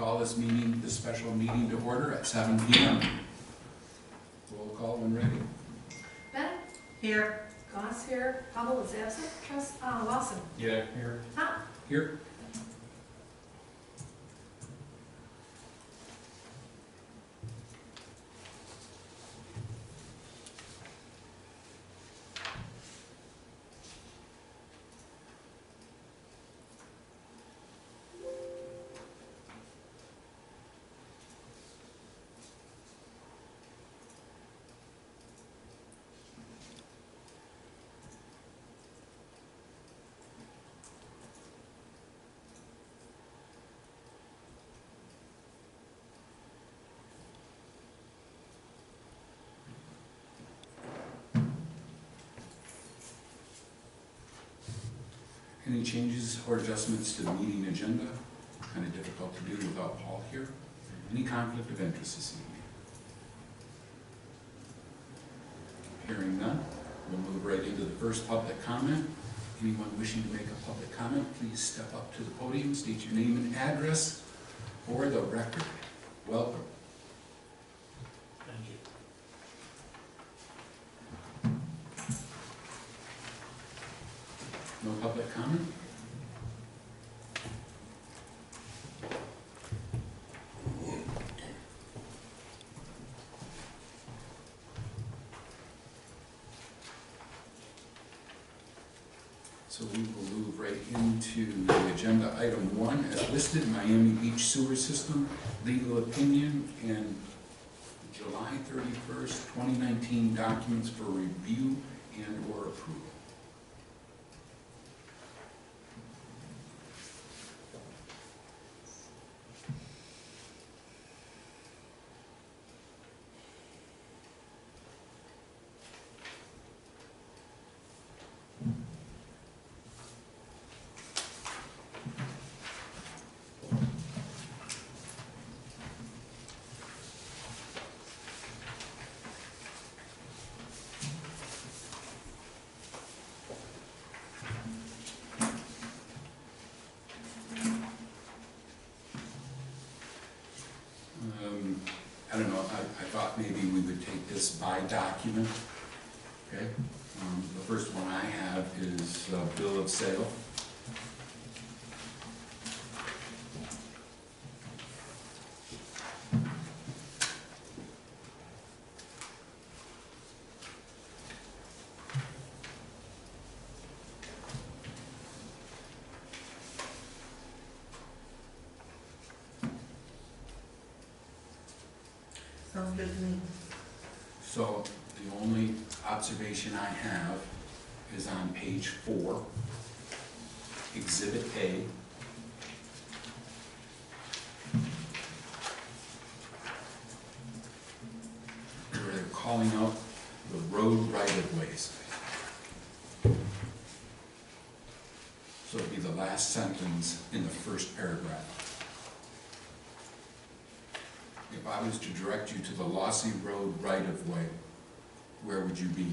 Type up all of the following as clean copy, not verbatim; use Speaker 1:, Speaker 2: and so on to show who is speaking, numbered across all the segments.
Speaker 1: call this meeting, this special meeting to order at 7 p.m. Roll call when ready.
Speaker 2: Bennett?
Speaker 3: Here.
Speaker 2: Goss here. Hubble is absent. Lawson?
Speaker 1: Yeah. Here.
Speaker 2: Tom?
Speaker 1: Here. Any changes or adjustments to the meeting agenda? Kind of difficult to do without Paul here. Any conflict of interest this evening? Hearing none, we'll move right into the first public comment. Anyone wishing to make a public comment, please step up to the podium, state your name and address for the record. Welcome.
Speaker 4: Thank you.
Speaker 1: No public comment? So we will move right into the agenda item 1 as listed, Miami Beach Sewer System, legal opinion, and July 31st, 2019 documents for review and or approval. I don't know, I thought maybe we would take this by document, okay? The first one I have is bill of sale.
Speaker 3: Sounds good to me.
Speaker 1: So the only observation I have is on page 4, Exhibit A. Where they're calling out the road right-of-ways. So it'd be the last sentence in the first paragraph. If I was to direct you to the Lossy Road right-of-way, where would you be?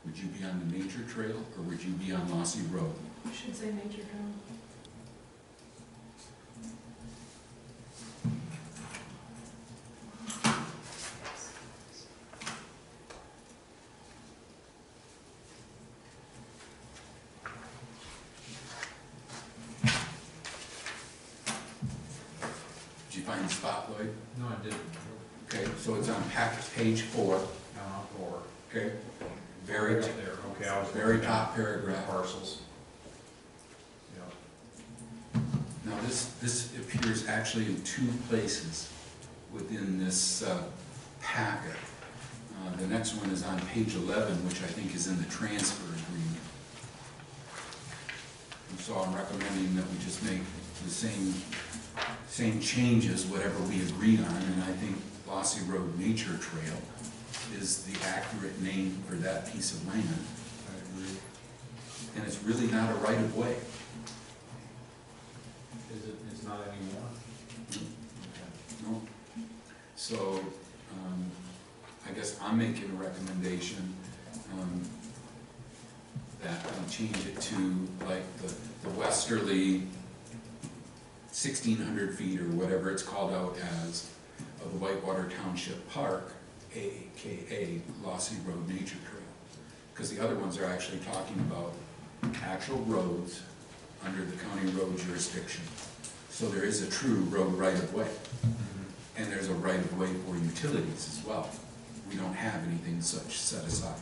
Speaker 1: Would you be on the nature trail, or would you be on Lossy Road?
Speaker 2: You should say nature trail.
Speaker 1: Did you find the spot, Lloyd?
Speaker 4: No, I didn't.
Speaker 1: Okay, so it's on page 4,
Speaker 4: Or
Speaker 1: okay?
Speaker 4: right
Speaker 1: Very,
Speaker 4: there. Okay, I was
Speaker 1: very
Speaker 4: looking at
Speaker 1: top paragraph.
Speaker 4: parcels. Yeah.
Speaker 1: Now this appears actually in 2 places within this packet. The next one is on page 11, which I think is in the transfer agreement. And so I'm recommending that we just make the same changes, whatever we agreed on, and I think Lossy Road Nature Trail is the accurate name for that piece of land.
Speaker 4: I agree.
Speaker 1: And it's really not a right-of-way.
Speaker 4: Is it, it's not anymore? Okay.
Speaker 1: No. So, I guess I'm making a recommendation that change it to like the westerly 1,600 feet or whatever it's called out as, of the Whitewater Township Park, AKA Lossy Road Nature Trail. Because the other ones are actually talking about actual roads under the county road jurisdiction. So there is a true road right-of-way, and there's a right-of-way for utilities as well. We don't have anything such set aside.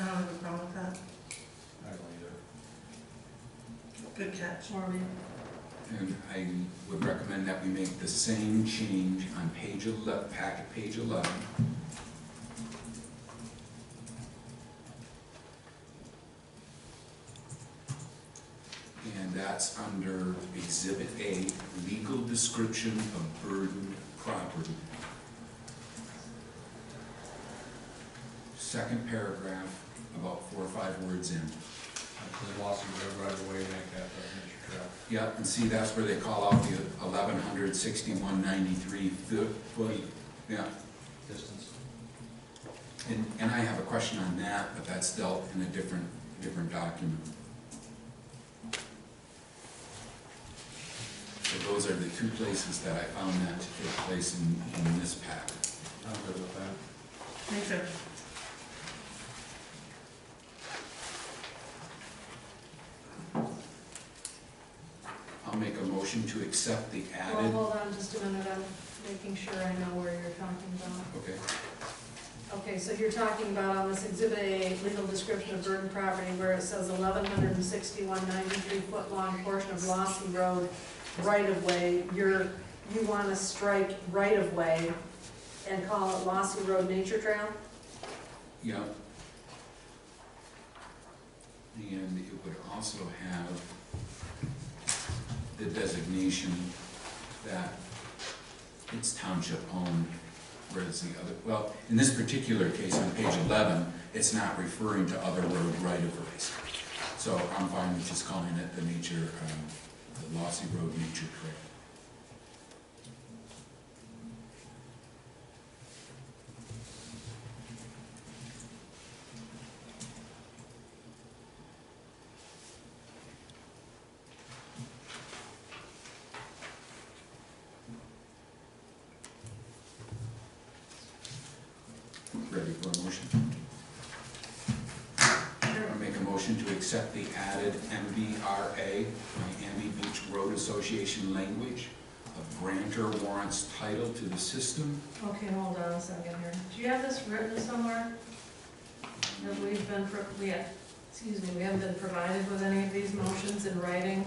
Speaker 3: I don't have a problem with that.
Speaker 4: I don't either.
Speaker 3: Good catch.
Speaker 2: Or me.
Speaker 1: And I would recommend that we make the same change on page 11, packet page 11. And that's under Exhibit A, legal description of burdened property. Second paragraph, about 4 or 5 words in.
Speaker 4: Actually, Lossy Road right away, make that the nature trail.
Speaker 1: Yeah, and see, that's where they call out the 1,161.93 foot, yeah.
Speaker 4: Distance.
Speaker 1: And I have a question on that, but that's dealt in a different document. So those are the 2 places that I found that to take place in this packet.
Speaker 4: I'm good with that.
Speaker 3: Me too.
Speaker 1: I'll make a motion to accept the
Speaker 2: Well,
Speaker 1: added,
Speaker 2: hold on just a minute, I'm making sure I know where you're talking about.
Speaker 1: okay,
Speaker 2: Okay, so you're talking about on this Exhibit A, legal description of burdened property, where it says 1,161.93 foot long portion of Lossy Road right-of-way. You want to strike right-of-way and call it Lossy Road Nature Trail?
Speaker 1: yeah. And it would also have the designation that it's township owned, whereas the other, well, in this particular case on page 11, it's not referring to other road right-of-ways. So I'm fine with just calling it the Lossy Road Nature Trail. Ready for a motion? I'll make a motion to accept the added MBRA, Miami Beach Road Association language of grantor warrants title to the system.
Speaker 2: Okay, hold on a second here. Do you have this written somewhere? That we've been, we haven't been provided with any of these motions in writing?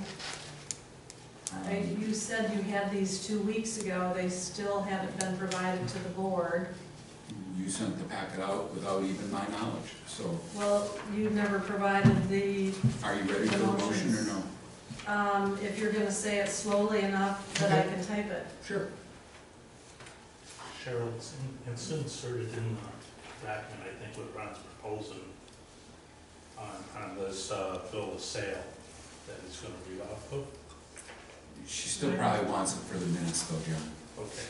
Speaker 2: You said you had these 2 weeks ago, they still haven't been provided to the board.
Speaker 1: You sent the packet out without even my knowledge, so
Speaker 2: Well, you never provided the,
Speaker 1: are you ready for the motion or no?
Speaker 2: if you're gonna say it slowly enough that I
Speaker 1: Okay.
Speaker 2: can type it.
Speaker 1: Sure.
Speaker 5: Cheryl, it's inserted in the document, I think, what Ron's proposing on this bill of sale that he's gonna read off of.
Speaker 1: She still probably wants it for the minutes though, John.
Speaker 5: Okay.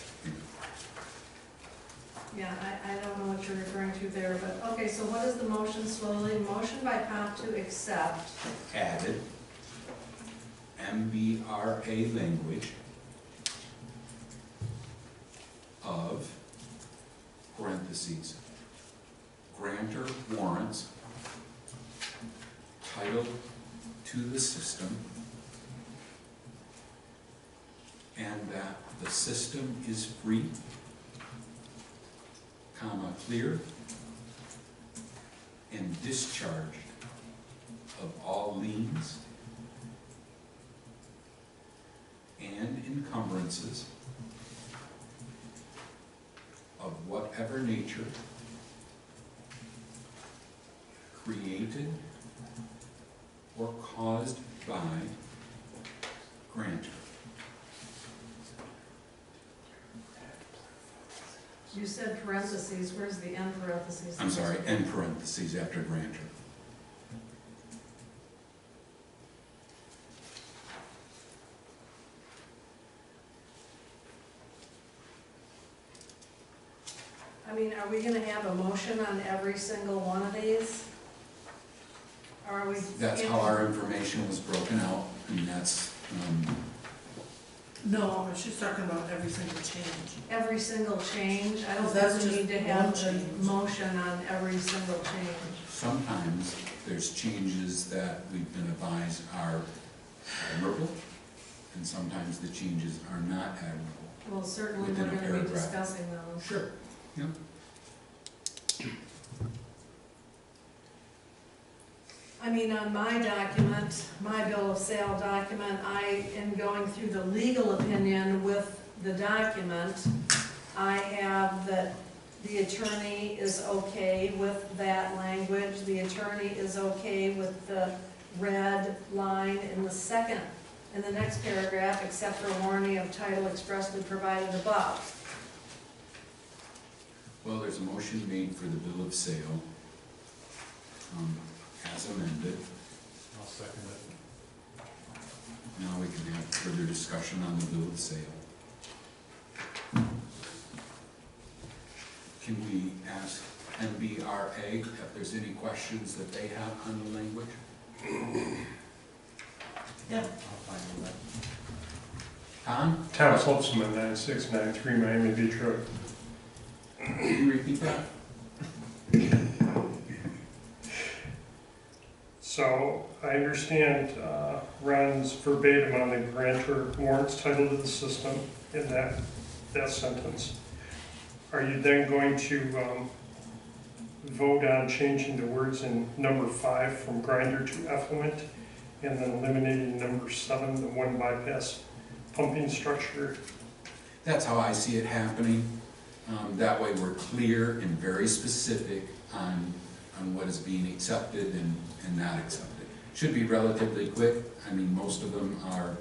Speaker 2: Yeah, I don't know what you're referring to there, but, okay, so what is the motion slowly? Motion by Pop to accept.
Speaker 1: Added MBRA language of, parentheses, grantor warrants title to the system, and that the system is free, comma, clear, and discharged of all liens and encumbrances of whatever nature created or caused by grantor.
Speaker 2: You said parentheses, where's the end parentheses?
Speaker 1: I'm sorry, end parentheses after grantor.
Speaker 2: I mean, are we gonna have a motion on every single one of these? Or are we?
Speaker 1: That's how our information was broken out. And that's,
Speaker 3: No, she's talking about every single change.
Speaker 2: Every single change, I don't
Speaker 3: That's
Speaker 2: think we need
Speaker 3: just
Speaker 2: to have
Speaker 3: one
Speaker 2: a
Speaker 3: change.
Speaker 2: motion on every single change.
Speaker 1: sometimes there's changes that we've been advised are admirable, and sometimes the changes are not admirable.
Speaker 2: Well, certainly
Speaker 1: Within
Speaker 2: we're
Speaker 1: a
Speaker 2: gonna be
Speaker 1: paragraph.
Speaker 2: discussing those.
Speaker 1: Sure. Yep.
Speaker 2: I mean, on my document, my bill of sale document, I am going through the legal opinion with the document. I have that the attorney is okay with that language, the attorney is okay with the red line in the next paragraph, except for warranty of title expressly provided above.
Speaker 1: Well, there's a motion made for the bill of sale, as amended.
Speaker 4: I'll second it.
Speaker 1: Now we can have further discussion on the bill of sale. Can we ask NBRA if there's any questions that they have on the language?
Speaker 3: Yeah.
Speaker 4: I'll find that.
Speaker 1: Tom,
Speaker 6: Thomas Holtzman, 9693 Miami Beach Road.
Speaker 1: can you repeat that?
Speaker 6: So I understand Ron's verbatim on the grantor warrants title of the system in that sentence. Are you then going to vote on changing the words in number 5 from grinder to effluent, and then eliminating number 7, the one bypass pumping structure?
Speaker 1: That's how I see it happening. That way we're clear and very specific on what is being accepted and not accepted. Should be relatively quick. I mean, most of them are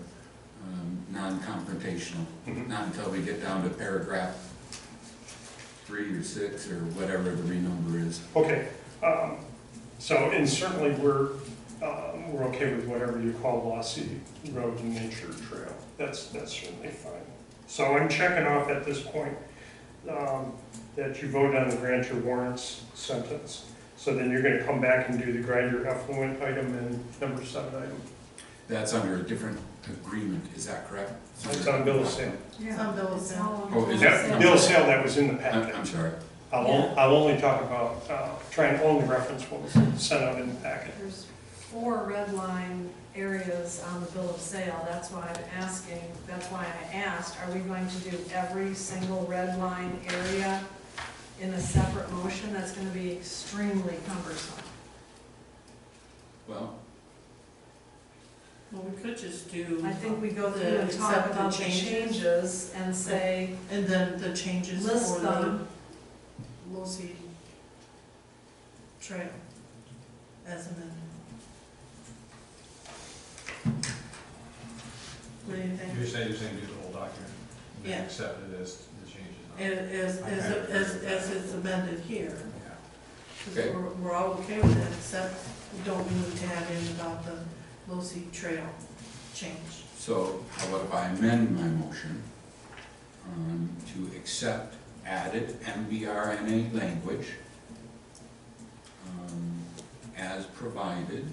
Speaker 1: non-confrontational, not until we get down to paragraph 3 or 6 or whatever the renumber is.
Speaker 6: Okay, so, and certainly we're okay with whatever you call Lossy Road and Nature Trail. That's certainly fine. So I'm checking off at this point that you vote on the grantor warrants sentence. So then you're gonna come back and do the grinder effluent item and number 7 item.
Speaker 1: That's under a different agreement, is that correct?
Speaker 6: It's on bill of sale.
Speaker 3: It's on bill of
Speaker 2: It's
Speaker 3: sale.
Speaker 2: all on
Speaker 1: Oh,
Speaker 2: bill
Speaker 1: is
Speaker 2: of
Speaker 1: it?
Speaker 2: sale.
Speaker 6: Bill of sale that was in the
Speaker 1: I'm
Speaker 6: packet.
Speaker 1: sorry.
Speaker 6: I'll only talk about, try and only reference what was sent out in the packet.
Speaker 2: There's 4 red line areas on the bill of sale, that's why I'm asking, that's why I asked, are we going to do every single red line area in a separate motion? That's gonna be extremely cumbersome.
Speaker 1: Well,
Speaker 3: Well, we could just do.
Speaker 2: I think we go through
Speaker 3: the
Speaker 2: and talk
Speaker 3: accept the
Speaker 2: about the changes and say,
Speaker 3: And then the changes
Speaker 2: list
Speaker 3: for the
Speaker 2: them.
Speaker 3: Lossy Trail as amended. What do you think?
Speaker 4: You're saying do the whole document? And then
Speaker 3: Yeah.
Speaker 4: accept it as the changes.
Speaker 3: As it's amended here.
Speaker 4: Yeah.
Speaker 3: 'Cause
Speaker 1: Okay.
Speaker 3: we're all okay with it, except we don't need to have in about the Lossy Trail change.
Speaker 1: so how about if I amend my motion to accept added MVRNA language as provided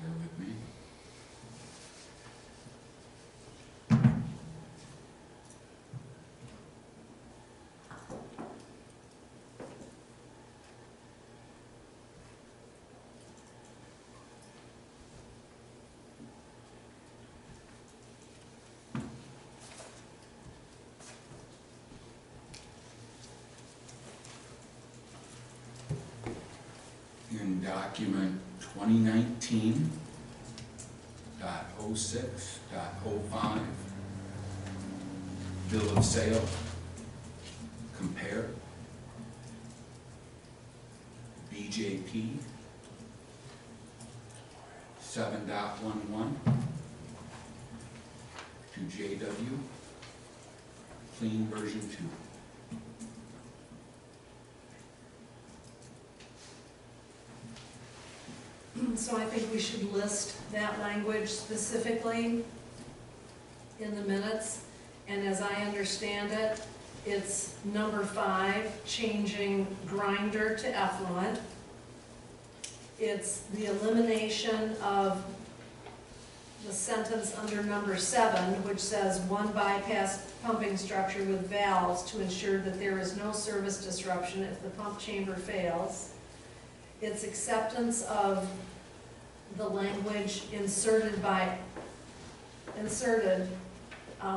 Speaker 1: bear with me. In document 2019.06.05, bill of sale, compare, BJP 7.11 to JW, clean version 2.
Speaker 2: So I think we should list that language specifically in the minutes. And as I understand it, it's number 5, changing grinder to effluent. it's the elimination of the sentence under number 7, which says one bypass pumping structure with valves to ensure that there is no service disruption if the pump chamber fails. It's acceptance of the language inserted,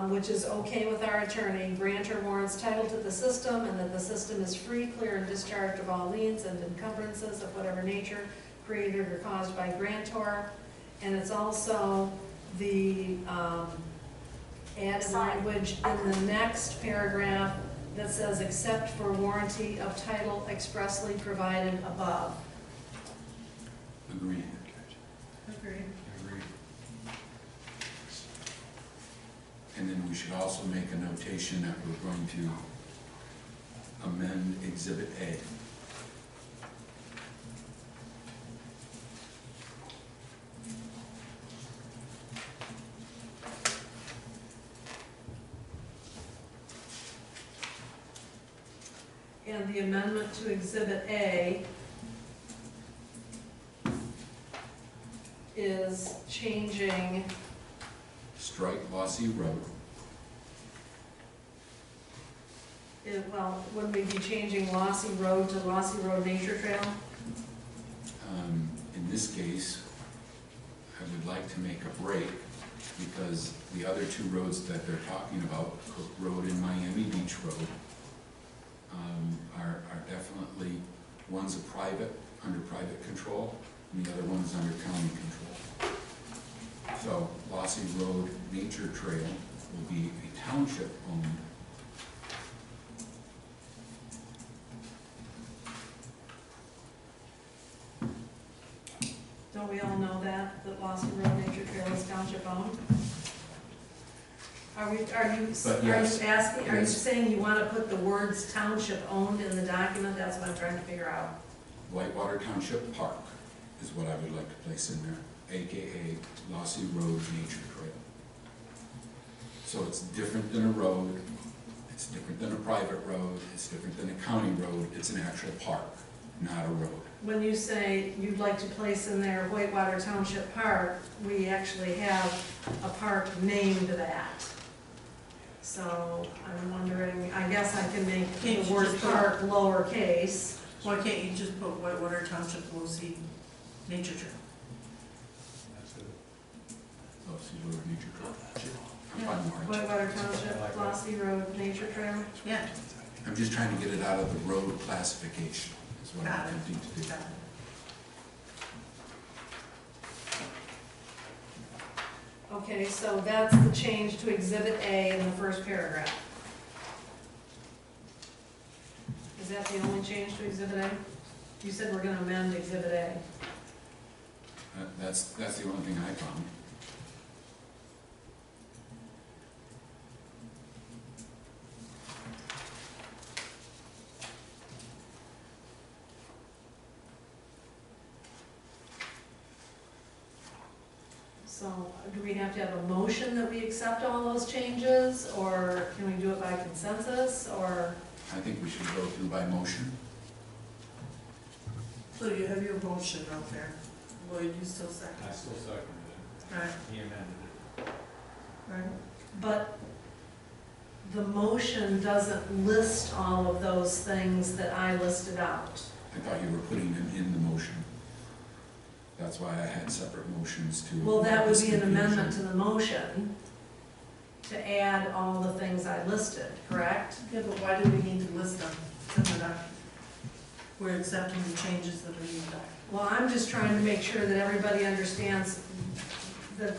Speaker 2: which is okay with our attorney, grantor warrants title to the system and that the system is free, clear, and discharged of all liens and encumbrances of whatever nature created or caused by grantor. And it's also the added language in the next paragraph that says, except for warranty of title expressly provided above.
Speaker 1: Agreed.
Speaker 3: Agreed.
Speaker 4: Agreed.
Speaker 1: And then we should also make a notation that we're going to amend Exhibit A.
Speaker 2: And the amendment to Exhibit A is changing,
Speaker 1: Strike Lossy Road.
Speaker 2: well, wouldn't we be changing Lossy Road to Lossy Road Nature Trail?
Speaker 1: In this case, I would like to make a break because the other two roads that they're talking about, Cook Road and Miami Beach Road, are definitely, one's a private, under private control, and the other one's under county control. So Lossy Road Nature Trail will be a township owned.
Speaker 2: Don't we all know that Lossy Road Nature Trail is township owned? Are you
Speaker 1: yes,
Speaker 2: asking, are you
Speaker 1: yes.
Speaker 2: saying you want to put the words township owned in the document? That's what I'm trying to figure out.
Speaker 1: Whitewater Township Park is what I would like to place in there, AKA Lossy Road Nature Trail. So it's different than a road, it's different than a private road, it's different than a county road, it's an actual park, not a road.
Speaker 2: When you say you'd like to place in there Whitewater Township Park, we actually have a park named that. So I'm wondering, I guess I can make
Speaker 3: Can't
Speaker 2: the
Speaker 3: you
Speaker 2: word
Speaker 3: just put-
Speaker 2: park lowercase.
Speaker 3: Why can't you just put Whitewater Township Lossy Nature Trail?
Speaker 4: That's it.
Speaker 1: Lossy Road Nature Trail. I'm fine with it.
Speaker 2: Whitewater Township, Lossy Road Nature Trail.
Speaker 3: Yeah.
Speaker 1: I'm just trying to get it out of the road classification, is what
Speaker 3: Got
Speaker 1: I'm
Speaker 3: it.
Speaker 1: attempting to do.
Speaker 3: Got it.
Speaker 2: Okay, so that's the change to Exhibit A in the first paragraph. Is that the only change to Exhibit A? You said we're gonna amend Exhibit A.
Speaker 1: That's the only thing I found.
Speaker 2: So do we have to have a motion that we accept all those changes, or can we do it by consensus, or?
Speaker 1: I think we should go through by motion.
Speaker 3: So you have your motion out there. Lloyd, you still second?
Speaker 4: I still seconded it.
Speaker 3: Right,
Speaker 4: He amended it.
Speaker 3: right.
Speaker 2: But the motion doesn't list all of those things that I listed out.
Speaker 1: I thought you were putting them in the motion. That's why I had separate motions to.
Speaker 2: Well, that would be an
Speaker 1: confusion.
Speaker 2: amendment to the motion to add all the things I listed, correct?
Speaker 3: Yeah, but why do we need to list them in the document? We're accepting the changes that are in the document.
Speaker 2: Well, I'm just trying to make sure that everybody understands that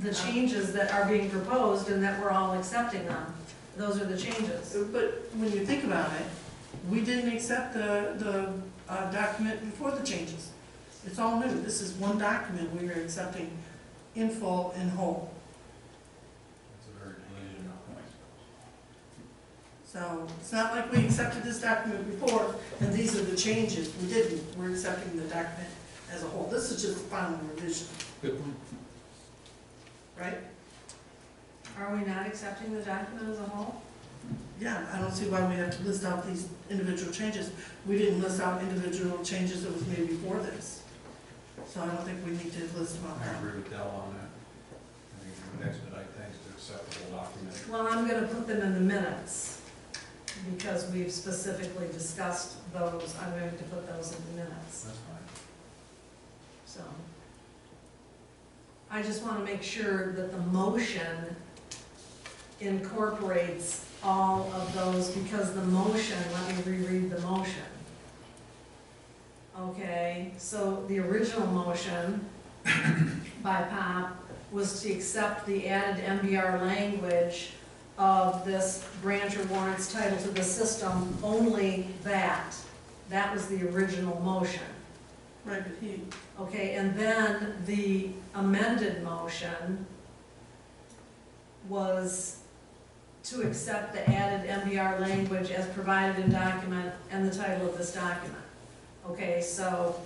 Speaker 2: the changes that are being proposed and that we're all accepting them. Those are the changes.
Speaker 3: But when you think about it, we didn't accept the document before the changes. It's all new. This is one document we are accepting in full and whole.
Speaker 4: That's a very legitimate point.
Speaker 3: So it's not like we accepted this document before and these are the changes. We didn't. We're accepting the document as a whole. This is just the final revision,
Speaker 1: Good point.
Speaker 3: right?
Speaker 2: Are we not accepting the document as a whole?
Speaker 3: Yeah, I don't see why we have to list out these individual changes. We didn't list out individual changes that was made before this. So I don't think we need to list them out
Speaker 4: I
Speaker 3: now.
Speaker 4: agree with Dell on that. I think it would expedite things to accept the whole document.
Speaker 2: Well, I'm gonna put them in the minutes, because we've specifically discussed those, I'm going to put those in the minutes,
Speaker 4: That's fine.
Speaker 2: so. I just wanna make sure that the motion incorporates all of those, because the motion, let me reread the motion. Okay, so the original motion by Pop was to accept the added MBR language of this grantor warrants title to the system, only that. That was the original motion.
Speaker 3: Right, but he,
Speaker 2: Okay, and then the amended motion was to accept the added MBR language as provided in document and the title of this document. Okay, so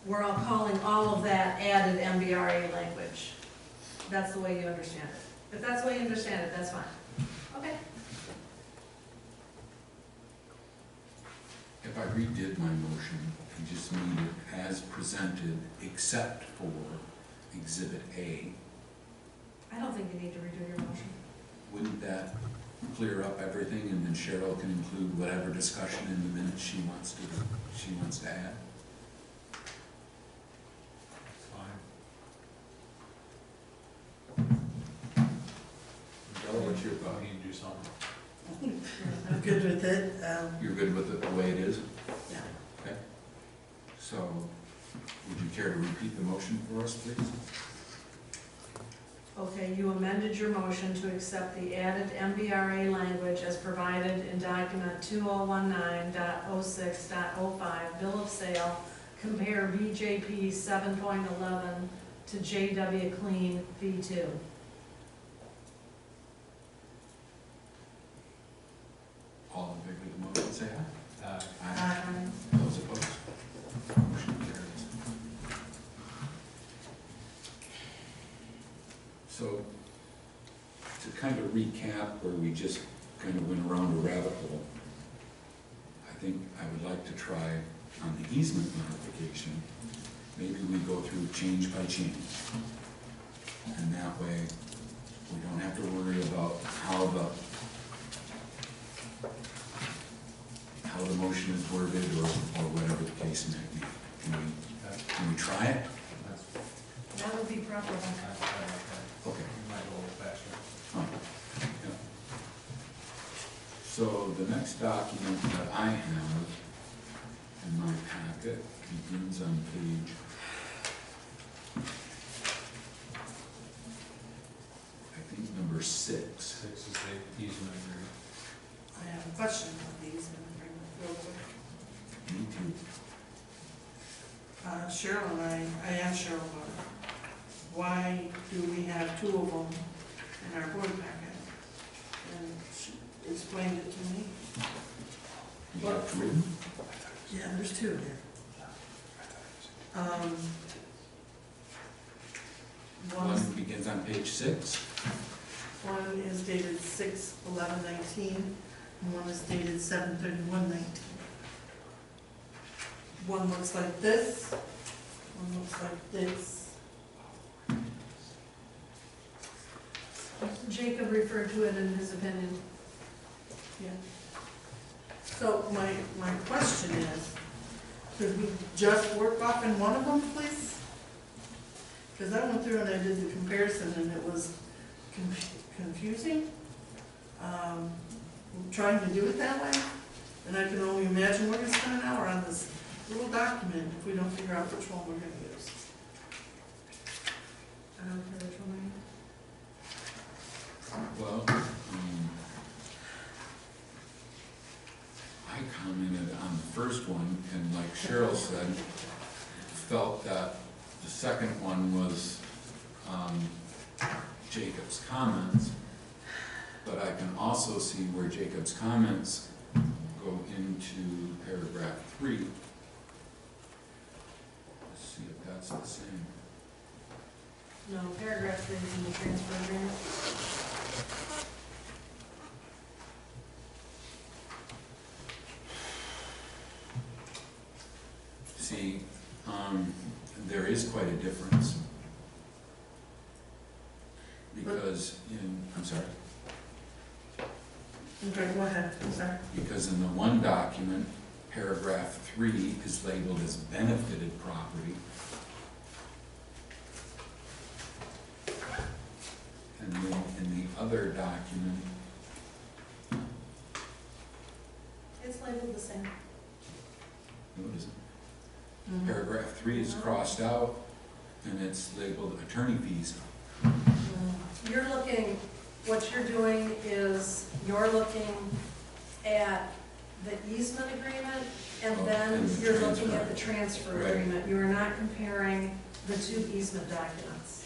Speaker 2: we're all calling all of that added MBRA language. That's the way you understand it. If that's the way you understand it, that's fine. Okay.
Speaker 1: If I redid my motion, I just need it as presented, except for Exhibit A.
Speaker 2: I don't think you need to redo your motion.
Speaker 1: Wouldn't that clear up everything, and then Cheryl can include whatever discussion in the minutes she wants to add?
Speaker 4: It's fine.
Speaker 1: Joe, what's your thought?
Speaker 4: We need to do something.
Speaker 3: I'm good with it.
Speaker 1: You're good with it the way it is?
Speaker 3: Yeah.
Speaker 1: Okay. So, would you care to repeat the motion for us, please?
Speaker 2: Okay, you amended your motion to accept the added MBRA language as provided in document 2019.06.05, bill of sale, compare BJP 7.11 to JW Clean V2.
Speaker 1: All in favor of the motion, say aye.
Speaker 4: Aye.
Speaker 1: Those opposed? Motion carries. So, to kind of recap where we just kind of went around a rabbit hole, I think I would like to try on the easement modification, maybe we go through change by change. And that way, we don't have to worry about how the motion is worded or whatever the case may be. Can we try it?
Speaker 4: That's,
Speaker 2: That would be preferable.
Speaker 4: okay.
Speaker 1: Okay.
Speaker 4: We might go a little faster.
Speaker 1: Yeah. So the next document that I have in my packet begins on page, I think, number 6.
Speaker 4: 6 is the easement agreement.
Speaker 3: I have a question about these and bring them forward.
Speaker 1: Me too.
Speaker 3: Cheryl and I asked Cheryl about it. Why do we have two of them in our board packet? And she explained it to me.
Speaker 1: You got it written?
Speaker 3: Yeah, there's two here.
Speaker 1: One begins on page 6.
Speaker 3: One is dated 6/11/19, and one is dated 7/31/19. One looks like this, one looks like this.
Speaker 2: Jacob referred to it in his opinion.
Speaker 3: Yeah. So my question is, could we just work off in one of them, please? Because I went through and I did the comparison and it was confusing. I'm trying to do it that way, and I can only imagine we're gonna spend an hour on this little document if we don't figure out which one we're gonna use.
Speaker 2: I don't care which one
Speaker 1: Well, I commented on the first one, and like Cheryl said, felt that the second one was Jacob's comments, but I can also see where Jacob's comments go into paragraph 3. Let's see if that's the same.
Speaker 2: I. No, paragraph 3 is in the transfer agreement.
Speaker 1: See, there is quite a difference. Because I'm sorry,
Speaker 3: Okay, go ahead, I'm sorry.
Speaker 1: because in the one document, paragraph 3 is labeled as benefited property. And then in the other document,
Speaker 2: It's labeled the same.
Speaker 1: no, it isn't.
Speaker 3: Mhm.
Speaker 1: Paragraph 3 is crossed out, and it's labeled attorney fees.
Speaker 2: You're looking, what you're doing is, you're looking at the easement agreement, and
Speaker 1: Oh,
Speaker 2: then
Speaker 1: and the
Speaker 2: you're looking
Speaker 1: transfer.
Speaker 2: at the transfer
Speaker 1: Right.
Speaker 2: agreement. You are not comparing the two easement documents.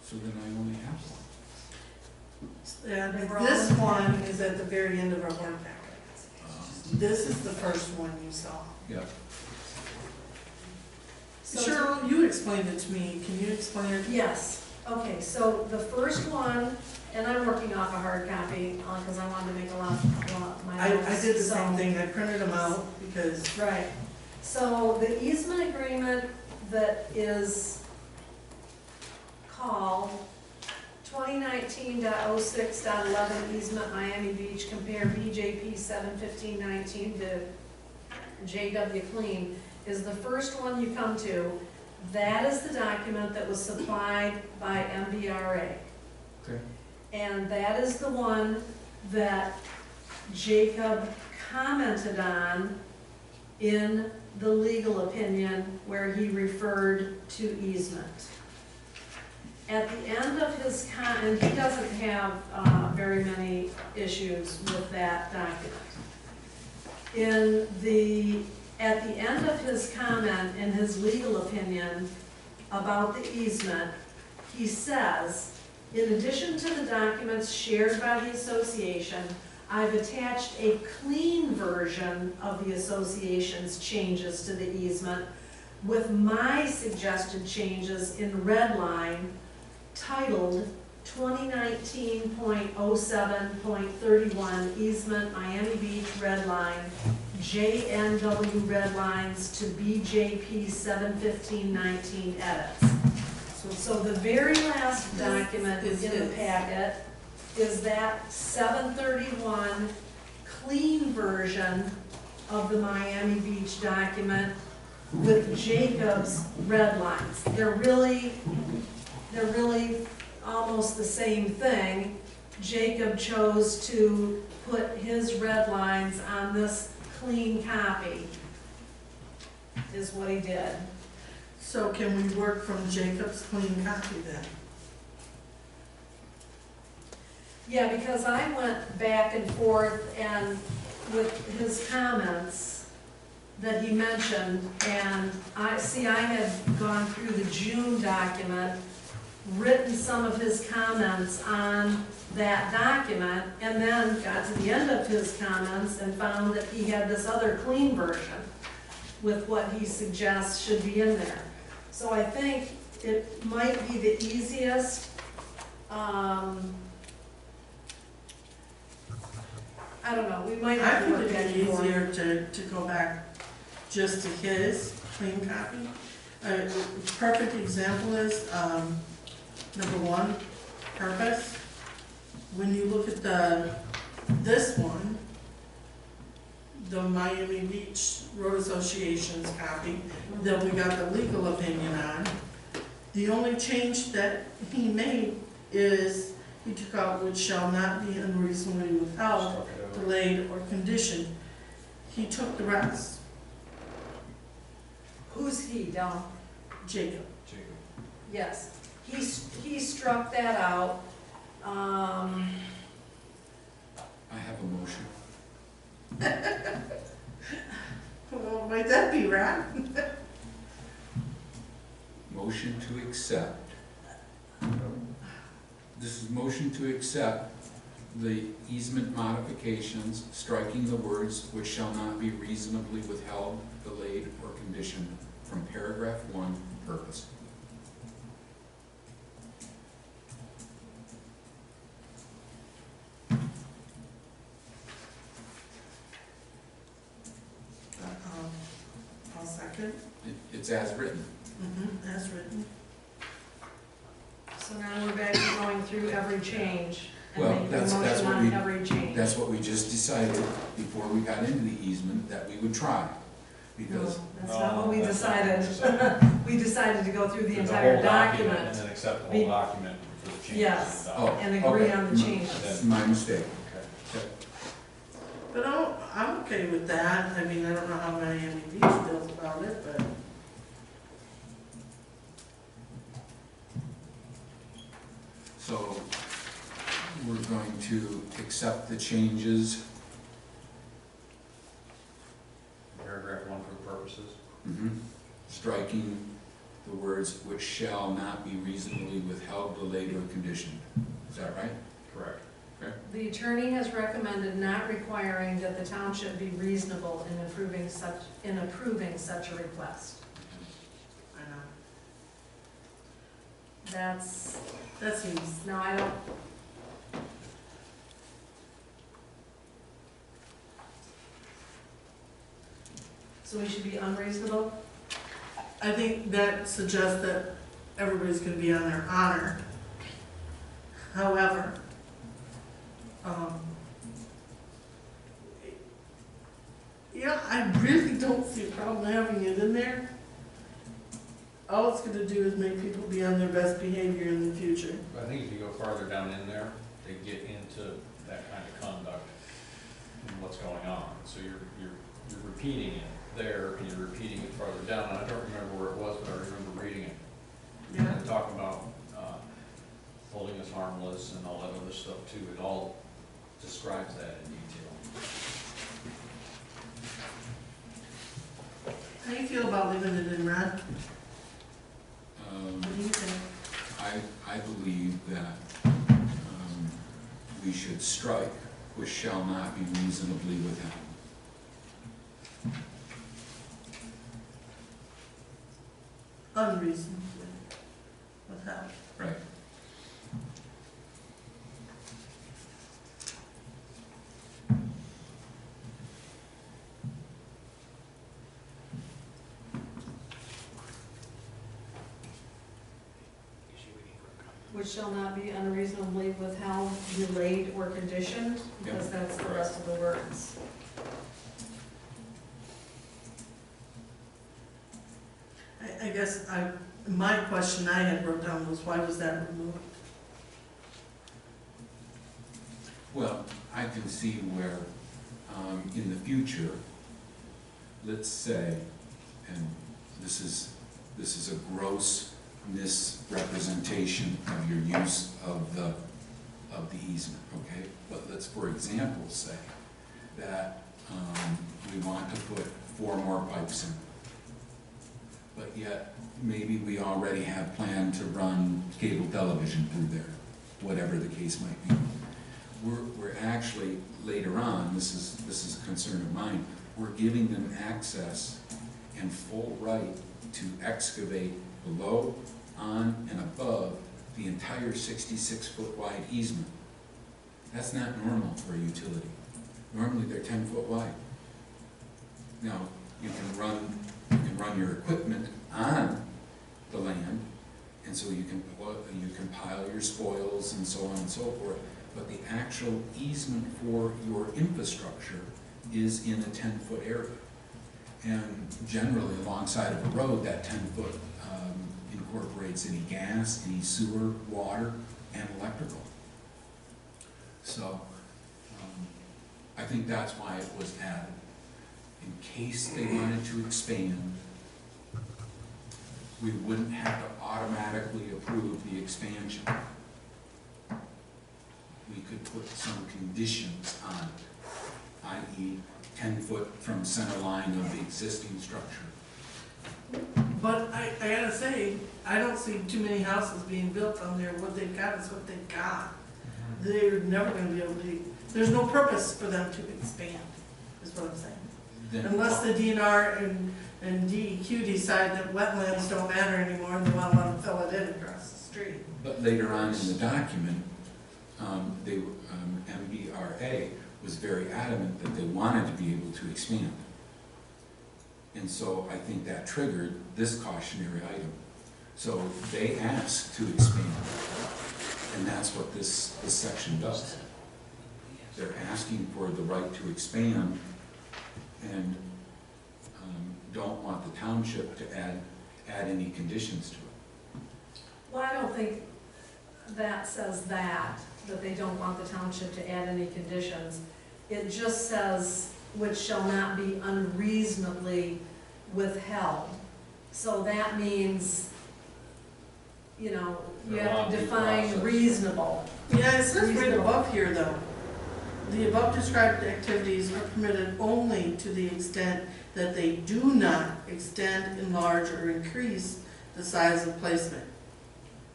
Speaker 1: So then I only have one.
Speaker 3: Yeah,
Speaker 2: They
Speaker 3: but
Speaker 2: were all
Speaker 3: this
Speaker 2: in the
Speaker 3: one
Speaker 2: packet.
Speaker 3: is at the very end of our work packet. This is the first one you saw.
Speaker 1: Yeah,
Speaker 2: So-
Speaker 3: Cheryl, you explained it to me, can you explain it?
Speaker 2: Yes, okay, so the first one, and I'm working off a hard copy, because I wanted to make a lot of my
Speaker 3: I
Speaker 2: notes.
Speaker 3: did the
Speaker 2: so-
Speaker 3: same thing, I printed them out because,
Speaker 2: Right, so the easement agreement that is called 2019.06.11 easement Miami Beach, compare BJP 71519 to JW Clean, is the first one you come to. That is the document that was supplied by MBRA.
Speaker 1: okay.
Speaker 2: And that is the one that Jacob commented on in the legal opinion where he referred to easement. At the end of his and he doesn't have very many issues with that document. At the end of his comment in his legal opinion about the easement, he says, in addition to the documents shared by the association, I've attached a clean version of the association's changes to the easement with my suggested changes in red line titled 2019.07.31 easement Miami Beach red line, JNW red lines to BJP 71519 edits. So the very last document
Speaker 3: Is
Speaker 2: in the
Speaker 3: his.
Speaker 2: packet is that 731 clean version of the Miami Beach document with Jacob's red lines. They're really almost the same thing. Jacob chose to put his red lines on this clean copy, is what he did.
Speaker 3: so can we work from Jacob's clean copy then?
Speaker 2: Yeah, because I went back and forth and with his comments that he mentioned, and I had gone through the June document, written some of his comments on that document, and then got to the end of his comments and found that he had this other clean version with what he suggests should be in there. So I think it might be the easiest, I don't know, we might
Speaker 3: I
Speaker 2: have to
Speaker 3: think
Speaker 2: look at
Speaker 3: it'd
Speaker 2: it
Speaker 3: be
Speaker 2: more.
Speaker 3: easier to go back just to his clean copy. A perfect example is, number one, purpose. When you look at this one, the Miami Beach Road Association's copy, that we got the legal opinion on, the only change that he made is he took out which shall not be unreasonably withheld,
Speaker 4: Struck it out.
Speaker 3: delayed, or conditioned. He took the rest,
Speaker 2: Who's he, Del?
Speaker 3: Jacob.
Speaker 4: Jacob.
Speaker 2: Yes, he struck that out.
Speaker 1: I have a motion.
Speaker 3: Well, might that be right?
Speaker 1: Motion to accept. This is motion to accept the easement modifications, striking the words which shall not be reasonably withheld, delayed, or conditioned from paragraph 1, purpose.
Speaker 3: I'll second. Okay.
Speaker 1: It's as written.
Speaker 3: As written.
Speaker 2: So now we're back to going through every change and
Speaker 1: Well,
Speaker 2: making a
Speaker 1: that's
Speaker 2: motion
Speaker 1: what
Speaker 2: on
Speaker 1: we-
Speaker 2: every change.
Speaker 1: That's what we just decided before we got into the easement, that we would try. Because,
Speaker 2: No, that's not what we
Speaker 4: That's not what we
Speaker 2: decided.
Speaker 4: decided.
Speaker 2: We decided to go through the
Speaker 4: Do
Speaker 2: entire
Speaker 4: whole document
Speaker 2: document
Speaker 4: and then accept the
Speaker 2: Be-
Speaker 4: whole document for the changes.
Speaker 2: Yes.
Speaker 4: to the
Speaker 1: oh,
Speaker 4: document.
Speaker 2: and agree
Speaker 1: okay.
Speaker 2: on the changes.
Speaker 1: That's my mistake.
Speaker 4: Okay.
Speaker 3: But I'm okay with that. I mean, I don't know how Miami Beach feels about it, but
Speaker 1: So, we're going to accept the changes.
Speaker 4: Paragraph 1 for purposes.
Speaker 1: Striking the words "which shall not be reasonably withheld, delayed, or conditioned." Is that right?
Speaker 4: Correct.
Speaker 2: The attorney has recommended not requiring that the township be reasonable in approving such a request.
Speaker 3: I know.
Speaker 2: That
Speaker 3: seems,
Speaker 2: no, I don't. So we should be unreasonable?
Speaker 3: I think that suggests that everybody's gonna be on their honor. However, I really don't see a problem having it in there. All it's gonna do is make people be on their best behavior in the future.
Speaker 4: But I think if you go farther down in there, they get into that kind of conduct and what's going on. So you're repeating it there, and you're repeating it farther down. And I don't remember where it was, but I remember reading it.
Speaker 3: Yeah.
Speaker 4: And talking about holding us harmless and all that other stuff too. It all describes that in detail.
Speaker 3: How do you feel about leaving it in red? What do you think?
Speaker 1: I believe that we should strike "which shall not be reasonably withheld."
Speaker 3: Unreasonably withheld.
Speaker 1: Right.
Speaker 2: Which shall not be unreasonably withheld, delayed, or conditioned, because that's the rest of the words.
Speaker 3: I guess my question I had wrote down was, why was that removed?
Speaker 1: Well, I can see where, in the future, let's say, and this is a gross misrepresentation of your use of the easement, okay? But let's, for example, say that we want to put 4 more pipes in. But yet, maybe we already have planned to run cable television through there, whatever the case might be. We're actually, later on, this is a concern of mine, we're giving them access and full right to excavate below, on, and above the entire 66-foot wide easement. That's not normal for a utility. Normally, they're 10-foot wide. Now, you can run your equipment on the land, and so you can pile your spoils and so on and so forth, but the actual easement for your infrastructure is in a 10-foot area. And generally, alongside of a road, that 10-foot incorporates any gas, any sewer, water, and electrical. So, I think that's why it was added. In case they wanted to expand, we wouldn't have to automatically approve the expansion. We could put some conditions on it, i.e. 10 foot from center line of the existing structure.
Speaker 3: But I gotta say, I don't see too many houses being built on there. What they've got is what they've got. They're never gonna be able to, there's no purpose for them to expand, is what I'm saying.
Speaker 1: Then,
Speaker 3: Unless the DNR and DEQ decide that wetlands don't matter anymore and they want to let them fill it in across the street.
Speaker 1: but later on in the document, MBRA was very adamant that they wanted to be able to expand. And so I think that triggered this cautionary item. So they asked to expand, and that's what this section does. They're asking for the right to expand and don't want the township to add any conditions to it.
Speaker 2: Well, I don't think that says that they don't want the township to add any conditions. It just says, which shall not be unreasonably withheld. So that means, you know, you have to define reasonable.
Speaker 3: Yeah, it says right
Speaker 2: Reasonable.
Speaker 3: above here, though. The above described activities are permitted only to the extent that they do not extend, enlarge, or increase the size of placement.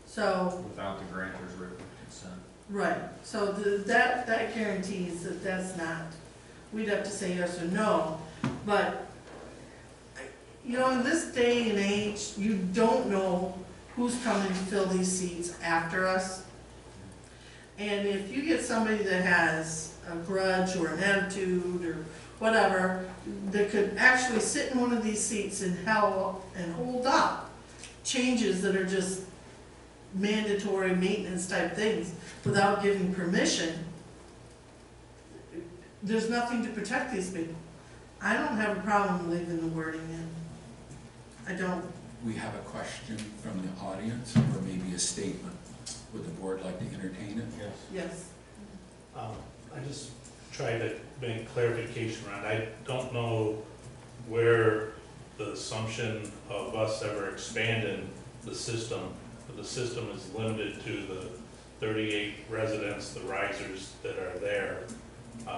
Speaker 3: So,
Speaker 4: Without the grantor's written consent.
Speaker 3: right, so that guarantees that that's not, we'd have to say yes or no, but, you know, in this day and age, you don't know who's coming to fill these seats after us. And if you get somebody that has a grudge or an attitude or whatever, that could actually sit in one of these seats and hold up changes that are just mandatory maintenance type things without giving permission, there's nothing to protect these people. I don't have a problem leaving the wording in. I don't.
Speaker 1: We have a question from the audience, or maybe a statement. Would the board like to entertain it?
Speaker 4: Yes.
Speaker 3: Yes.
Speaker 5: I just tried to make clarification around, I don't know where the assumption of us ever expanding the system, but the system is limited to the 38 residents, the risers that are there.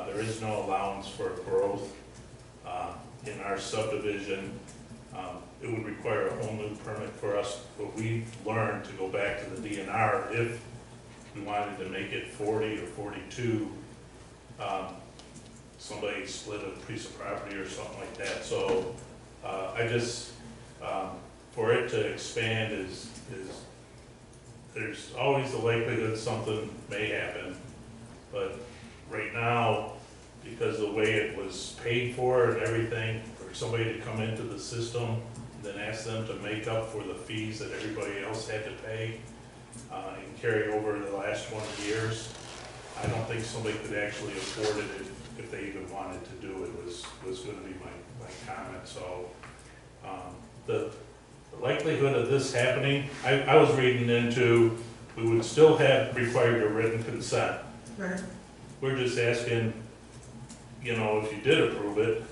Speaker 5: There is no allowance for growth in our subdivision. It would require a whole new permit for us, but we learned to go back to the DNR if we wanted to make it 40 or 42. Somebody split a piece of property or something like that. So I just, for it to expand is there's always the likelihood something may happen. But right now, because the way it was paid for and everything, for somebody to come into the system, then ask them to make up for the fees that everybody else had to pay and carry over the last 20 years, I don't think somebody could actually afford it if they even wanted to do it, was going to be my comment. So the likelihood of this happening, I was reading into, we would still have required a written consent.
Speaker 3: Right.
Speaker 5: We're just asking, you know, if you did approve it,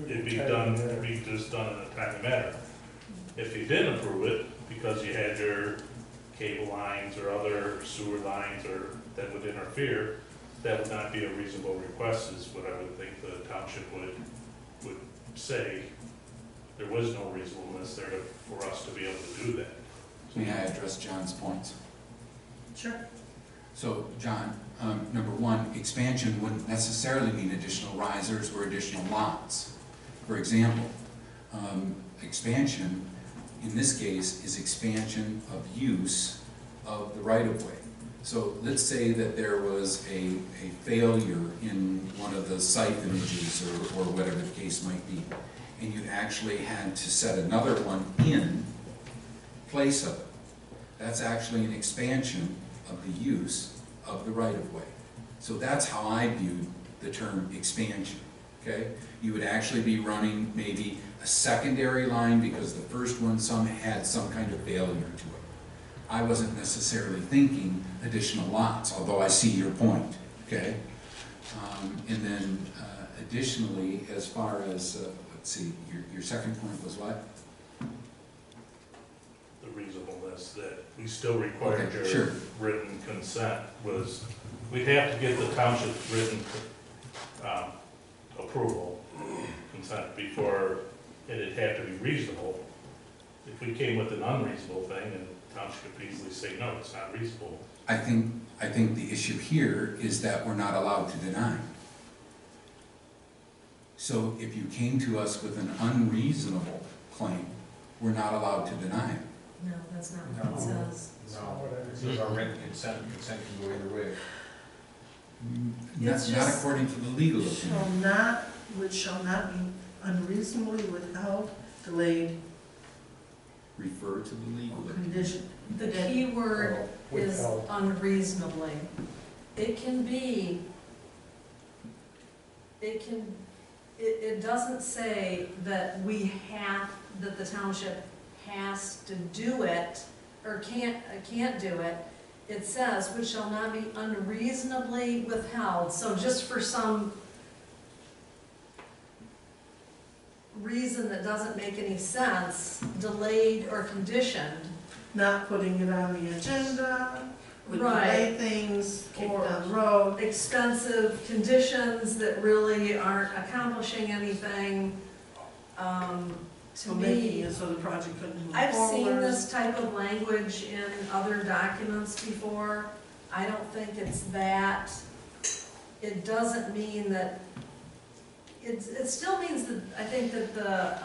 Speaker 5: it'd be just done in a timely manner. If you didn't approve it, because you had your cable lines or other sewer lines or that would interfere, that would not be a reasonable request, is what I would think the township would say. There was no reasonableness there for us to be able to do that.
Speaker 1: May I address John's points?
Speaker 3: Sure.
Speaker 1: So, John, number one, expansion wouldn't necessarily mean additional risers or additional lots. For example, expansion, in this case, is expansion of use of the right-of-way. So let's say that there was a failure in one of the site images or whatever the case might be, and you actually had to set another one in place of it. That's actually an expansion of the use of the right-of-way. So that's how I view the term expansion, okay? You would actually be running maybe a secondary line because the first one had some kind of failure to it. I wasn't necessarily thinking additional lots, although I see your point, okay? And then additionally, as far as, let's see, your second point was what?
Speaker 5: The reasonableness that we still required
Speaker 1: Okay,
Speaker 5: your
Speaker 1: sure.
Speaker 5: written consent was, we'd have to get the township's written approval, consent, before it'd have to be reasonable. If we came with an unreasonable thing, and the township could easily say, no, it's not reasonable.
Speaker 1: I think the issue here is that we're not allowed to deny. So if you came to us with an unreasonable claim, we're not allowed to deny it.
Speaker 2: No, that's not what it says.
Speaker 4: No, it says our written consent can go either way.
Speaker 1: Not
Speaker 3: It's just-
Speaker 1: according to the legal
Speaker 3: Shall
Speaker 1: opinion.
Speaker 3: not which shall not be unreasonably withheld, delayed,
Speaker 1: Refer to the legal
Speaker 3: or
Speaker 1: opinion.
Speaker 3: conditioned.
Speaker 2: The key word is
Speaker 6: Withheld.
Speaker 2: unreasonably. It can be, it doesn't say that that the township has to do it, or can't do it. It says, which shall not be unreasonably withheld. So just for some reason that doesn't make any sense, delayed or conditioned,
Speaker 3: Not putting it on the agenda, would
Speaker 2: Right.
Speaker 3: delay things, kick
Speaker 2: Or-
Speaker 3: down the road.
Speaker 2: expensive conditions that really aren't accomplishing anything. To
Speaker 3: So making
Speaker 2: me,
Speaker 3: it so the project couldn't move forward.
Speaker 2: I've seen this type of language in other documents before. I don't think it's that. It doesn't mean that, it still means that, I think that the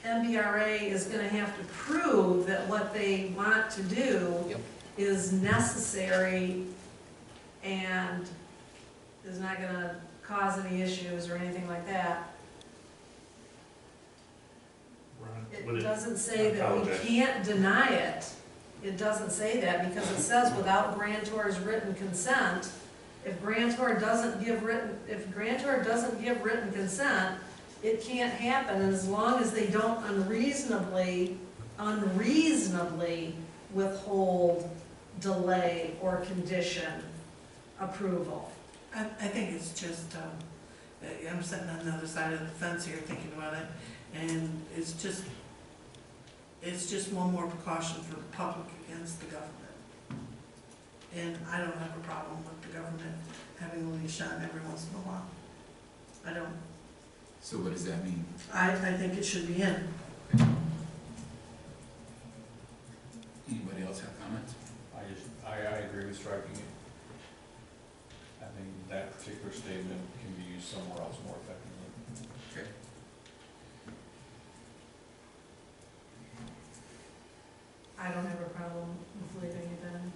Speaker 2: MBRA is gonna have to prove that what they want to do
Speaker 7: Yep.
Speaker 2: is necessary and is not gonna cause any issues or anything like that.
Speaker 5: Would
Speaker 2: It
Speaker 5: it-
Speaker 2: doesn't say that we
Speaker 5: Apologize.
Speaker 2: can't deny it. It doesn't say that because it says without grantor's written consent. If grantor doesn't give written consent, it can't happen as long as they don't unreasonably withhold, delay, or condition approval.
Speaker 3: I think it's just, I'm sitting on the other side of the fence here thinking about it, and it's just one more precaution for the public against the government. And I don't have a problem with the government having a leash on every once in a while. I don't.
Speaker 1: So what does that mean?
Speaker 3: I think it should be in.
Speaker 1: Anybody else have comments?
Speaker 4: I agree with striking it. I think that particular statement can be used somewhere else more effectively.
Speaker 1: Okay.
Speaker 2: I don't have a problem with leaving it in.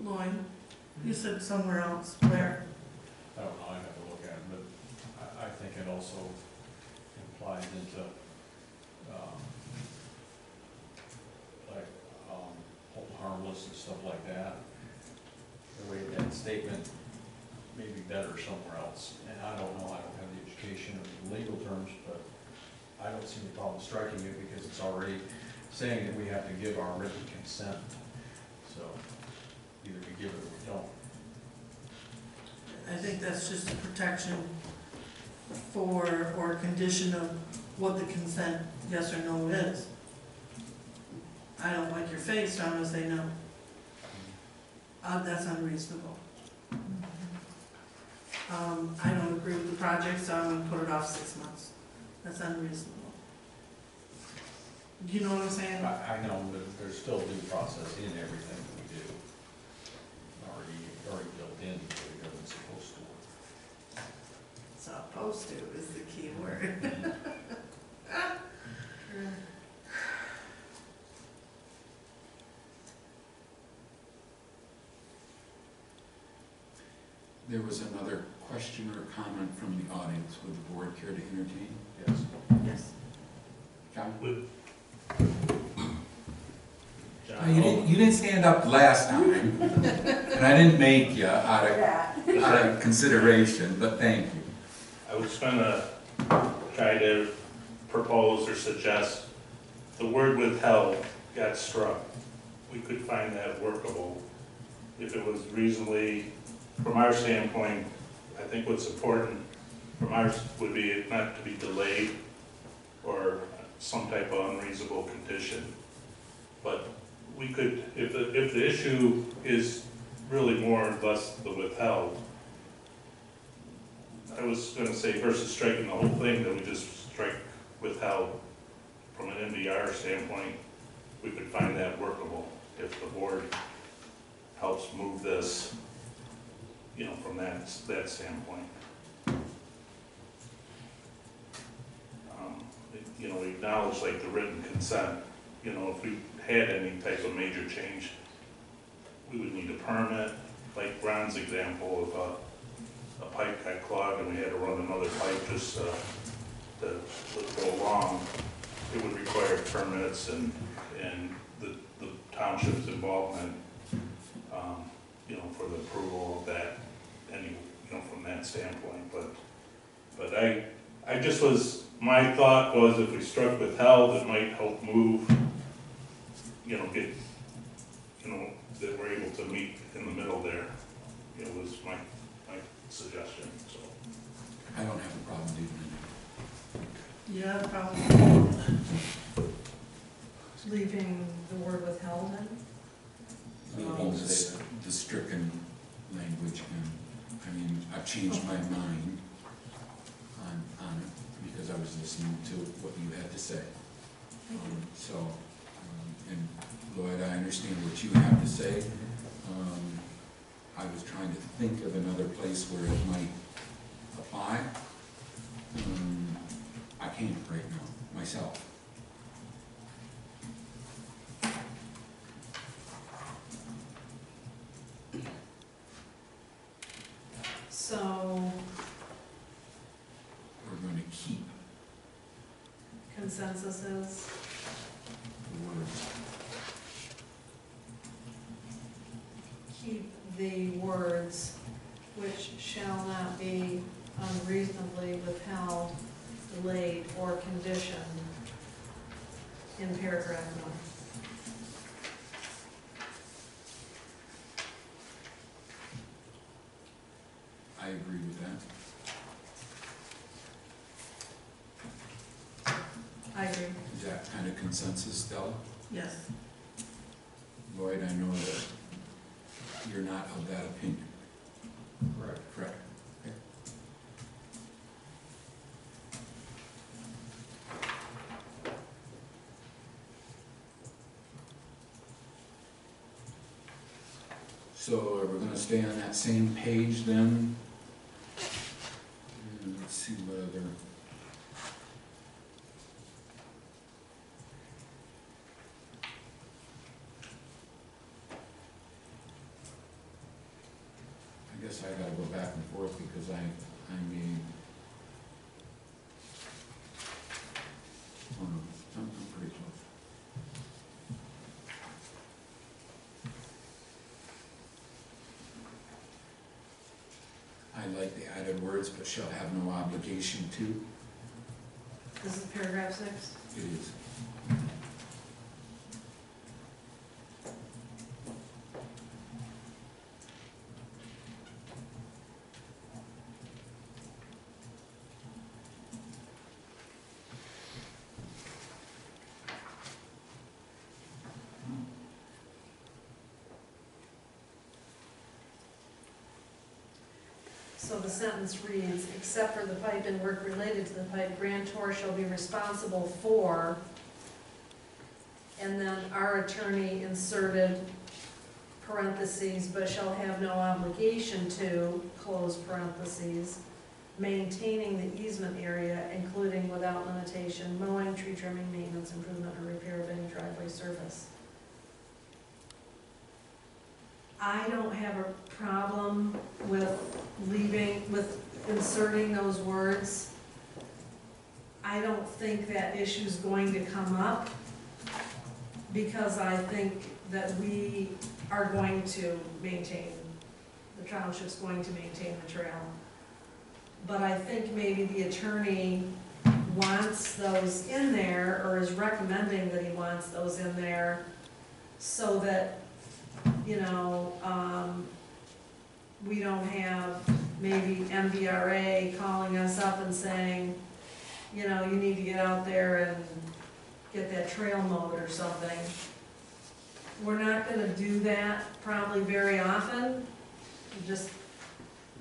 Speaker 3: Lloyd, you said somewhere else, where?
Speaker 4: I don't know, I have to look at it, but I think it also implies into, hold harmless and stuff like that. The way that statement may be better somewhere else, and I don't know, I don't have the education of the legal terms, but I don't see any problem striking it because it's already saying that we have to give our written consent. So either we give it or we don't.
Speaker 3: I think that's just a protection for, or a condition of what the consent, yes or no is. I don't like your face, so I'm gonna say no. That's unreasonable. I don't agree with the project, so I'm gonna put it off 6 months. That's unreasonable. Do you know what I'm saying?
Speaker 4: I know, but there's still due process in everything that we do. Already built in, the way government's supposed to.
Speaker 3: Supposed to is the key word.
Speaker 1: There was another question or comment from the audience. Would the board care to entertain?
Speaker 4: Yes.
Speaker 3: Yes.
Speaker 1: John?
Speaker 5: Would-
Speaker 1: Oh, you didn't stand up last time, and I didn't make you out of consideration, but thank you.
Speaker 5: I was gonna try to propose or suggest, the word withheld got struck. We could find that workable. If it was reasonably, from our standpoint, I think what's important from ours would be it not to be delayed or some type of unreasonable condition. But we could, if the issue is really more or less the withheld, I was gonna say versus striking the whole thing, that we just strike withheld. From an MBR standpoint, we could find that workable if the board helps move this, from that standpoint. We acknowledge like the written consent, you know, if we had any type of major change, we would need a permit, like Ron's example of a pipe got clogged and we had to run another pipe just to go along. It would require permits and the township's involvement, you know, for the approval of that, any, you know, from that standpoint. But I just was, my thought was if we struck withheld, it might help move, you know, get, you know, that we're able to meet in the middle there. It was my suggestion, so.
Speaker 1: I don't have a problem leaving it.
Speaker 3: Yeah, probably.
Speaker 2: Leaving the word withheld in?
Speaker 1: Leaving the stricken language in. I mean, I've changed my mind on it because I was listening to what you had to say. And Lloyd, I understand what you have to say. I was trying to think of another place where it might apply. I can't right now, myself.
Speaker 2: So,
Speaker 1: We're going to keep
Speaker 2: consensus is,
Speaker 1: the words.
Speaker 2: keep the words which shall not be unreasonably withheld, delayed, or conditioned in paragraph 1.
Speaker 1: I agree with that.
Speaker 2: I agree.
Speaker 1: Is that kind of consensus, Stella?
Speaker 3: Yes.
Speaker 1: Lloyd, I know that you're not of that opinion.
Speaker 4: Correct.
Speaker 1: Correct. Okay. So are we going to stay on that same page then? And let's see what other. I guess I gotta go back and forth because I mean, I'm pretty close. I like the added words, but shall have no obligation to.
Speaker 2: This is paragraph 6.
Speaker 1: It is.
Speaker 2: So the sentence reads, except for the pipe and work related to the pipe, grantor shall be responsible for, and then our attorney inserted parentheses, but shall have no obligation to, close parentheses, maintaining the easement area, including without limitation, mowing, tree trimming, maintenance, improvement, or repair of any driveway surface. I don't have a problem with inserting those words. I don't think that issue's going to come up because I think that we are going to maintain, the township's going to maintain the trail. But I think maybe the attorney wants those in there, or is recommending that he wants those in there so that, you know, we don't have maybe MVRA calling us up and saying, you know, you need to get out there and get that trail mowed or something. We're not gonna do that probably very often, we're just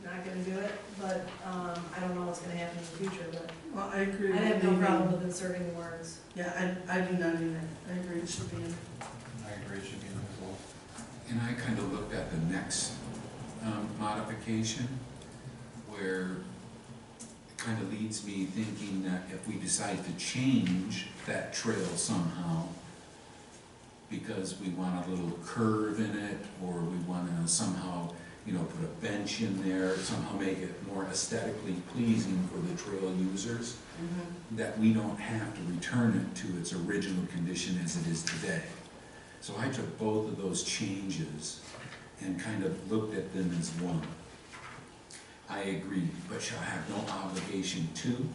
Speaker 2: not gonna do it, but, I don't know what's gonna happen in the future, but
Speaker 3: Well, I agree.
Speaker 2: I have no
Speaker 3: with
Speaker 2: problem
Speaker 3: leaving-
Speaker 2: with inserting the words.
Speaker 3: Yeah, I do not either. I agree it should be in.
Speaker 4: I agree, it should be in there as well.
Speaker 1: And I kind of looked at the next modification, where it kind of leads me thinking that if we decide to change that trail somehow, because we want a little curve in it, or we wanna somehow, you know, put a bench in there, somehow make it more aesthetically pleasing for the trail users, that we don't have to return it to its original condition as it is today. So I took both of those changes and kind of looked at them as one. I agree, but shall have no obligation to,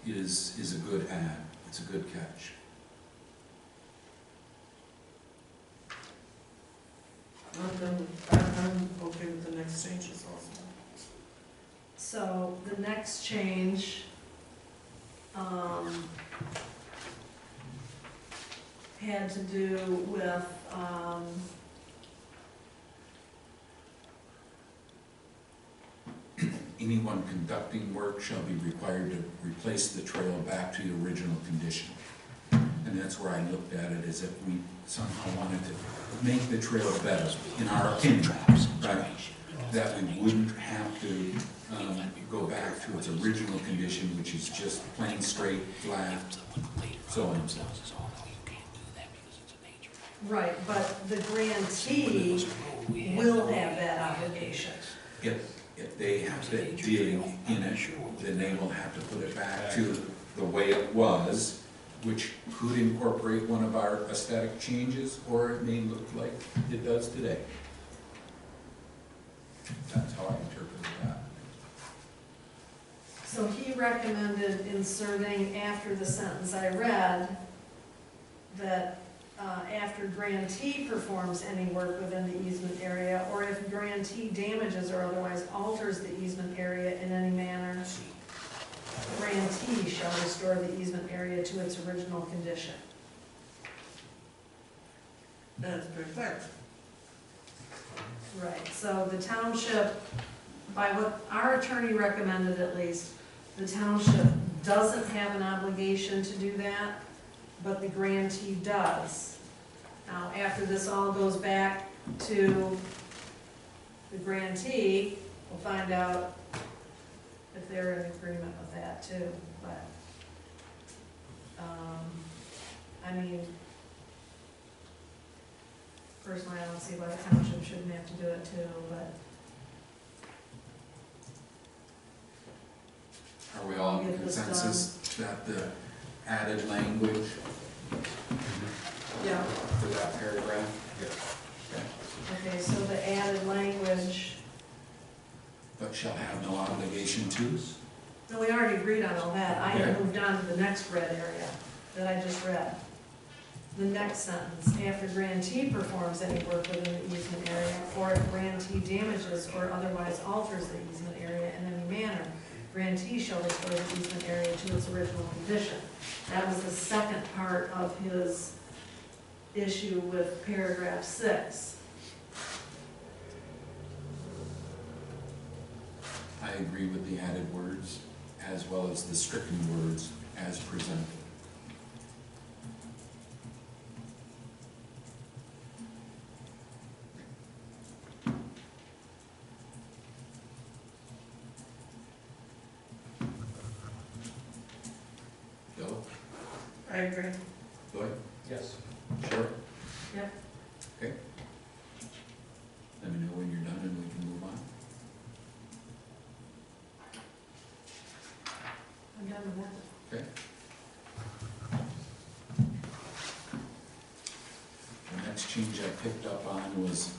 Speaker 1: is a good add, it's a good catch.
Speaker 3: I'm okay with the next changes also.
Speaker 2: So the next change, had to do with,
Speaker 1: Anyone conducting work shall be required to replace the trail back to the original condition. And that's where I looked at it, as if we somehow wanted to make the trail better, in our opinion, right? That we wouldn't have to go back to its original condition, which is just plain, straight, flat, so on and so forth.
Speaker 2: right, but the grantee will have that obligation.
Speaker 1: If they have to dig in it, then they will have to put it back to the way it was, which could incorporate one of our aesthetic changes, or it may look like it does today. That's how I interpreted that.
Speaker 2: So he recommended inserting after the sentence I read, that after grantee performs any work within the easement area, or if grantee damages or otherwise alters the easement area in any manner, grantee shall restore the easement area to its original condition.
Speaker 3: That's perfect.
Speaker 2: Right, so the township, by what our attorney recommended at least, the township doesn't have an obligation to do that, but the grantee does. Now, after this all goes back to the grantee, we'll find out if they're in agreement with that too, but, I mean, personally, I don't see why the township shouldn't have to do it too, but
Speaker 1: Are we all in
Speaker 2: Get this
Speaker 1: consensus that the added language
Speaker 2: yeah.
Speaker 1: for that paragraph?
Speaker 2: Okay, so the added language,
Speaker 1: But shall have no obligation to?
Speaker 2: no, we already agreed on all that. I had
Speaker 1: Okay.
Speaker 2: moved on to the next red area that I just read. The next sentence, after grantee performs any work within the easement area, or if grantee damages or otherwise alters the easement area in any manner, grantee shall restore the easement area to its original condition. That was the second part of his issue with paragraph 6.
Speaker 1: I agree with the added words, as well as the stricken words as presented. Bill?
Speaker 3: I agree.
Speaker 1: Lloyd?
Speaker 4: Yes.
Speaker 1: Sure?
Speaker 2: Yep.
Speaker 1: Okay. Let me know when you're done and we can move on.
Speaker 2: I'm done with that.
Speaker 1: Okay. The next change I picked up on was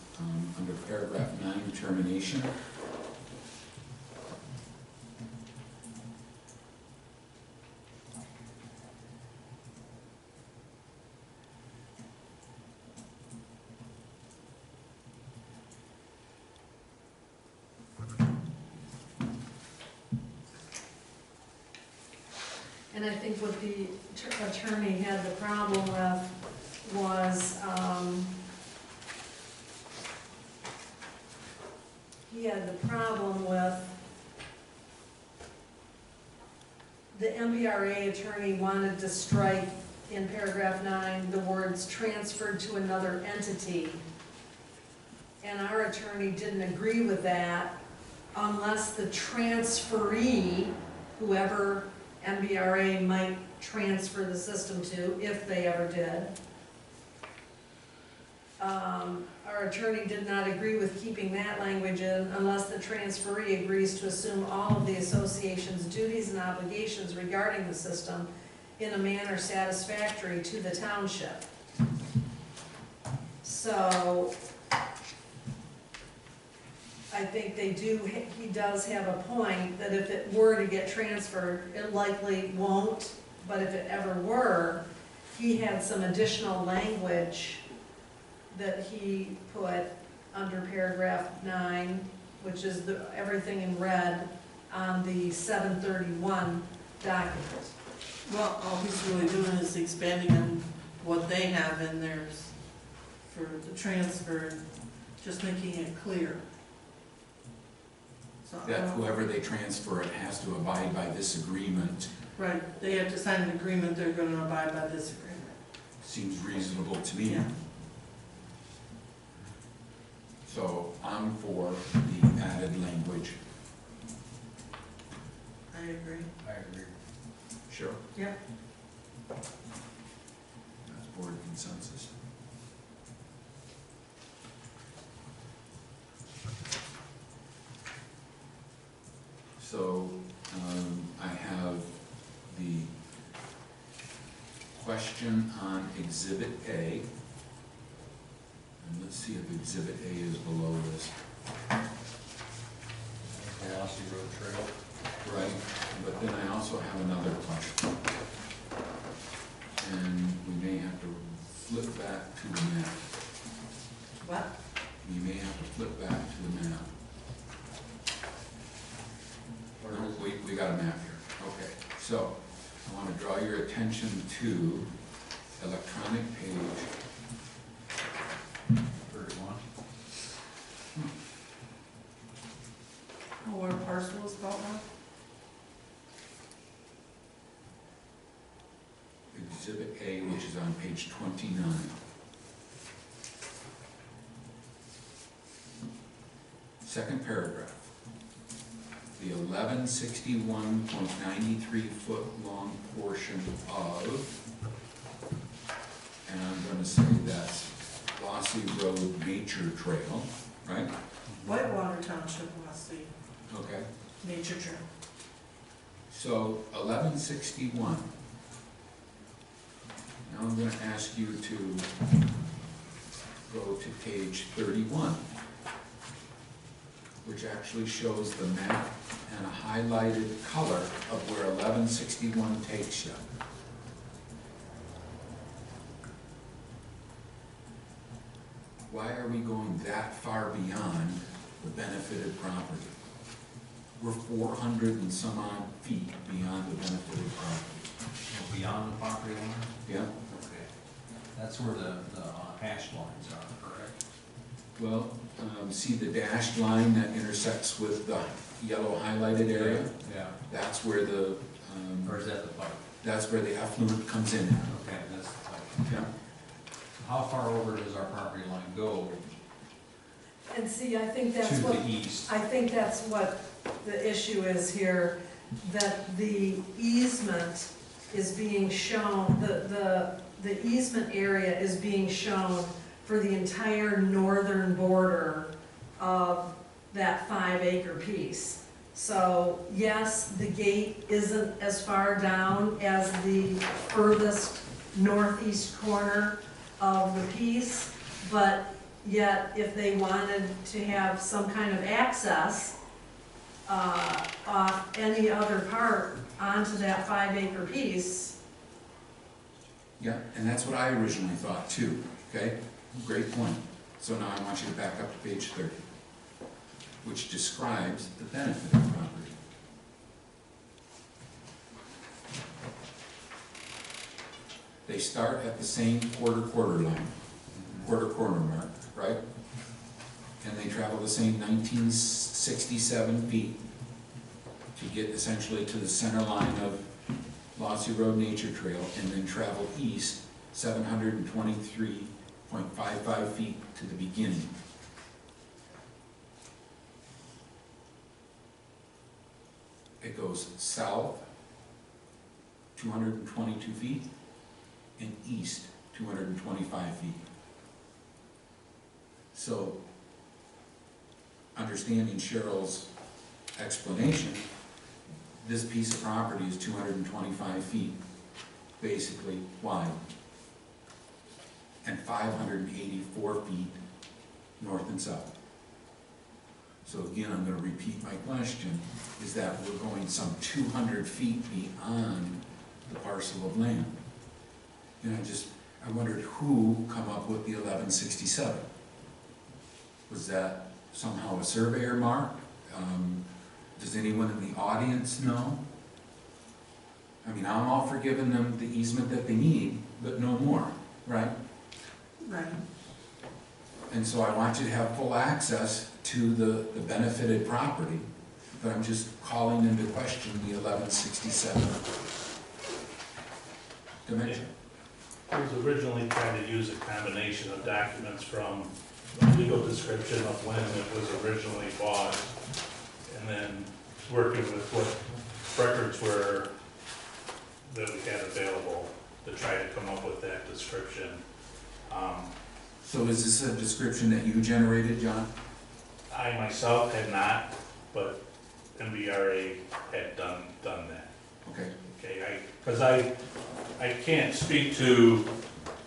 Speaker 1: under paragraph 9, termination.
Speaker 2: And I think what the attorney had the problem with was, he had the problem with, the MVRA attorney wanted to strike in paragraph 9 the words transferred to another entity. And our attorney didn't agree with that unless the transferee, whoever MBRA might transfer the system to, if they ever did. Our attorney did not agree with keeping that language in unless the transferee agrees to assume all of the association's duties and obligations regarding the system in a manner satisfactory to the township. So, I think he does have a point that if it were to get transferred, it likely won't, but if it ever were, he had some additional language that he put under paragraph 9, which is everything in red on the 731 document.
Speaker 3: Well, all he's really doing is expanding on what they have in theirs for the transfer, just making it clear. So,
Speaker 1: That whoever they transfer it has to abide by this agreement.
Speaker 3: right, they have to sign an agreement, they're gonna abide by this agreement.
Speaker 1: Seems reasonable to me.
Speaker 3: Yeah.
Speaker 1: So I'm for the added language.
Speaker 3: I agree.
Speaker 4: I agree.
Speaker 1: Sure.
Speaker 3: Yep.
Speaker 1: That's board consensus. So I have the question on Exhibit A. And let's see if Exhibit A is below this.
Speaker 4: Velocity Road Trail.
Speaker 1: Right, but then I also have another question. And we may have to flip back to the map.
Speaker 3: What?
Speaker 1: We may have to flip back to the map. No, we got a map here. Okay, so I want to draw your attention to electronic page
Speaker 4: 31.
Speaker 3: Oh, what a parcel is called now?
Speaker 1: Exhibit A, which is on page 29. Second paragraph. The 1161.93 foot long portion of, and I'm going to say that's Lossy Road Nature Trail, right?
Speaker 3: Whitewater Township, Wesley,
Speaker 1: Okay.
Speaker 3: Nature Trail.
Speaker 1: So 1161. Now I'm going to ask you to go to page 31, which actually shows the map and a highlighted color of where 1161 takes you. Why are we going that far beyond the benefited property? We're 400 and some odd feet beyond the benefited property.
Speaker 4: Beyond the property line?
Speaker 1: Yeah?
Speaker 4: Okay. That's where the hash lines are, correct?
Speaker 1: Well, see the dashed line that intersects with the yellow highlighted area?
Speaker 4: Yeah.
Speaker 1: That's where the,
Speaker 4: Or is that the pipe?
Speaker 1: that's where the effluent comes in at.
Speaker 4: Okay, that's the pipe.
Speaker 1: Yeah.
Speaker 4: How far over does our property line go
Speaker 2: And see, I think
Speaker 4: to
Speaker 2: that's what,
Speaker 4: the east?
Speaker 2: I think that's what the issue is here, that the easement is being shown, the easement area is being shown for the entire northern border of that 5-acre piece. So yes, the gate isn't as far down as the furthest northeast corner of the piece, but yet if they wanted to have some kind of access off any other part onto that 5-acre piece.
Speaker 1: Yeah, and that's what I originally thought too, okay? Great point. So now I want you to back up to page 30, which describes the benefit of property. They start at the same quarter line, corner mark, right? And they travel the same 1967 feet to get essentially to the center line of Lossy Road Nature Trail, and then travel east 723.55 feet to the beginning. It goes south 222 feet, and east, 225 feet. So, understanding Cheryl's explanation, this piece of property is 225 feet, basically wide, and 584 feet north and south. So again, I'm gonna repeat my question, is that we're going some 200 feet beyond the parcel of land. And I wondered who come up with the 1167? Was that somehow a surveyor mark? Does anyone in the audience know? I mean, I'm all for giving them the easement that they need, but no more, right?
Speaker 3: Right.
Speaker 1: And so I want you to have full access to the benefited property, but I'm just calling into question the 1167 dimension.
Speaker 5: It was originally trying to use a combination of documents from the legal description of when it was originally bought, and then working with what records were that we had available to try to come up with that description.
Speaker 1: So is this a description that you generated, John?
Speaker 5: I myself had not, but MBRA had done that.
Speaker 1: Okay.
Speaker 5: Okay, because I can't speak to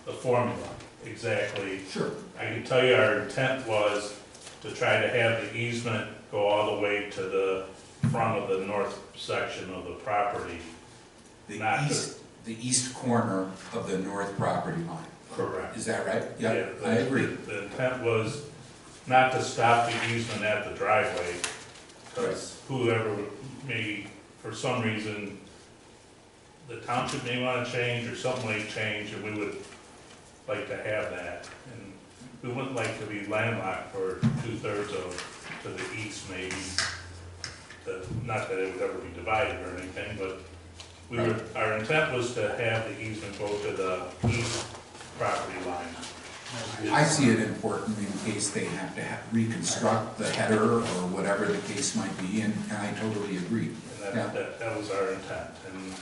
Speaker 5: the formula exactly.
Speaker 1: Sure.
Speaker 5: I can tell you our intent was to try to have the easement go all the way to the front of the north section of the property.
Speaker 1: The east corner of the north property line.
Speaker 5: Correct.
Speaker 1: Is that right?
Speaker 5: Yeah,
Speaker 1: I agree.
Speaker 5: The intent was not to stop the easement at the driveway, because whoever may, for some reason, the township may want to change or something may change, and we would like to have that. And we wouldn't like to be landlocked for 2/3 of, to the east maybe. Not that it would ever be divided or anything, but we were, our intent was to have the easement go to the east property line.
Speaker 1: I see it important in case they have to reconstruct the header or whatever the case might be, and I totally agree.
Speaker 5: And that was our intent, and,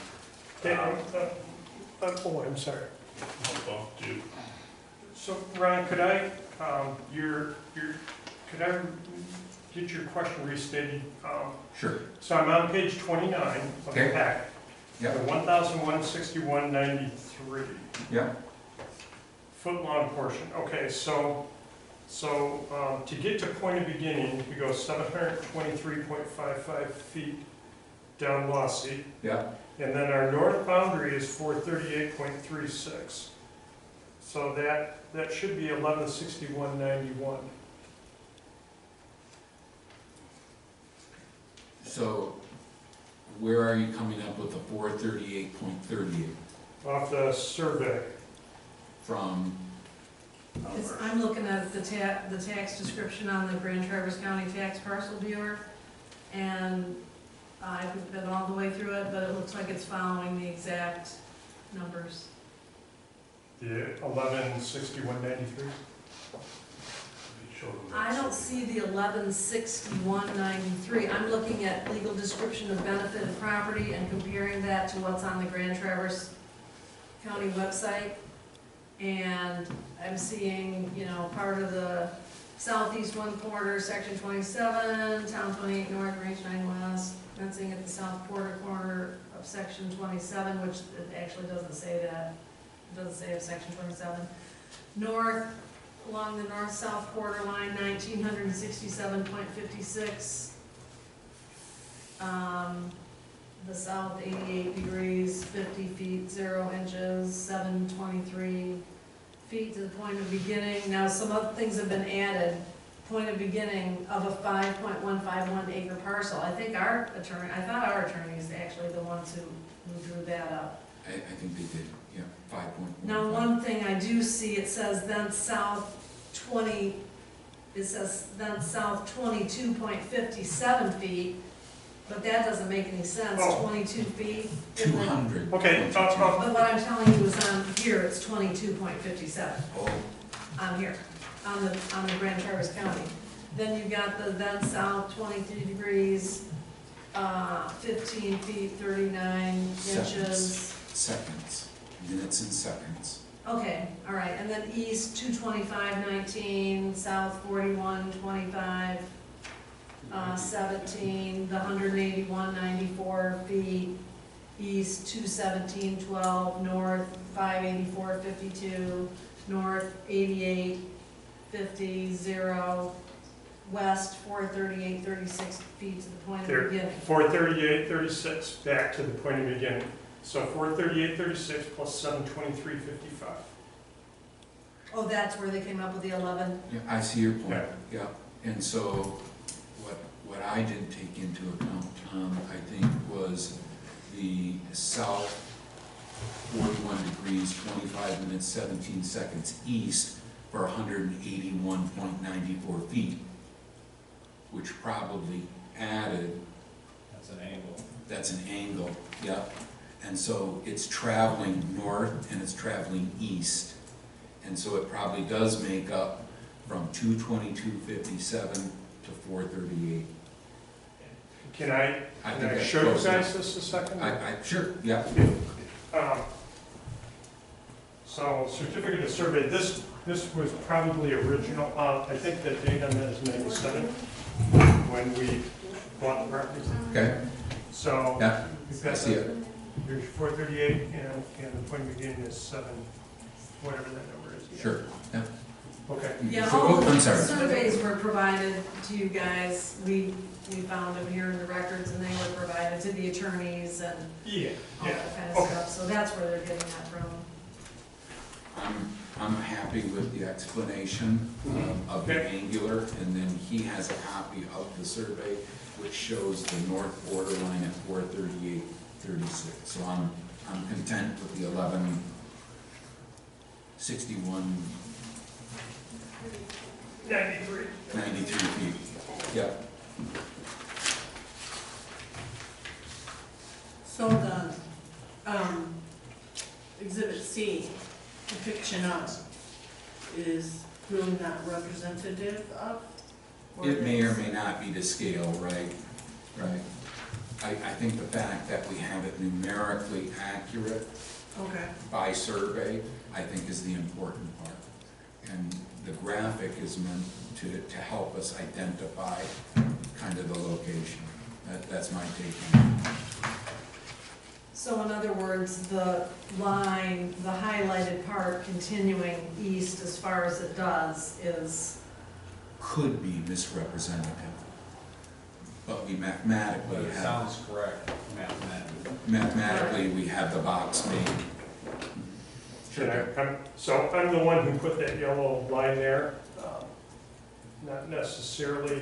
Speaker 6: Oh, I'm sorry.
Speaker 5: well,
Speaker 6: So, Ron, could I, could I get your question restated?
Speaker 1: Sure.
Speaker 6: So I'm on page 29 of the
Speaker 1: Okay.
Speaker 6: packet.
Speaker 1: Yep.
Speaker 6: The 1,161.93.
Speaker 1: Yeah.
Speaker 6: Foot long portion. Okay, so to get to point of beginning, we go 723.55 feet down Lossy.
Speaker 1: Yeah.
Speaker 6: And then our north boundary is 438.36. So that should be 1161.91.
Speaker 1: So where are you coming up with the 438.38
Speaker 6: Off the survey.
Speaker 1: from?
Speaker 2: I'm looking at the tax description on the Grand Traverse County Tax Parcel Viewer, and I haven't been all the way through it, but it looks like it's following the exact numbers.
Speaker 6: The 1161.93.
Speaker 2: I don't see the 1161.93. I'm looking at legal description of benefited property and comparing that to what's on the Grand Traverse County website. And I'm seeing, part of the southeast one quarter, section 27, town 28 north, range 9 west, fencing at the south quarter corner of section 27, which it actually doesn't say that. It doesn't say of section 27. North, along the north-south quarter line, 1967.56. The south, 88 degrees, 50 feet, 0 inches, 723 feet to the point of beginning. Now, some other things have been added. Point of beginning of a 5.151 acre parcel. I thought our attorney is actually the ones who drew that up.
Speaker 1: I think they did, yeah, 5.1.
Speaker 2: Now, one thing I do see, it says then south 22.57 feet, but that doesn't make any sense,
Speaker 6: Oh.
Speaker 2: 22 feet.
Speaker 1: 200.
Speaker 6: Okay,
Speaker 2: But what I'm telling you is on here, it's 22.57,
Speaker 1: Oh,
Speaker 2: on here, on the Grand Traverse County. Then you've got the then south 23 degrees, 15 feet, 39 inches.
Speaker 1: seconds, minutes and seconds.
Speaker 2: Okay, all right, and then east 22519, south 4125, 17, the 18194 feet, east 21712, north 58452, north 8850, 0, west 43836 feet to the point of
Speaker 6: There.
Speaker 2: beginning.
Speaker 6: 438.36, back to the point of beginning. So 438.36 plus 723.55.
Speaker 2: Oh, that's where they came up with the 11?
Speaker 1: Yeah, I see your point,
Speaker 6: Yeah.
Speaker 1: yeah. And so what I didn't take into account, Tom, I think, was the south 41 degrees, 25 minutes, 17 seconds east for 181.94 feet, which probably added,
Speaker 4: That's an angle.
Speaker 1: that's an angle, yeah. And so it's traveling north and it's traveling east. And so it probably does make up from 222.57 to 438.
Speaker 6: Can I
Speaker 1: I think
Speaker 6: Can I
Speaker 1: that's
Speaker 6: show you
Speaker 1: close
Speaker 6: guys
Speaker 1: enough.
Speaker 6: this a second?
Speaker 1: Sure, yeah.
Speaker 6: So certificate of survey, this was probably original, I think the date on that is 97, when we bought the property.
Speaker 1: Okay,
Speaker 6: So
Speaker 1: yeah,
Speaker 6: we've
Speaker 1: I
Speaker 6: got
Speaker 1: see it.
Speaker 6: There's 438 and the point of beginning is 7, whatever that number is.
Speaker 1: Sure, yeah.
Speaker 6: Okay.
Speaker 2: Yeah,
Speaker 1: So-
Speaker 2: all
Speaker 1: oh, I'm
Speaker 2: the
Speaker 1: sorry.
Speaker 2: surveys were provided to you guys. We found them here in the records, and they were provided to the attorneys and
Speaker 6: Yeah,
Speaker 2: all
Speaker 6: yeah.
Speaker 2: that kind of
Speaker 6: Okay.
Speaker 2: stuff. So that's where they're getting that from.
Speaker 1: I'm happy with the explanation of the
Speaker 6: Okay.
Speaker 1: angular, and then he has a copy of the survey which shows the north border line at 438.36. So I'm content with the 1161
Speaker 6: 93.
Speaker 1: 93 feet. Yeah.
Speaker 3: So the, Exhibit C depiction of is really not representative of?
Speaker 1: It may or may not be to scale, right? Right. I think the fact that we have it numerically accurate
Speaker 3: Okay,
Speaker 1: by survey, I think is the important part. And the graphic is meant to help us identify kind of the location. That's my take on it.
Speaker 2: So in other words, the line, the highlighted part continuing east as far as it does is,
Speaker 1: Could be misrepresentative, but we
Speaker 4: But
Speaker 1: mathematically
Speaker 4: it
Speaker 1: have,
Speaker 4: sounds correct mathematically.
Speaker 1: we have the box made.
Speaker 6: So I'm the one who put that yellow line there, not necessarily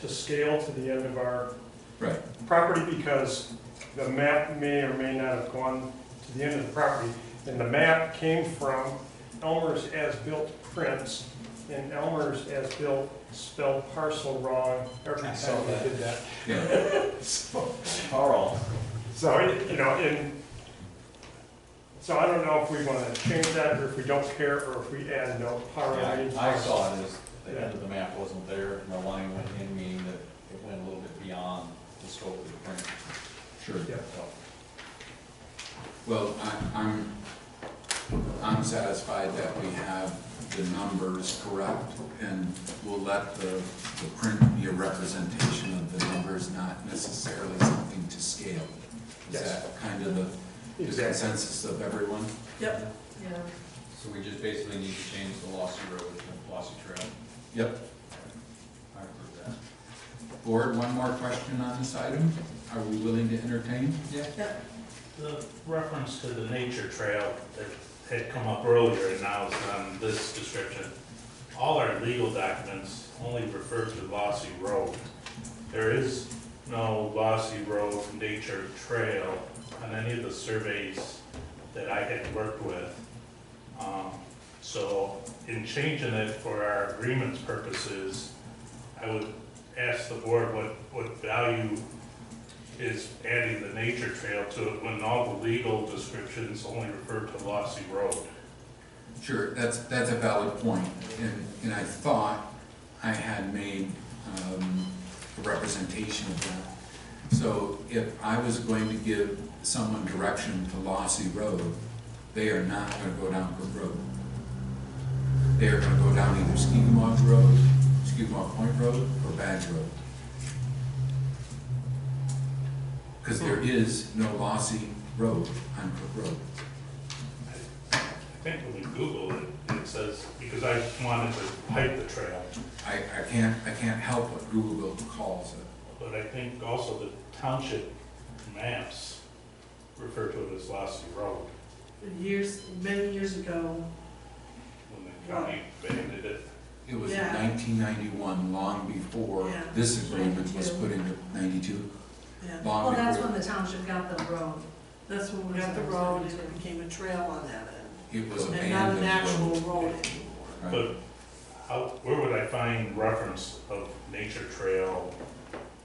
Speaker 6: to scale to the end of our
Speaker 1: Right,
Speaker 6: property because the map may or may not have gone to the end of the property. And the map came from Elmer's as-built prints, and Elmer's as-built spelled parcel wrong every
Speaker 4: I saw
Speaker 6: time we
Speaker 4: that.
Speaker 6: did that.
Speaker 1: yeah,
Speaker 4: Carl.
Speaker 6: So, so I don't know if we want to change that, or if we don't care, or if we add no power line.
Speaker 4: I saw it as the end of the map wasn't there, and the line went in, meaning that it went a little bit beyond the scope of the print.
Speaker 1: sure.
Speaker 6: Yeah.
Speaker 4: So,
Speaker 1: Well, I'm satisfied that we have the numbers correct, and we'll let the print be a representation of the numbers, not necessarily something to scale. Is
Speaker 6: Yes.
Speaker 1: that kind of the
Speaker 6: Exactly.
Speaker 1: consensus of everyone?
Speaker 3: yep.
Speaker 2: you know,
Speaker 4: so we just basically need to change the Lossy Road to Lossy Trail.
Speaker 1: Yep.
Speaker 4: I approve that.
Speaker 1: Board, one more question on this item? Are we willing to entertain?
Speaker 3: Yep.
Speaker 5: The reference to the nature trail that had come up earlier and now is on this description, all our legal documents only refer to Lossy Road. There is no Lossy Road nature trail on any of the surveys that I had worked with. So in changing it for our agreements purposes, I would ask the board what value is adding the nature trail to it when all the legal descriptions only refer to Lossy Road.
Speaker 1: Sure, that's a valid point, and I thought I had made a representation of that. So if I was going to give someone direction to Lossy Road, they are not gonna go down Brook Road. They are gonna go down either Skidmore Road, Skidmore Point Road, or Badge Road. Because there is no Lossy Road on Brook Road.
Speaker 5: I think when we Google it, it says, because I wanted to hike the trail,
Speaker 1: I can't help what Google calls it.
Speaker 5: but I think also the township maps refer to it as Lossy Road
Speaker 3: Years, many years ago,
Speaker 5: when the county abandoned it.
Speaker 1: It was in
Speaker 3: Yeah.
Speaker 1: 1991, long before
Speaker 3: Yeah.
Speaker 1: this agreement was
Speaker 3: 92.
Speaker 1: put into 92.
Speaker 3: yeah.
Speaker 1: Long
Speaker 2: Well, that's
Speaker 1: before,
Speaker 2: when the township got the road.
Speaker 3: That's when we got the road and it became a trail on that end.
Speaker 1: it was
Speaker 3: And not
Speaker 1: abandoned
Speaker 3: an actual
Speaker 1: road.
Speaker 3: road anymore.
Speaker 1: Right.
Speaker 5: But how, where would I find reference of nature trail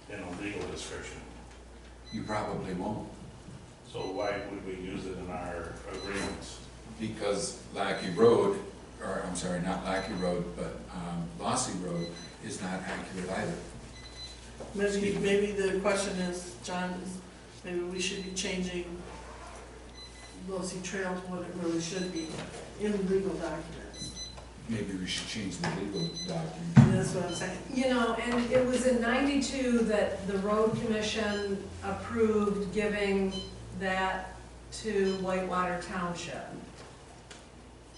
Speaker 5: in a legal description?
Speaker 1: You probably won't,
Speaker 5: So why would we use it in our agreements?
Speaker 1: because Lackey Road, or I'm sorry, not Lackey Road, but Lossy Road is not accurate either.
Speaker 3: Maybe the question is, John, is maybe we should be changing Lossy Trail to what it really should be in legal documents.
Speaker 1: Maybe we should change the legal document.
Speaker 3: And that's what I'm saying.
Speaker 2: You know, and it was in 92 that the road commission approved giving that to Whitewater Township.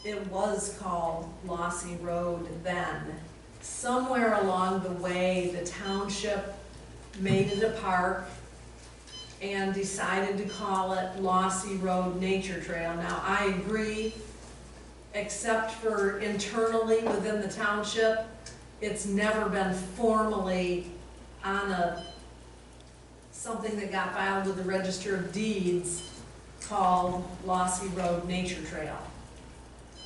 Speaker 2: It was called Lossy Road then. Somewhere along the way, the township made it a park and decided to call it Lossy Road Nature Trail. Now, I agree, except for internally within the township, it's never been formally on something that got filed with the Register of Deeds called Lossy Road Nature Trail.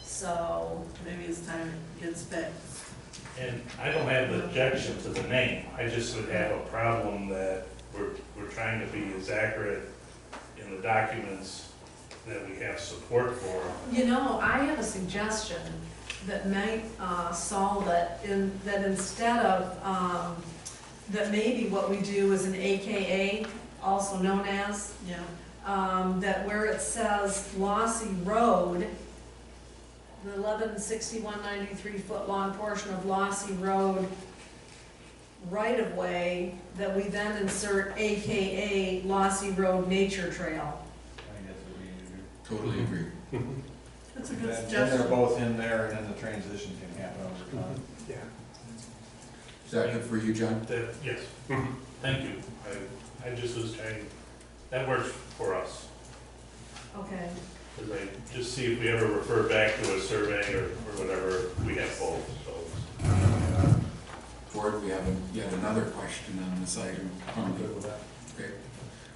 Speaker 2: So,
Speaker 3: Maybe it's time it gets fixed.
Speaker 5: And I don't have an objection to the name, I just would have a problem that we're trying to be as accurate in the documents that we have support for.
Speaker 2: you know, I have a suggestion that might solve it, that instead of, that maybe what we do is an AKA, also known as,
Speaker 3: Yeah.
Speaker 2: that where it says Lossy Road, the 116193 foot long portion of Lossy Road right of way, that we then insert AKA Lossy Road Nature Trail.
Speaker 4: I think that's what we need to do.
Speaker 1: Totally agree.
Speaker 3: That's a good
Speaker 4: Then they're
Speaker 3: suggestion.
Speaker 4: both in there, and then the transition can happen over time.
Speaker 1: Is that good for you, John?
Speaker 5: That, yes, thank you. I just was trying, that works for us.
Speaker 2: Okay.
Speaker 5: Because I just see if we ever refer back to a survey or whatever, we have both, so.
Speaker 1: Board, we have yet another question on this item.
Speaker 4: I'm good with that.
Speaker 1: Okay.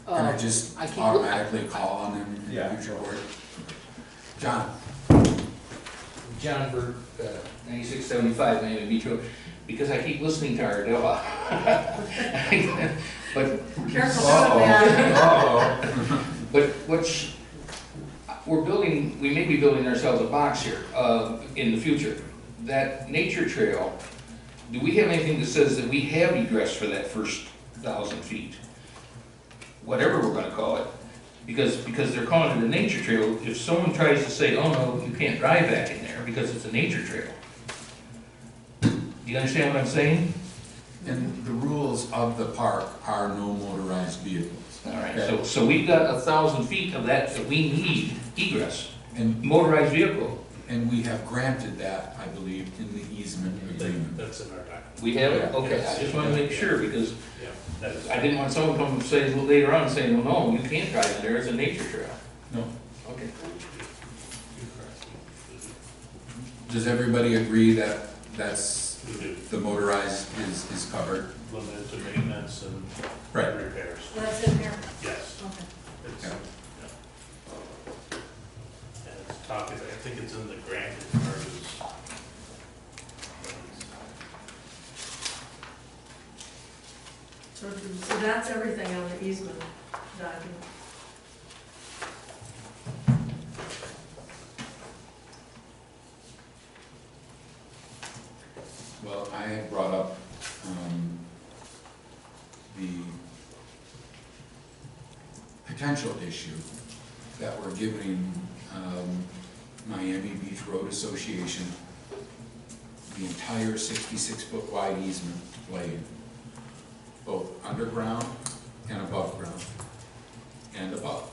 Speaker 1: Can I just automatically call on them in
Speaker 4: Yeah.
Speaker 1: the future board? John?
Speaker 7: John Burke, 9675 Miami Beach Road, because I keep listening to Ardella. But,
Speaker 2: Careful
Speaker 7: Uh-oh.
Speaker 2: with that.
Speaker 7: but we're building, we may be building ourselves a box here in the future. That nature trail, do we have anything that says that we have egress for that first 1,000 feet? Whatever we're gonna call it. Because they're calling it a nature trail, if someone tries to say, oh no, you can't drive back in there because it's a nature trail. Do you understand what I'm saying?
Speaker 1: And the rules of the park are no motorized vehicles.
Speaker 7: All right,
Speaker 1: Okay.
Speaker 7: so we've got 1,000 feet of that we need egress,
Speaker 1: And,
Speaker 7: motorized vehicle.
Speaker 1: and we have granted that, I believe, in the easement agreement.
Speaker 5: That's in our document.
Speaker 7: We have it? Okay, I just wanted to make sure because
Speaker 5: Yeah, that is.
Speaker 7: I didn't want someone to come and say a little later on, saying, well, no, you can't drive in there, it's a nature trail.
Speaker 1: No.
Speaker 7: Okay.
Speaker 1: Does everybody agree that that's,
Speaker 5: We do,
Speaker 1: the motorized is covered?
Speaker 5: limited to maintenance and
Speaker 1: Right.
Speaker 5: repairs,
Speaker 2: That's in here?
Speaker 5: yes.
Speaker 2: Okay.
Speaker 5: It's,
Speaker 1: Yeah.
Speaker 5: yeah. And it's talking, I think it's in the granted part is.
Speaker 2: So that's everything on the easement document.
Speaker 1: Well, I had brought up the potential issue that we're giving Miami Beach Road Association the entire 66-foot wide easement to play in, both underground and above ground, and above.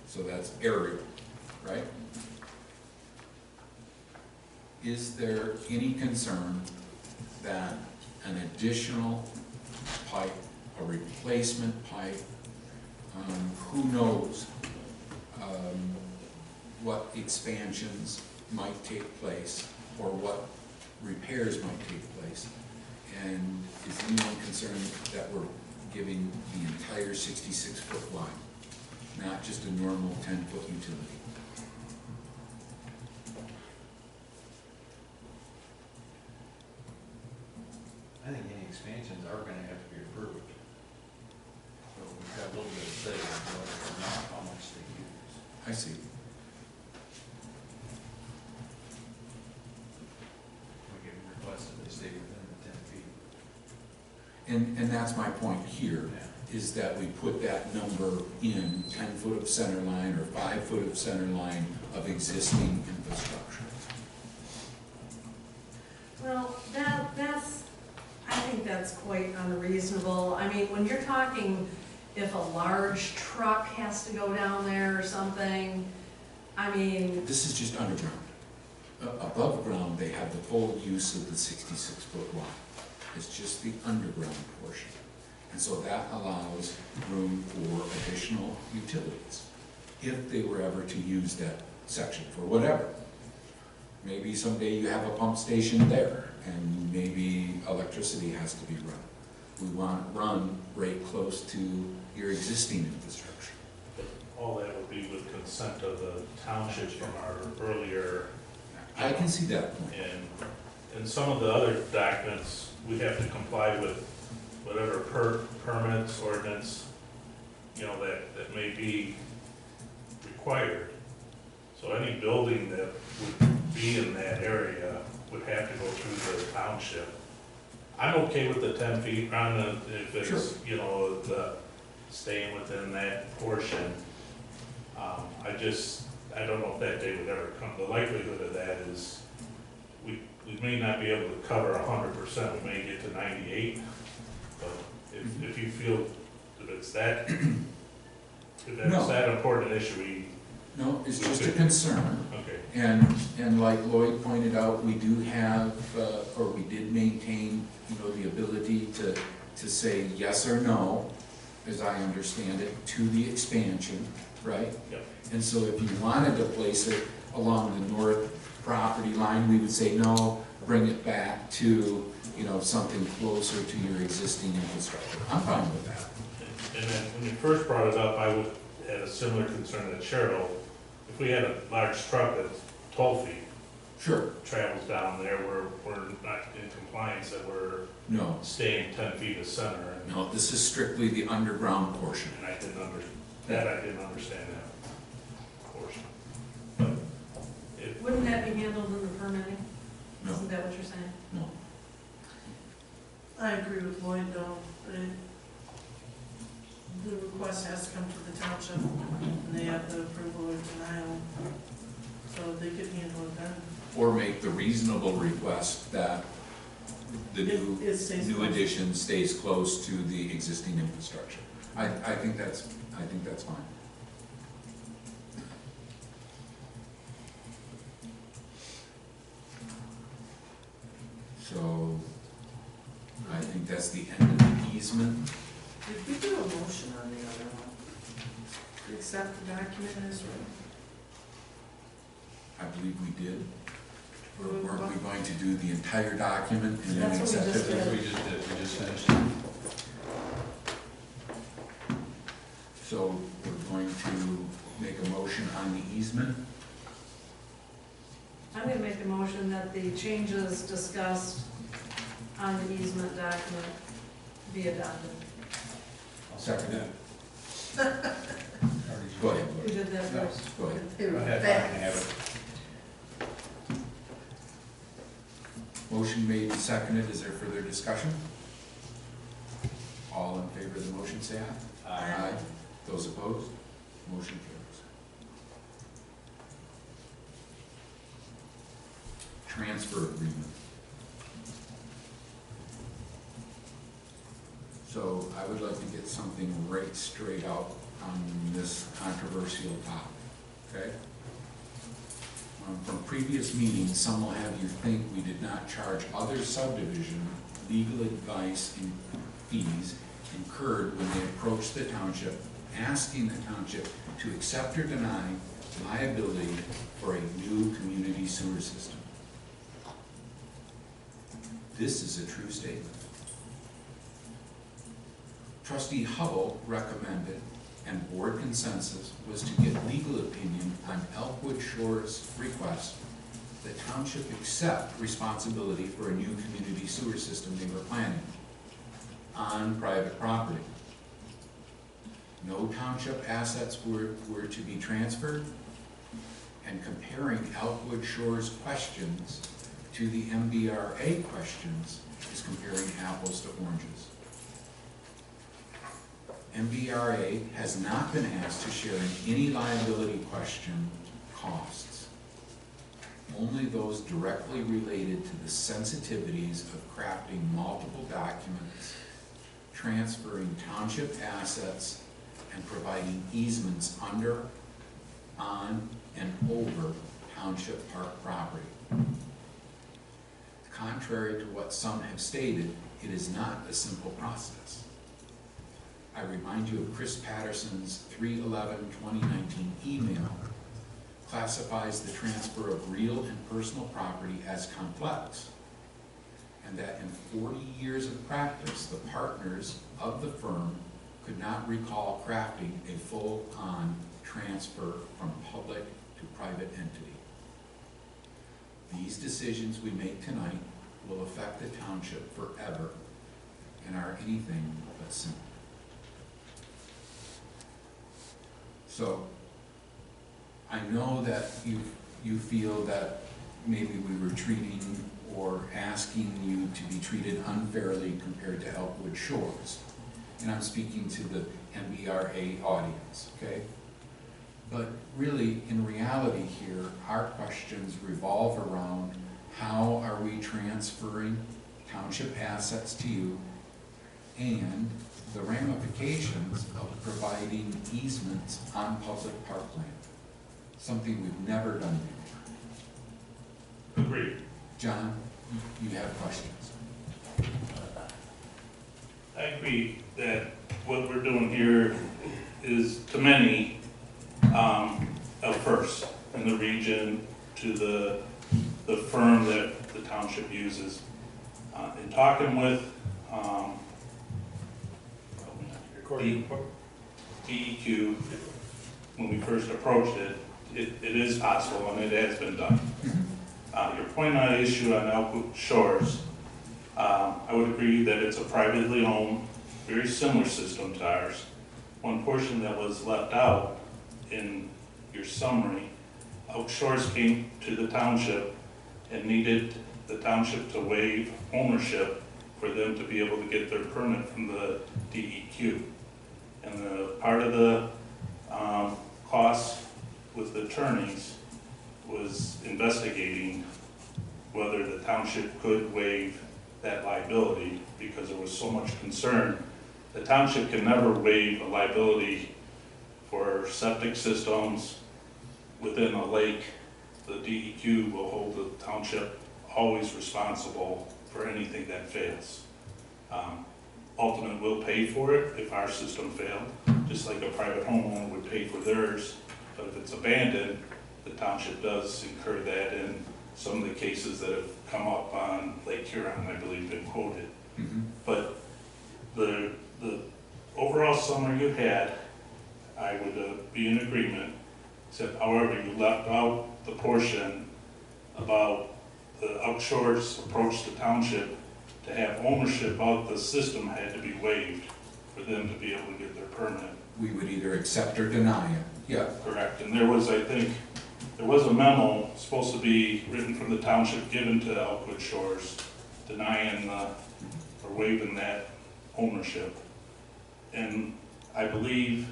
Speaker 1: So that's area, right? Is there any concern that an additional pipe, a replacement pipe, who knows what expansions might take place or what repairs might take place? And is anyone concerned that we're giving the entire 66-foot line, not just a normal 10-foot utility?
Speaker 4: I think any expansions are gonna have to be approved. So we've got a little bit of say in whether or not how much they use.
Speaker 1: I see.
Speaker 4: We can request that they stay within the 10 feet.
Speaker 1: And that's my point here,
Speaker 4: Yeah.
Speaker 1: is that we put that number in 10 foot of center line or 5 foot of center line of existing infrastructure.
Speaker 2: Well, that's, I think that's quite unreasonable. I mean, when you're talking, if a large truck has to go down there or something, I mean,
Speaker 1: This is just underground. Above ground, they have the full use of the 66-foot line. It's just the underground portion. And so that allows room for additional utilities, if they were ever to use that section for whatever. Maybe someday you have a pump station there, and maybe electricity has to be run. We want it run right close to your existing infrastructure.
Speaker 5: All that would be with consent of the township from our earlier,
Speaker 1: I can see that point.
Speaker 5: and some of the other documents, we have to comply with whatever permits, ordinance, that may be required. So any building that would be in that area would have to go through the township. I'm okay with the 10 feet on the, if it's, the staying within that portion. I don't know if that day would ever come. The likelihood of that is, we may not be able to cover 100%, we may get to 98. But if you feel that it's that, if that's
Speaker 1: No.
Speaker 5: that important issue,
Speaker 1: No, it's just a concern.
Speaker 5: okay.
Speaker 1: And like Lloyd pointed out, we do have, or we did maintain, the ability to say yes or no, as I understand it, to the expansion, right?
Speaker 5: Yep.
Speaker 1: And so if you wanted to place it along the north property line, we would say no, bring it back to, something closer to your existing infrastructure. I'm fine with that.
Speaker 5: And then when you first brought it up, I would had a similar concern to Cheryl. If we had a large truck that's 12 feet,
Speaker 1: Sure.
Speaker 5: travels down there, we're not in compliance that we're
Speaker 1: No,
Speaker 5: staying 10 feet of center.
Speaker 1: no, this is strictly the underground portion.
Speaker 5: And I didn't understand that portion. But it,
Speaker 2: wouldn't that be handled in the permitting?
Speaker 1: No,
Speaker 2: Isn't that what you're saying?
Speaker 1: no.
Speaker 3: I agree with Lloyd though, but the request has to come to the township, and they have the approval or denial, so they could handle it then.
Speaker 1: Or make the reasonable request that the
Speaker 3: It stays
Speaker 1: new
Speaker 3: close.
Speaker 1: addition stays close to the existing infrastructure. I think that's fine. So, I think that's the end of the easement.
Speaker 3: Did we do a motion on the other one? To accept the document as written?
Speaker 1: I believe we did. Or weren't we going to do the entire document and then
Speaker 2: That's what we
Speaker 1: accept
Speaker 2: just
Speaker 1: it?
Speaker 2: did.
Speaker 4: We just did, we just finished it.
Speaker 1: So we're going to make a motion on the easement.
Speaker 2: I'm gonna make a motion that the changes discussed on the easement document be adopted.
Speaker 4: I'll
Speaker 1: Second it.
Speaker 4: Already-
Speaker 1: Go ahead,
Speaker 2: Who
Speaker 1: Lloyd.
Speaker 2: did that
Speaker 4: No.
Speaker 2: first?
Speaker 1: Go ahead.
Speaker 3: They were
Speaker 4: Go ahead, I
Speaker 3: fast.
Speaker 4: can have it.
Speaker 1: Motion made and seconded. Is there further discussion? All in favor of the motion, say aye.
Speaker 3: Aye.
Speaker 1: Those opposed? Motion carries. Transfer agreement. So I would like to get something right straight out on this controversial topic, okay? From previous meetings, some will have you think we did not charge other subdivision legal advice and fees incurred when they approached the township, asking the township to accept or deny liability for a new community sewer system. This is a true statement. Trustee Hubble recommended, and board consensus was to get legal opinion on Elkwood Shores' request that township accept responsibility for a new community sewer system they were planning on private property. No township assets were to be transferred, and comparing Elkwood Shores' questions to the MBRA questions is comparing apples to oranges. MBRA has not been asked to share in any liability question costs, only those directly related to the sensitivities of crafting multiple documents, transferring township assets, and providing easements under, on, and over township park property. Contrary to what some have stated, it is not a simple process. I remind you of Chris Patterson's 3/11/2019 email classifies the transfer of real and personal property as complex, and that in 40 years of practice, the partners of the firm could not recall crafting a full-on transfer from public to private entity. These decisions we make tonight will affect the township forever and are anything but simple. So, I know that you feel that maybe we were treating or asking you to be treated unfairly compared to Elkwood Shores. And I'm speaking to the MBRA audience, okay? But really, in reality here, our questions revolve around how are we transferring township assets to you, and the ramifications of providing easements on public parkland, something we've never done before.
Speaker 5: Agreed.
Speaker 1: John, you have questions?
Speaker 8: I agree that what we're doing here is, to many, a first in the region, to the firm that the township uses. In talking with DEQ, when we first approached it, it is possible and it has been done. Your point on issue on Elkwood Shores, I would agree that it's a privately owned, very similar system to ours. One portion that was left out in your summary, Elk Shores came to the township and needed the township to waive ownership for them to be able to get their permit from the DEQ. And the part of the cost with the attorneys was investigating whether the township could waive that liability, because there was so much concern. The township can never waive a liability for septic systems within a lake. The DEQ will hold the township always responsible for anything that fails. Ultimate will pay for it if our system failed, just like a private homeowner would pay for theirs. But if it's abandoned, the township does incur that in some of the cases that have come up on Lake Huron, I believe, been quoted. But the overall summary you had, I would be in agreement, except however you left out the portion about the Elk Shores approach to township to have ownership of the system had to be waived for them to be able to get their permit.
Speaker 1: We would either accept or deny it. Yeah.
Speaker 8: Correct. And there was, I think, there was a memo supposed to be written from the township given to Elkwood Shores denying or waiving that ownership. And I believe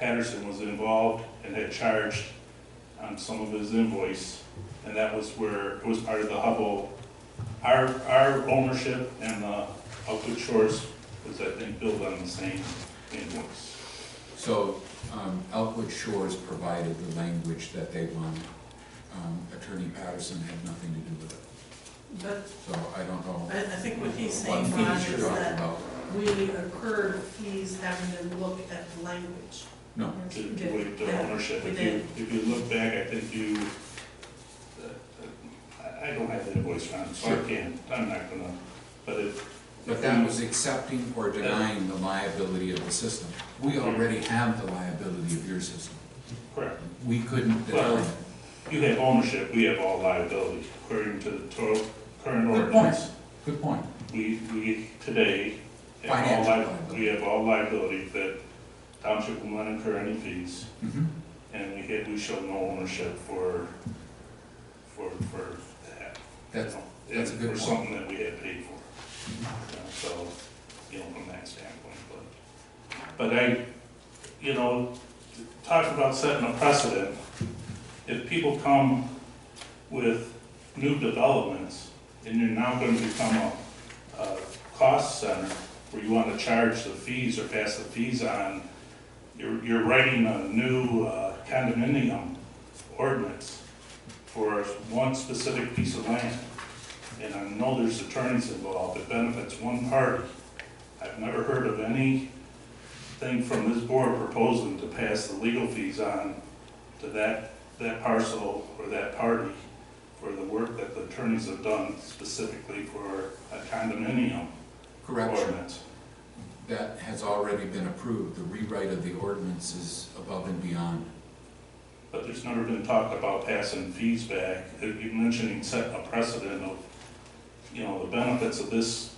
Speaker 8: Patterson was involved and had charged on some of his invoice, and that was where, it was part of the Hubble, our ownership and the Outwood Shores was, I think, billed on the same invoice.
Speaker 1: So Elkwood Shores provided the language that they wanted. Attorney Patterson had nothing to do with it.
Speaker 3: But
Speaker 1: So I don't know
Speaker 3: I think what he's
Speaker 1: what
Speaker 3: saying, Ron,
Speaker 1: fees you're
Speaker 3: is
Speaker 1: talking
Speaker 3: that
Speaker 1: about.
Speaker 3: we incurred fees having to look at the language.
Speaker 1: No,
Speaker 8: To
Speaker 3: Okay.
Speaker 8: waive the
Speaker 3: Yeah,
Speaker 8: ownership.
Speaker 3: we
Speaker 8: If you look back, I think you, I don't have the invoice on, so I
Speaker 1: Sure.
Speaker 8: can't, I'm not gonna, but it.
Speaker 1: but that was accepting or denying the liability of the system. We already have the liability of your system.
Speaker 8: Correct.
Speaker 1: We couldn't deny
Speaker 8: Well,
Speaker 1: it.
Speaker 8: You have ownership, we have all liability, according to the current
Speaker 1: Good point.
Speaker 8: ordinance.
Speaker 1: Good point.
Speaker 8: We today have all
Speaker 1: Financial liability.
Speaker 8: we have all liability that township will not incur any fees,
Speaker 1: Mhm.
Speaker 8: and we show no ownership for that.
Speaker 1: That's,
Speaker 8: you know,
Speaker 1: that's a good
Speaker 8: For
Speaker 1: point.
Speaker 8: something that we had paid for. So, from that standpoint, but I, talk about setting a precedent. If people come with new developments and you're now going to become a cost center where you want to charge the fees or pass the fees on, you're writing a new condominium ordinance for one specific piece of land. And I know there's attorneys involved, it benefits one party. I've never heard of anything from this board proposing to pass the legal fees on to that parcel or that party for the work that the attorneys have done specifically for a condominium
Speaker 1: Correction.
Speaker 8: ordinance.
Speaker 1: That has already been approved. The rewrite of the ordinance is above and beyond.
Speaker 8: But there's never been talk about passing fees back. You're mentioning setting a precedent of, the benefits of this.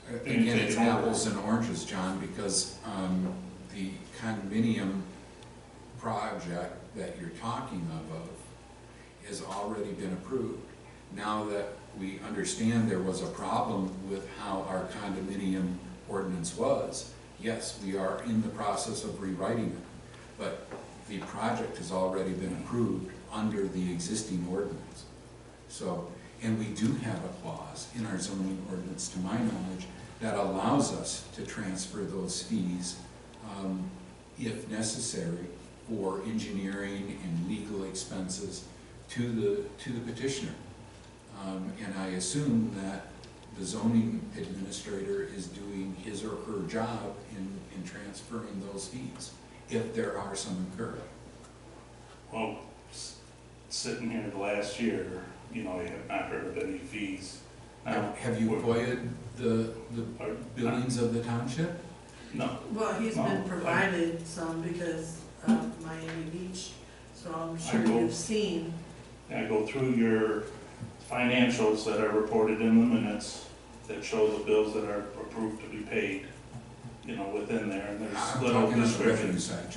Speaker 1: Again, it's apples and oranges, John, because the condominium project that you're talking of has already been approved. Now that we understand there was a problem with how our condominium ordinance was, yes, we are in the process of rewriting it, but the project has already been approved under the existing ordinance. So, and we do have a clause in our zoning ordinance, to my knowledge, that allows us to transfer those fees if necessary for engineering and legal expenses to the petitioner. And I assume that the zoning administrator is doing his or her job in transferring those fees, if there are some incurred.
Speaker 8: Well, sitting here the last year, I have not heard of any fees. Now,
Speaker 1: Have you avoided the billings of the township?
Speaker 8: No,
Speaker 3: Well, he's been
Speaker 8: No,
Speaker 3: provided some because of Miami Beach, so I'm sure
Speaker 8: go-
Speaker 3: you've seen.
Speaker 8: I go through your financials that are reported in the minutes that show the bills that are approved to be paid, within there, and there's
Speaker 1: I'm
Speaker 8: little
Speaker 1: talking on the revenue
Speaker 8: descriptions,
Speaker 1: side,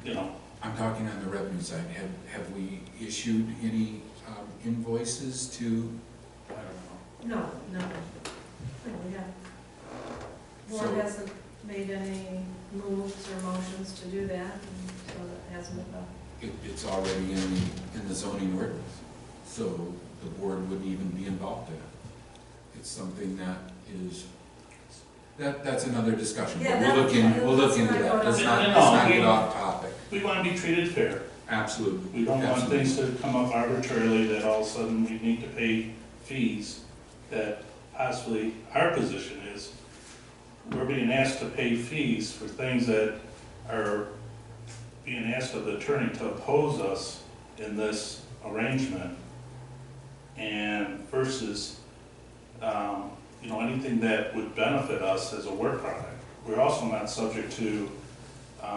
Speaker 1: John. I'm talking on the revenue side. Have we issued any invoices to?
Speaker 4: I don't know.
Speaker 2: No, no. We have.
Speaker 1: So-
Speaker 2: Board hasn't made any moves or motions to do that, and so that hasn't been done.
Speaker 1: It's already in the zoning ordinance, so the board wouldn't even be involved in it. It's something that is, that's another discussion, but
Speaker 2: Yeah,
Speaker 1: we'll look into
Speaker 2: let's
Speaker 1: that.
Speaker 2: not go
Speaker 1: Let's
Speaker 2: down
Speaker 1: not,
Speaker 8: that.
Speaker 1: let's not
Speaker 8: No,
Speaker 1: get off topic.
Speaker 8: we want to be treated fair.
Speaker 1: Absolutely.
Speaker 8: We don't want
Speaker 1: Absolutely.
Speaker 8: things to come up arbitrarily that all of a sudden we need to pay fees that possibly our position is, we're being asked to pay fees for things that are being asked of the attorney to oppose us in this arrangement, and versus, anything that would benefit us as a work product. We're also not subject to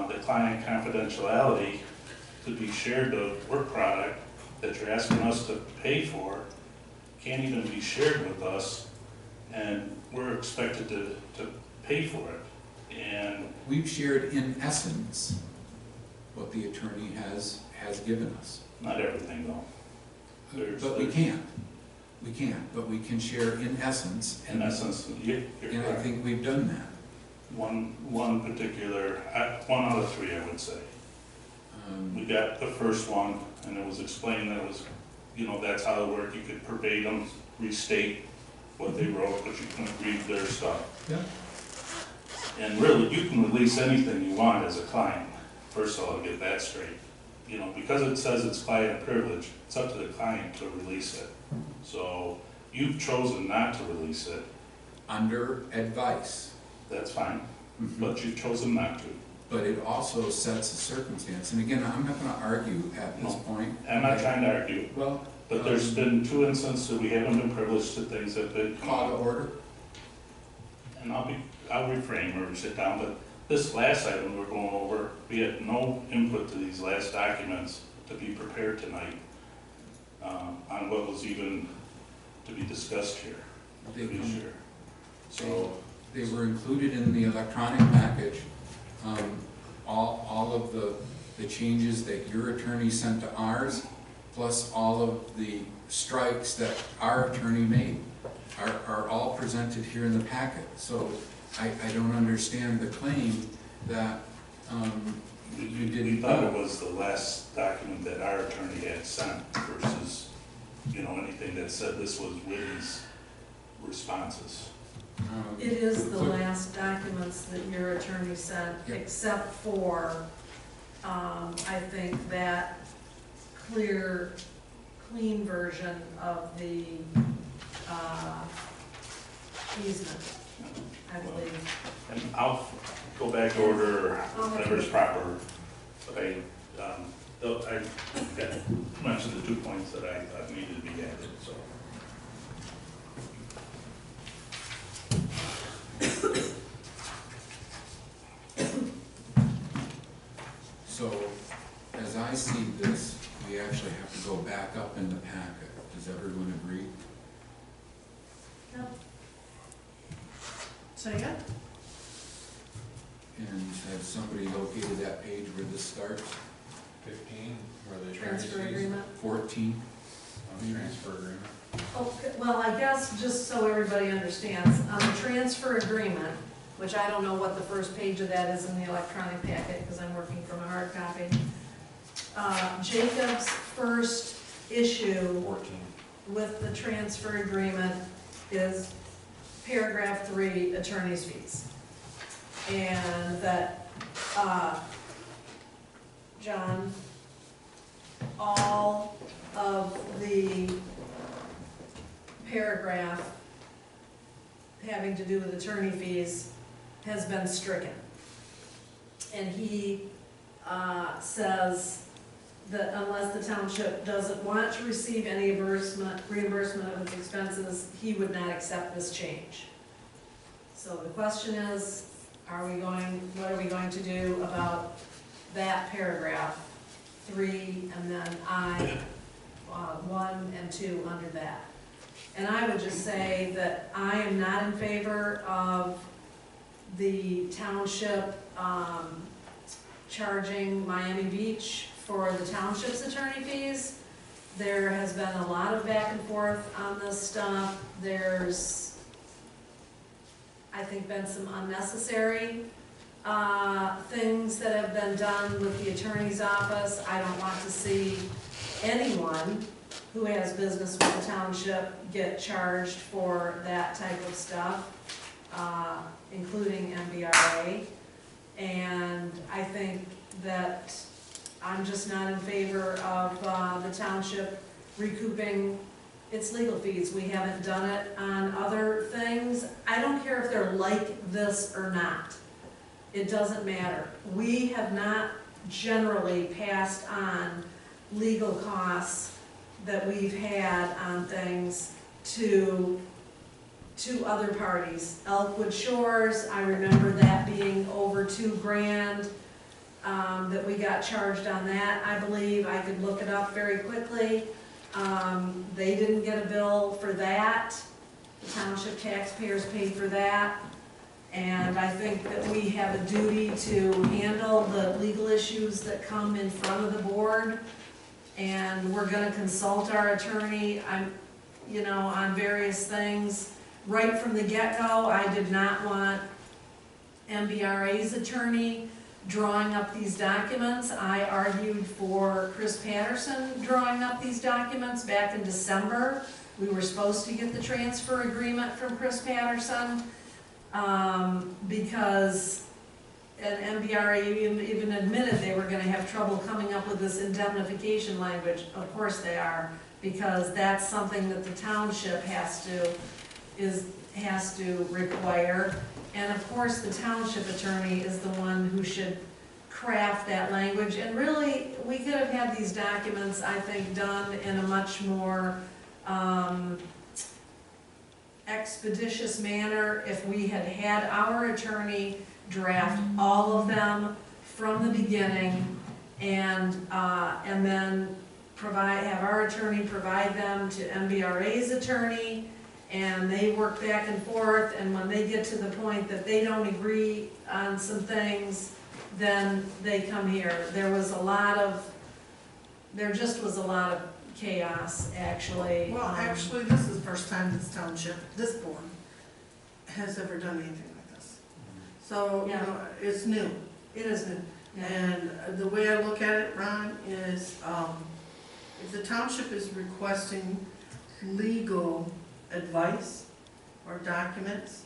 Speaker 8: the client confidentiality to be shared. The work product that you're asking us to pay for can't even be shared with us, and we're expected to pay for it. And
Speaker 1: We've shared in essence what the attorney has given us.
Speaker 8: not everything though.
Speaker 1: But we can't. We can't, but we can share in essence.
Speaker 8: In essence, you're
Speaker 1: And I
Speaker 8: correct.
Speaker 1: think we've done that.
Speaker 8: One particular, one out of three, I would say. We got the first one, and it was explained that it was, that's how it worked. You could verbatim restate what they wrote, but you couldn't read their stuff.
Speaker 1: Yeah.
Speaker 8: And really, you can release anything you want as a client. First of all, get that straight. Because it says it's client privilege, it's up to the client to release it. So you've chosen not to release it.
Speaker 1: Under advice.
Speaker 8: That's fine,
Speaker 1: Mhm.
Speaker 8: but you've chosen not to.
Speaker 1: But it also sets a circumstance, and again, I'm not gonna argue at this
Speaker 8: No.
Speaker 1: point.
Speaker 8: I'm not trying to argue,
Speaker 1: Well,
Speaker 8: but there's been 2 instances that we haven't been privileged to things that have
Speaker 1: call to order.
Speaker 8: and I'll refrain when we sit down, but this last item we're going over, we had no input to these last documents to be prepared tonight, on what was even to be discussed here,
Speaker 1: They
Speaker 8: to be
Speaker 1: come-
Speaker 8: sure. So,
Speaker 1: They were included in the electronic package. All of the changes that your attorney sent to ours, plus all of the strikes that our attorney made, are all presented here in the packet. So I don't understand the claim that you
Speaker 8: we
Speaker 1: didn't
Speaker 8: thought it
Speaker 1: know.
Speaker 8: was the last document that our attorney had sent versus, anything that said this was Whitney's responses.
Speaker 2: It is the
Speaker 1: Clear.
Speaker 2: last documents that your attorney sent,
Speaker 1: Yep.
Speaker 2: except for, I think that clean version of the, easement, I believe.
Speaker 8: And I'll go back to order whatever's proper, but I mentioned the 2 points that I thought needed to be added, so.
Speaker 1: So, as I see this, we actually have to go back up in the packet. Does everyone agree?
Speaker 3: Say again?
Speaker 1: And has somebody located that page where this starts?
Speaker 4: 15, where the
Speaker 2: Transfer
Speaker 4: attorney's fees,
Speaker 2: agreement.
Speaker 1: 14?
Speaker 4: on the transfer agreement.
Speaker 2: Okay, well, I guess, just so everybody understands, on the transfer agreement, which I don't know what the first page of that is in the electronic packet, because I'm working from a hard copy. Jacob's first issue
Speaker 4: 14.
Speaker 2: with the transfer agreement is paragraph 3, attorney's fees. And that, John, all of the paragraph having to do with attorney fees has been stricken. And he says that unless the township doesn't want to receive any reimbursement of its expenses, he would not accept this change. So the question is, what are we going to do about that paragraph 3 and then 1 and 2 under that? And I would just say that I am not in favor of the township charging Miami Beach for the township's attorney fees. There has been a lot of back and forth on this stuff. There's, I think, been some unnecessary things that have been done with the attorney's office. I don't want to see anyone who has business with the township get charged for that type of stuff, including MBRA. And I think that I'm just not in favor of the township recouping its legal fees. We haven't done it on other things. I don't care if they're like this or not. It doesn't matter. We have not generally passed on legal costs that we've had on things to other parties. Elkwood Shores, I remember that being over $2,000, that we got charged on that, I believe. I could look it up very quickly. They didn't get a bill for that. The township taxpayers paid for that. And I think that we have a duty to handle the legal issues that come in front of the board. And we're gonna consult our attorney, on various things. Right from the get-go, I did not want MBRA's attorney drawing up these documents. I argued for Chris Patterson drawing up these documents back in December. We were supposed to get the transfer agreement from Chris Patterson, because and MBRA even admitted they were gonna have trouble coming up with this indemnification language. Of course they are, because that's something that the township has to require. And of course, the township attorney is the one who should craft that language. And really, we could have had these documents, I think, done in a much more expeditious manner if we had had our attorney draft all of them from the beginning, and then have our attorney provide them to MBRA's attorney, and they work back and forth, and when they get to the point that they don't agree on some things, then they come here. There just was a lot of chaos, actually.
Speaker 3: Well, actually, this is the first time this township, this board, has ever done anything like this. So, you
Speaker 2: Yeah.
Speaker 3: know, it's new.
Speaker 2: It is new.
Speaker 3: And the way I look at it, Ron, is if the township is requesting legal advice or documents,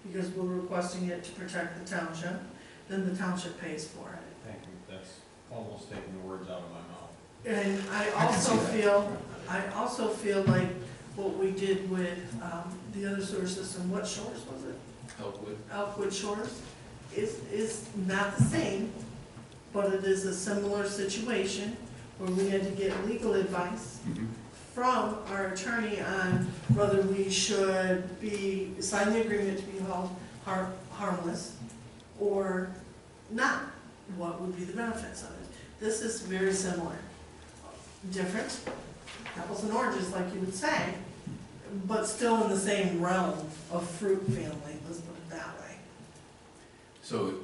Speaker 3: because we're requesting it to protect the township, then the township pays for it.
Speaker 4: Thank you, that's almost taking the words out of my mouth.
Speaker 3: And
Speaker 1: I can see
Speaker 3: I also feel like what we did with the other sewer system, what shores was it? Elkwood Shores, is not the same, but it is a similar situation where we had to get legal advice from our attorney on whether we should sign the agreement to be held harmless or not. What would be the benefits of it? This is very similar. Different, apples and oranges, like you would say, but still in the same realm of fruit family, let's put it that way.
Speaker 1: So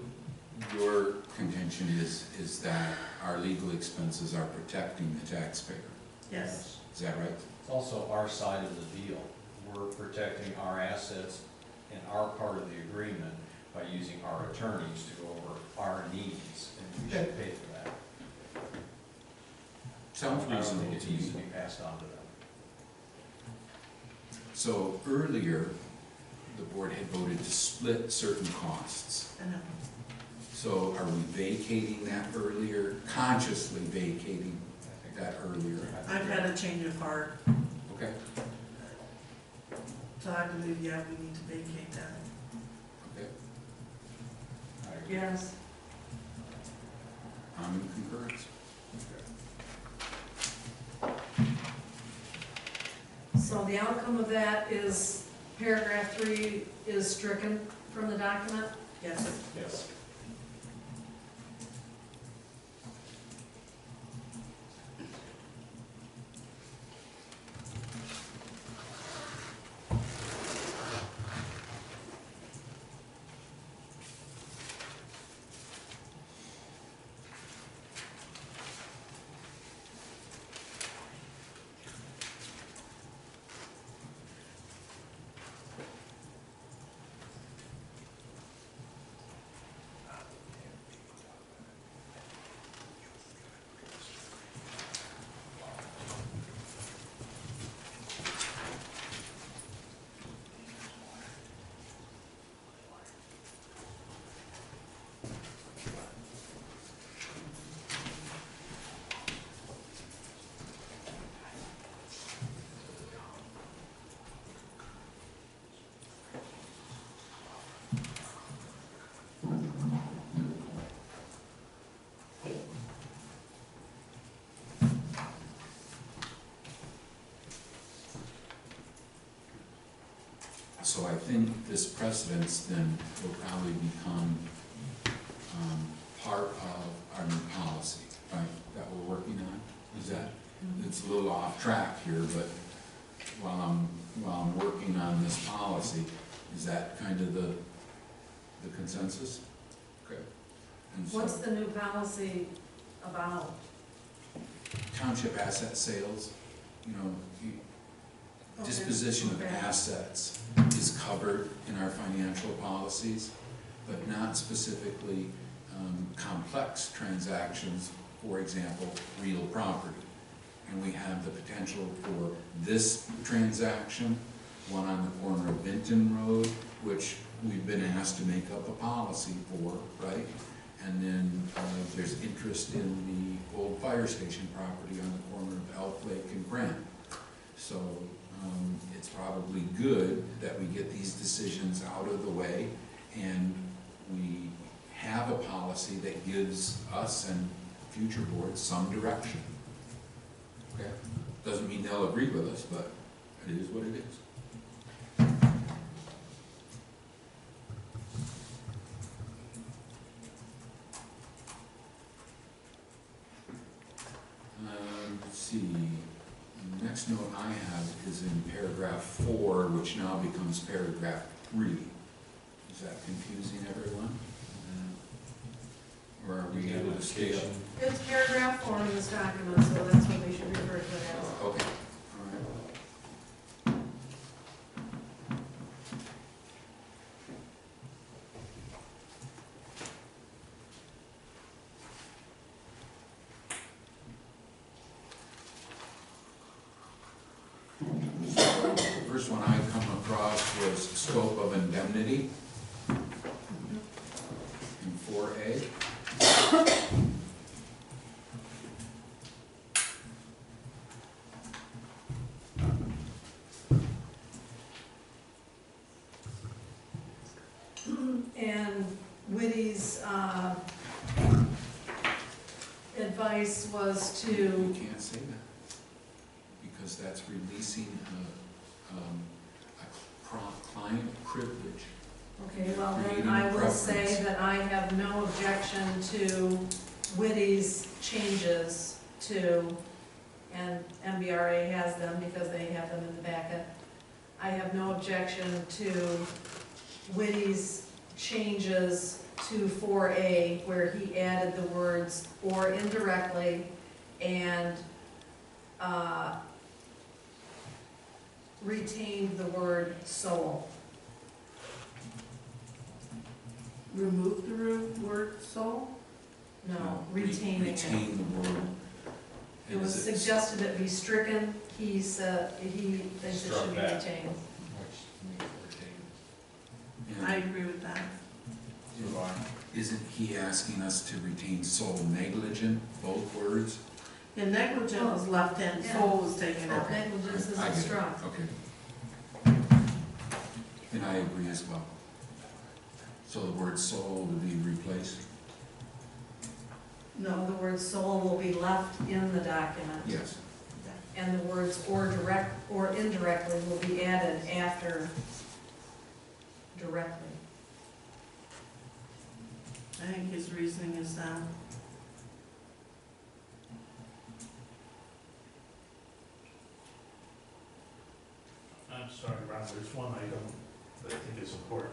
Speaker 1: your contention is that our legal expenses are protecting the taxpayer?
Speaker 3: Yes.
Speaker 1: Is that right?
Speaker 4: It's also our side of the deal. We're protecting our assets and our part of the agreement by using our attorneys to go over our needs, and we should pay for that.
Speaker 1: Sounds
Speaker 4: I don't
Speaker 1: reasonable
Speaker 4: think
Speaker 1: to
Speaker 4: it needs
Speaker 1: me.
Speaker 4: to be passed on to them.
Speaker 1: So earlier, the board had voted to split certain costs.
Speaker 3: I know.
Speaker 1: So are we vacating that earlier, consciously vacating that earlier?
Speaker 3: I've had a change of heart,
Speaker 1: Okay,
Speaker 3: so I believe, yeah, we need to vacate that.
Speaker 1: okay,
Speaker 4: I agree.
Speaker 2: Yes.
Speaker 1: I'm in concurrence.
Speaker 2: So the outcome of that is paragraph 3 is stricken from the document?
Speaker 3: Yes.
Speaker 4: Yes.
Speaker 1: So I think this precedence then will probably become part of our new policy, right, that we're working on? Is that, it's a little off track here, but while I'm working on this policy, is that kind of the consensus? Okay. And so
Speaker 2: What's the new policy about?
Speaker 1: township asset sales, you know,
Speaker 2: Okay.
Speaker 1: disposition of
Speaker 2: Okay.
Speaker 1: assets is covered in our financial policies, but not specifically complex transactions, for example, real property. And we have the potential for this transaction, one on the corner of Benton Road, which we've been asked to make up a policy for, right? And then there's interest in the old fire station property on the corner of Elk Lake and Grant. So it's probably good that we get these decisions out of the way and we have a policy that gives us and future boards some direction. Okay? Doesn't mean they'll agree with us, but it is what it is. Let's see, the next note I have is in paragraph 4, which now becomes paragraph 3. Is that confusing everyone? Or are we able to stay up?
Speaker 2: It's paragraph 4 in this document, so that's what we should refer to it as.
Speaker 1: Okay, all right. The first one I come across was scope of indemnity in 4A.
Speaker 2: And Whitty's advice was to,
Speaker 1: You can't say that, because that's releasing a client privilege.
Speaker 2: okay, well then
Speaker 1: Creating
Speaker 2: I will
Speaker 1: preference.
Speaker 2: say that I have no objection to Whitty's changes to, and MBRA has them because they have them in the packet. I have no objection to Whitty's changes to 4A, where he added the words "or indirectly" and retained the word "sole."
Speaker 3: Remove the word "sole"?
Speaker 2: No, retaining it.
Speaker 1: Retain the word.
Speaker 2: It was
Speaker 1: Is it-
Speaker 2: suggested it be stricken, he said, he thinks it
Speaker 4: Struck
Speaker 2: should be
Speaker 4: that.
Speaker 2: retained.
Speaker 4: Which means retain.
Speaker 1: and
Speaker 3: I agree with that.
Speaker 4: So I-
Speaker 1: Isn't he asking us to retain sole negligent, both words?
Speaker 3: Yeah, negligent was left in, "sole" was taken out.
Speaker 2: Negligence
Speaker 1: I
Speaker 2: isn't
Speaker 1: get it.
Speaker 2: struck.
Speaker 1: Okay. And I agree as well. So the word sole will be replaced?
Speaker 2: No, the word "sole" will be left in the document.
Speaker 1: Yes.
Speaker 2: And the words "or direct" or "indirectly" will be added after "directly."
Speaker 3: I think his reasoning is sound.
Speaker 8: I'm sorry, Ron, there's one item that I think is important,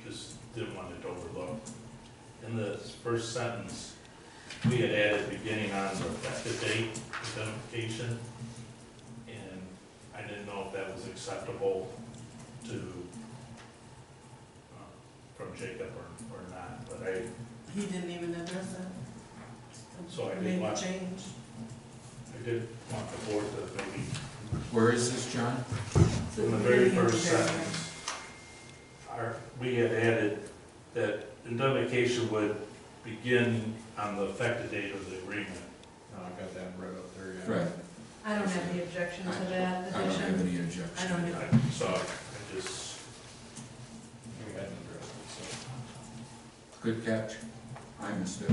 Speaker 8: just didn't want it overlooked. In the first sentence, we had added beginning on the effective date identification, and I didn't know if that was acceptable to, from Jacob or not, but
Speaker 3: He didn't even address that.
Speaker 8: So I did
Speaker 3: Made a
Speaker 8: what?
Speaker 3: change.
Speaker 8: I did want the board to maybe,
Speaker 1: Where is this, John?
Speaker 8: in the very first sentence, we had added that indemnification would begin on the effective date of the agreement.
Speaker 4: No, I got that right up there, yeah.
Speaker 1: Right.
Speaker 2: I don't have any objection to that
Speaker 1: I don't have
Speaker 2: addition.
Speaker 1: any objection.
Speaker 3: I don't either.
Speaker 8: I saw it, I just,
Speaker 4: We hadn't addressed it, so.
Speaker 1: Good catch. I missed it.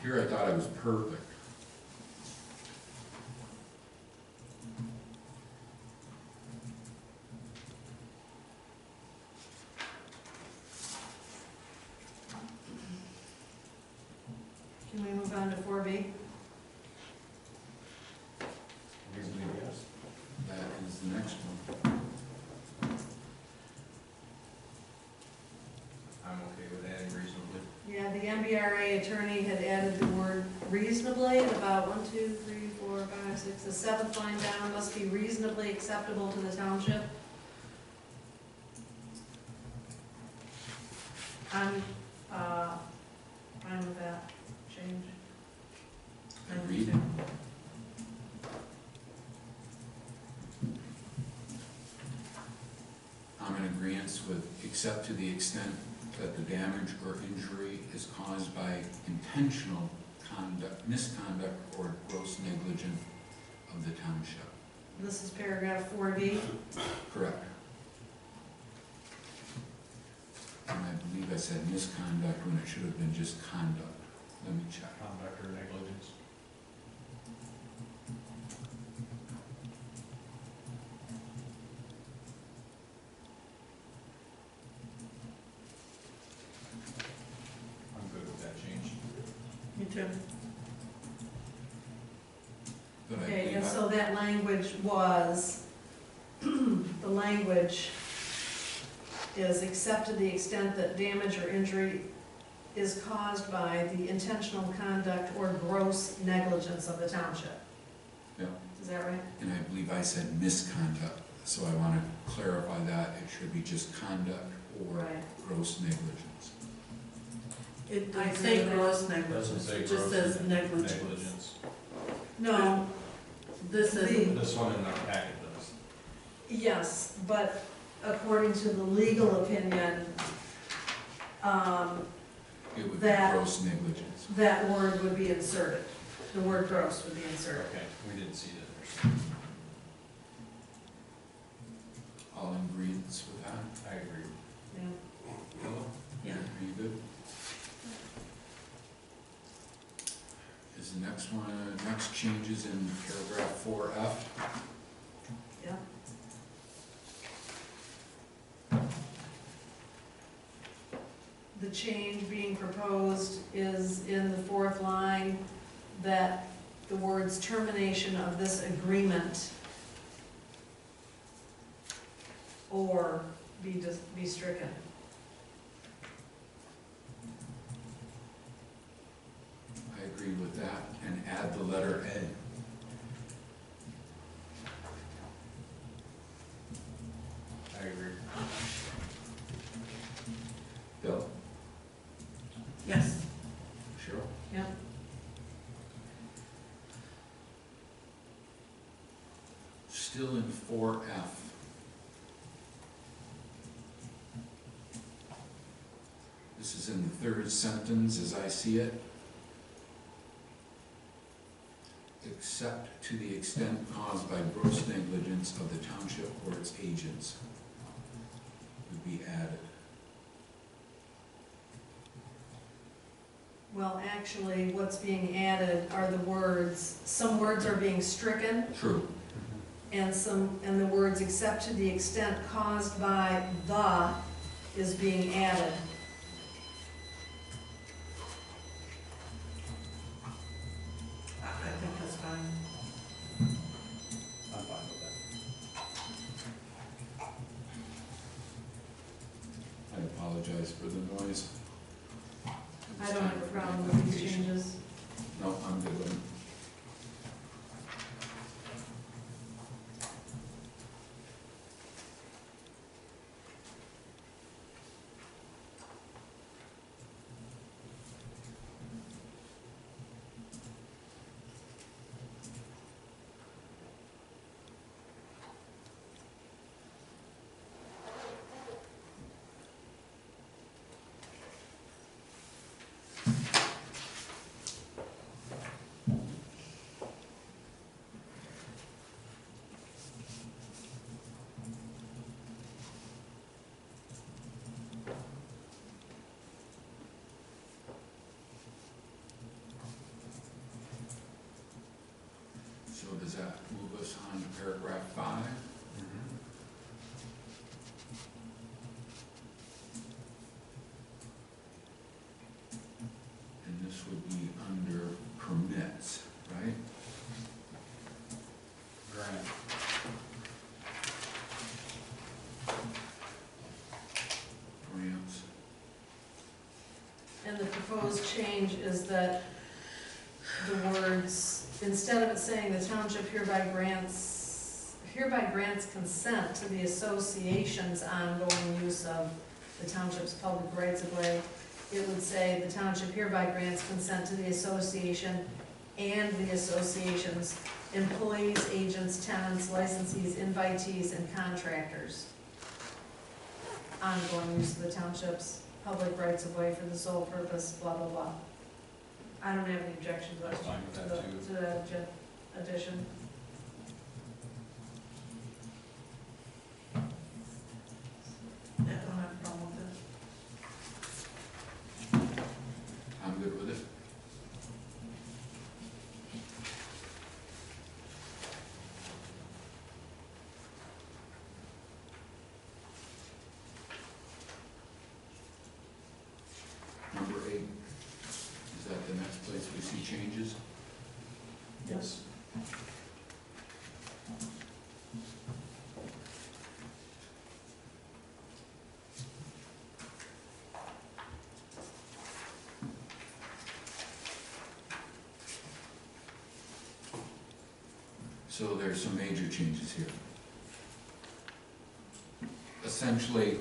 Speaker 1: Here I thought it was perfect.
Speaker 2: Can we move on to 4B?
Speaker 4: Reasoning, yes.
Speaker 1: That is the next one.
Speaker 4: I'm okay with adding reasonably.
Speaker 2: Yeah, the MBRA attorney had added the word "reasonably" about 1, 2, 3, 4, 5, 6. The seventh line down, must be reasonably acceptable to the township. I'm, fine with that change.
Speaker 1: Agreed. I'm in agreement with, except to the extent that the damage or injury is caused by intentional conduct, misconduct, or gross negligence of the township.
Speaker 2: This is paragraph 4D.
Speaker 1: Correct. And I believe I said misconduct when it should have been just conduct. Let me check.
Speaker 4: Conduct or negligence. I'm good with that change.
Speaker 3: Me too.
Speaker 1: But I
Speaker 2: Okay,
Speaker 1: believe
Speaker 2: and
Speaker 1: I-
Speaker 2: so that language was, the language is except to the extent that damage or injury is caused by the intentional conduct or gross negligence of the township.
Speaker 1: Yeah.
Speaker 2: Is that right?
Speaker 1: And I believe I said misconduct, so I want to clarify that. It should be just conduct or
Speaker 2: Right.
Speaker 1: gross negligence.
Speaker 3: It
Speaker 2: I
Speaker 3: doesn't
Speaker 2: agree
Speaker 3: say
Speaker 2: with that.
Speaker 3: gross
Speaker 4: Doesn't
Speaker 3: negligence,
Speaker 4: say
Speaker 3: it just
Speaker 4: gross
Speaker 3: says negligence.
Speaker 2: No,
Speaker 3: This is,
Speaker 4: This one in our packet does.
Speaker 2: yes, but according to the legal opinion,
Speaker 1: It would be
Speaker 2: That-
Speaker 1: gross negligence.
Speaker 2: that word would be inserted. The word gross would be inserted.
Speaker 4: Okay, we didn't see that there.
Speaker 1: All in agreement with that?
Speaker 4: I agree.
Speaker 2: Yeah.
Speaker 1: Bill?
Speaker 3: yeah.
Speaker 1: Are you good? Is the next one, next changes in paragraph 4F?
Speaker 2: Yeah. The change being proposed is in the fourth line, that the words termination of this agreement or be stricken.
Speaker 1: I agree with that, and add the letter A.
Speaker 4: I agree.
Speaker 1: Bill?
Speaker 3: Yes.
Speaker 1: Cheryl?
Speaker 2: Yep.
Speaker 1: Still in 4F. This is in the third sentence as I see it. Except to the extent caused by gross negligence of the township or its agents would be added.
Speaker 2: Well, actually, what's being added are the words, some words are being stricken,
Speaker 1: True.
Speaker 2: and the words except to the extent caused by the is being added.
Speaker 3: I think that's fine.
Speaker 4: I'm fine with that.
Speaker 1: I apologize for the noise.
Speaker 2: I don't have a problem with these changes.
Speaker 1: No, I'm good with it. So does that move us on to paragraph 5? And this would be under permits, right?
Speaker 4: Grant.
Speaker 1: Grants.
Speaker 2: And the proposed change is that the words, instead of it saying the township hereby grants consent to the association's ongoing use of the township's public rights of way, it would say, the township hereby grants consent to the association and the association's employees, agents, tenants, licensees, invitees, and contractors. Ongoing use of the township's public rights of way for the sole purpose, blah, blah, blah. I don't have any objections to
Speaker 4: That's fine with that too.
Speaker 2: that addition.
Speaker 3: Yeah, I don't have a problem with it.
Speaker 1: I'm good with it. Number 8, is that the next place we see changes?
Speaker 6: Yes.
Speaker 1: So there's some major changes here. Essentially,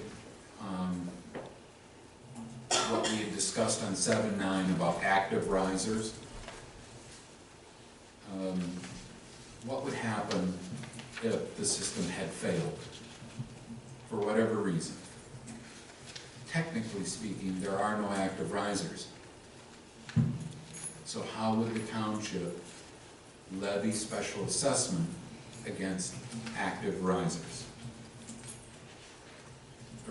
Speaker 1: what we had discussed on 7-9 about active risers. What would happen if the system had failed, for whatever reason? Technically speaking, there are no active risers. So how would the township levy special assessment against active risers?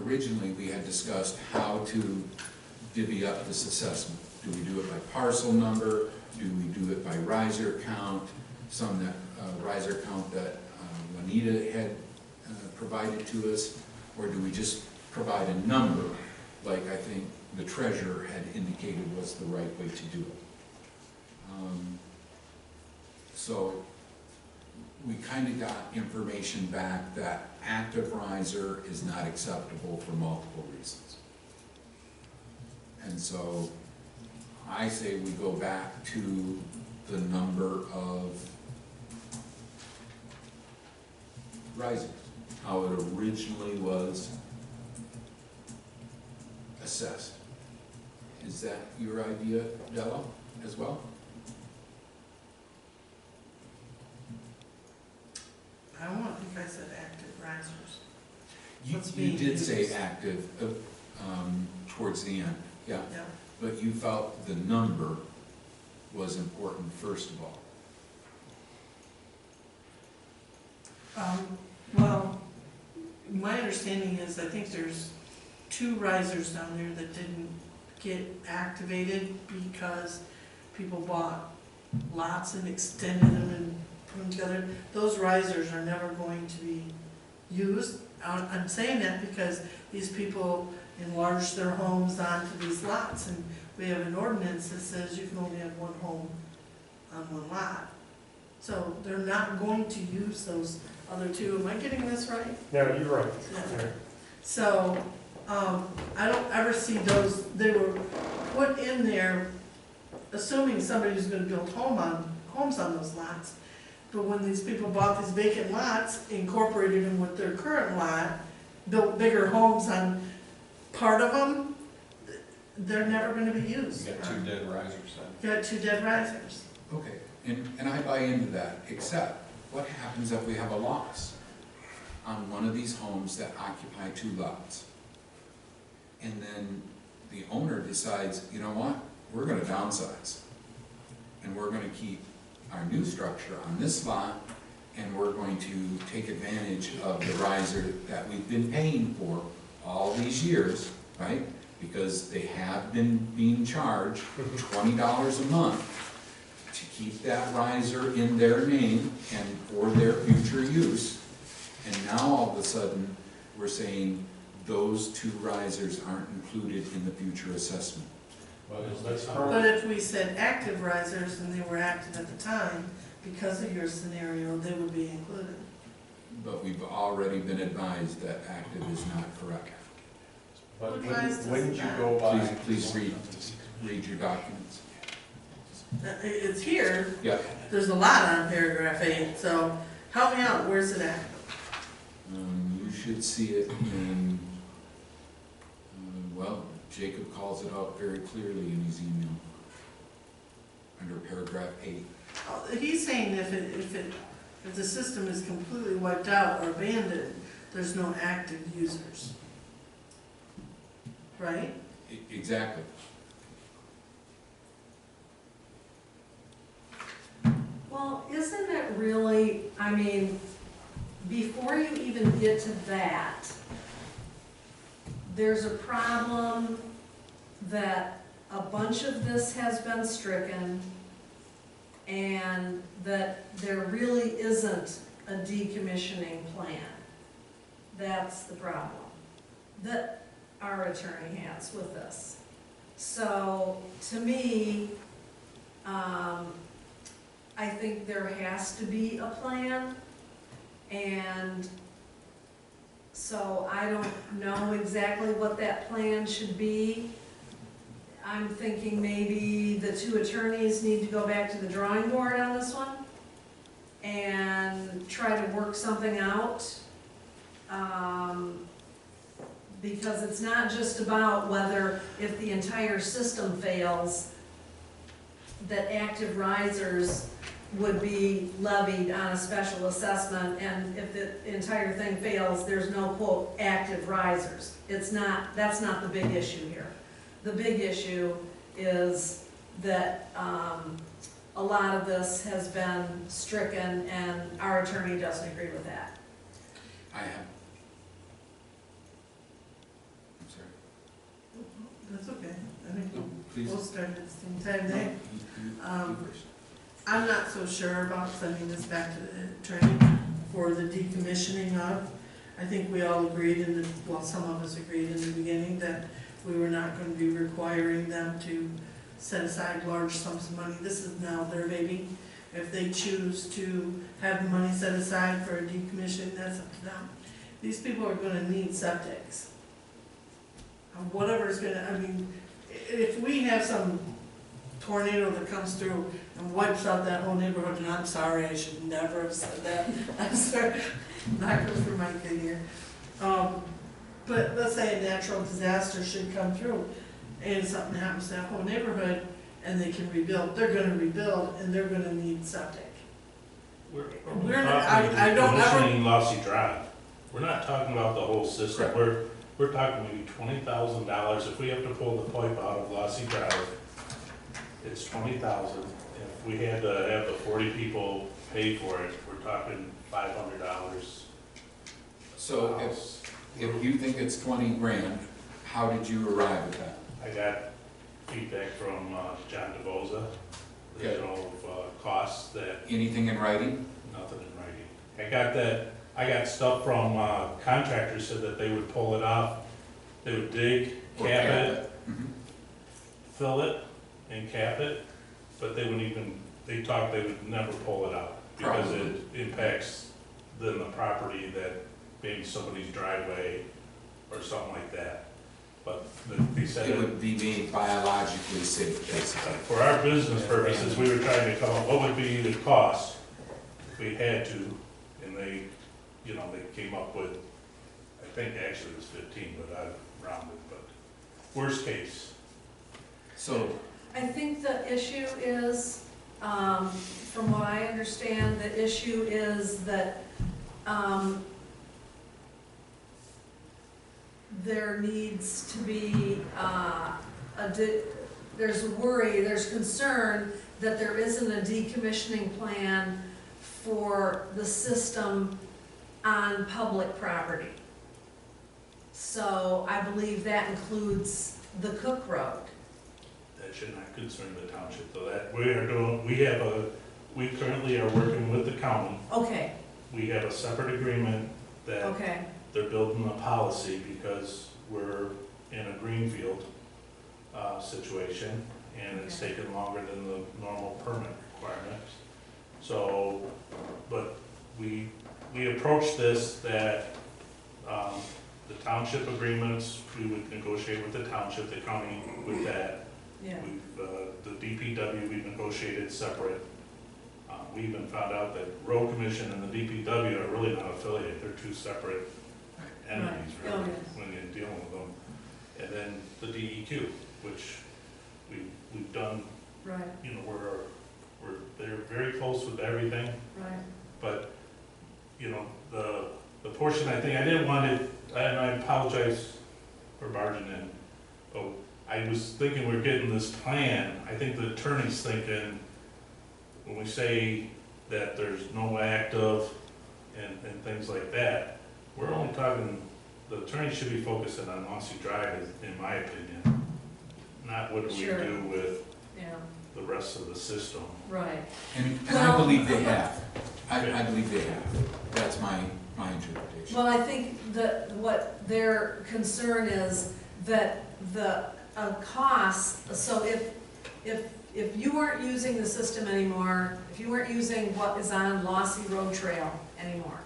Speaker 1: Originally, we had discussed how to divvy up this assessment. Do we do it by parcel number? Do we do it by riser count? Some that, riser count that Juanita had provided to us? Or do we just provide a number, like I think the treasurer had indicated was the right way to do it? So we kind of got information back that active riser is not acceptable for multiple reasons. And so I say we go back to the number of risers, how it originally was assessed. Is that your idea, Della, as well?
Speaker 3: I don't think I said active risers.
Speaker 1: You
Speaker 3: What's being
Speaker 1: did say
Speaker 3: used?
Speaker 1: active towards the end, yeah.
Speaker 3: Yeah.
Speaker 1: But you felt the number was important first of all.
Speaker 3: Well, my understanding is, I think there's 2 risers down there that didn't get activated because people bought lots and extended them and put them together. Those risers are never going to be used. I'm saying that because these people enlarge their homes onto these lots, and we have an ordinance that says you can only have one home on one lot. So they're not going to use those other 2. Am I getting this right?
Speaker 6: No, you're right.
Speaker 3: Yeah. So, I don't ever see those, they were put in there assuming somebody was gonna build homes on those lots. But when these people bought these vacant lots, incorporated them with their current lot, built bigger homes on part of them, they're never gonna be used.
Speaker 4: You got 2 dead risers then.
Speaker 3: You got 2 dead risers.
Speaker 1: Okay, and I buy into that, except what happens if we have a loss on one of these homes that occupy 2 lots? And then the owner decides, you know what, we're gonna downsize. And we're gonna keep our new structure on this lot, and we're going to take advantage of the riser that we've been paying for all these years, right? Because they have been being charged $20 a month to keep that riser in their name and for their future use. And now all of a sudden, we're saying those 2 risers aren't included in the future assessment.
Speaker 4: Well,
Speaker 6: That's
Speaker 3: But
Speaker 6: current.
Speaker 3: if we said active risers and they were active at the time, because of your scenario, they would be included.
Speaker 1: But we've already been advised that active is not correct.
Speaker 4: But
Speaker 3: What advice does
Speaker 4: wouldn't you
Speaker 3: that-
Speaker 4: go by?
Speaker 1: Please read your documents.
Speaker 3: It's here,
Speaker 1: Yeah,
Speaker 3: there's a lot on paragraph 8, so help me out, where's it at?
Speaker 1: you should see it in, Well, Jacob calls it out very clearly in his email, under paragraph 8.
Speaker 3: He's saying if the system is completely wiped out or abandoned, there's no active users. Right?
Speaker 1: Exactly.
Speaker 2: Well, isn't it really, I mean, before you even get to that, there's a problem that a bunch of this has been stricken and that there really isn't a decommissioning plan. That's the problem that our attorney has with this. So, to me, I think there has to be a plan, and so I don't know exactly what that plan should be. I'm thinking maybe the two attorneys need to go back to the drawing board on this one and try to work something out. Because it's not just about whether, if the entire system fails, that active risers would be levied on a special assessment, and if the entire thing fails, there's no, quote, active risers. It's not, that's not the big issue here. The big issue is that a lot of this has been stricken, and our attorney doesn't agree with that.
Speaker 1: I have. I'm sorry.
Speaker 3: That's okay. I think
Speaker 1: No, please.
Speaker 3: we'll start at the same time
Speaker 1: No,
Speaker 3: there.
Speaker 1: you first.
Speaker 3: I'm not so sure about sending this back to the attorney for the decommissioning of. I think we all agreed well, some of us agreed in the beginning that we were not going to be requiring them to set aside large sums of money. This is now their baby. If they choose to have the money set aside for a decommission, that's up to them. These people are going to need septics. Whatever's going to, I mean, if we have some tornado that comes through and wipes out that whole neighborhood, and I'm sorry, I should never have said that. I'm sorry, not good for my kid here. But let's say a natural disaster should come through and something happens to that whole neighborhood and they can rebuild. They're gonna rebuild and they're gonna need septic.
Speaker 5: We're
Speaker 3: not- I don't ever-
Speaker 5: decommissioning Lossy Drive. We're not talking about the whole system.
Speaker 1: Correct.
Speaker 5: We're talking maybe $20,000. If we have to pull the pipe out of Lossy Drive, it's $20,000. If we had to have the 40 people pay for it, we're talking $500.
Speaker 1: So if you think it's 20 grand, how did you arrive at that?
Speaker 5: I got feedback from John DeVoza,
Speaker 1: Okay.
Speaker 5: you know, of costs that,
Speaker 1: Anything in writing?
Speaker 5: nothing in writing. I got stuff from contractors said that they would pull it off, they would dig,
Speaker 1: Or
Speaker 5: cap it,
Speaker 1: Mhm.
Speaker 5: fill it, and cap it, but they wouldn't even, they talked they would never pull it out, because
Speaker 1: Probably.
Speaker 5: it impacts then the property that maybe somebody's driveway or something like that. But they said
Speaker 1: It would be made biologically safe, basically.
Speaker 5: for our business purposes, we were trying to come up, what would be the cost if we had to, and they, you know, they came up with, I think actually it was 15, but I rounded, but worst case.
Speaker 1: So,
Speaker 2: I think the issue is, from what I understand, the issue is that, there needs to be, there's a worry, there's concern that there isn't a decommissioning plan for the system on public property. So I believe that includes the Cook Road.
Speaker 5: That should not concern the township, though, that we are doing, we currently are working with the county.
Speaker 2: Okay,
Speaker 5: We have a separate agreement that
Speaker 2: okay,
Speaker 5: they're building a policy because we're in a greenfield situation, and it's
Speaker 2: Okay.
Speaker 5: taken longer than the normal permit requirements. So, but we approached this that the township agreements, we would negotiate with the township, the county with that.
Speaker 2: yeah,
Speaker 5: The DPW, we've negotiated separate. We even found out that road commission and the DPW are really not affiliated, they're two separate entities,
Speaker 2: Right. Oh,
Speaker 5: really,
Speaker 2: yes.
Speaker 5: when you're dealing with them. and then the DEQ, which we've done,
Speaker 2: Right,
Speaker 5: you know, they're very close with everything,
Speaker 2: right.
Speaker 5: but, you know, the portion I think, I didn't want it, and I apologize for barging in, but I was thinking we're getting this plan, I think the attorney's thinking, when we say that there's no active and things like that, we're only talking, the attorney should be focusing on Mossy Drive, in my opinion, not what do we
Speaker 2: Sure.
Speaker 5: do with
Speaker 2: Yeah,
Speaker 5: the rest of the system.
Speaker 2: right.
Speaker 1: And I
Speaker 2: Well-
Speaker 1: believe they have. I believe they have. That's my interpretation.
Speaker 2: Well, I think that what their concern is that the cost, so if you weren't using the system anymore, if you weren't using what is on Lossy Road Trail anymore,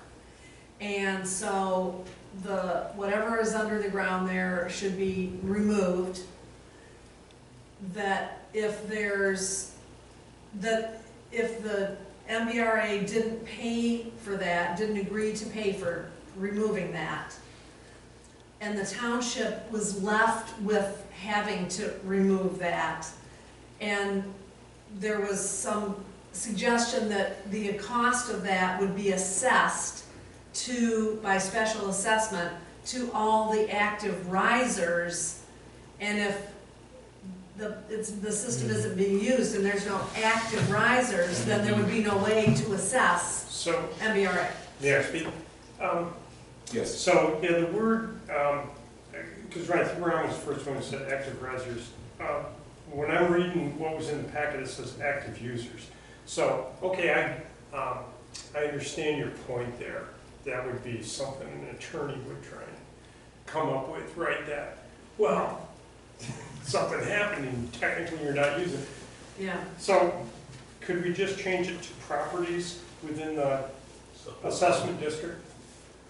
Speaker 2: and so whatever is under the ground there should be removed, that if the MBRA didn't pay for that, didn't agree to pay for removing that, and the township was left with having to remove that, and there was some suggestion that the cost of that would be assessed by special assessment to all the active risers, and if the system isn't being used and there's no active risers, then there would be no way to assess
Speaker 6: So,
Speaker 2: MBRA.
Speaker 6: may I speak?
Speaker 1: Yes.
Speaker 6: So, yeah, the word, because I think Ron was the first one who said active risers. When I'm reading what was in the packet, it says active users. So, okay, I understand your point there. That would be something an attorney would try and come up with, right? That, well, something happened and technically you're not using it.
Speaker 2: Yeah,
Speaker 6: So, could we just change it to properties within the assessment district?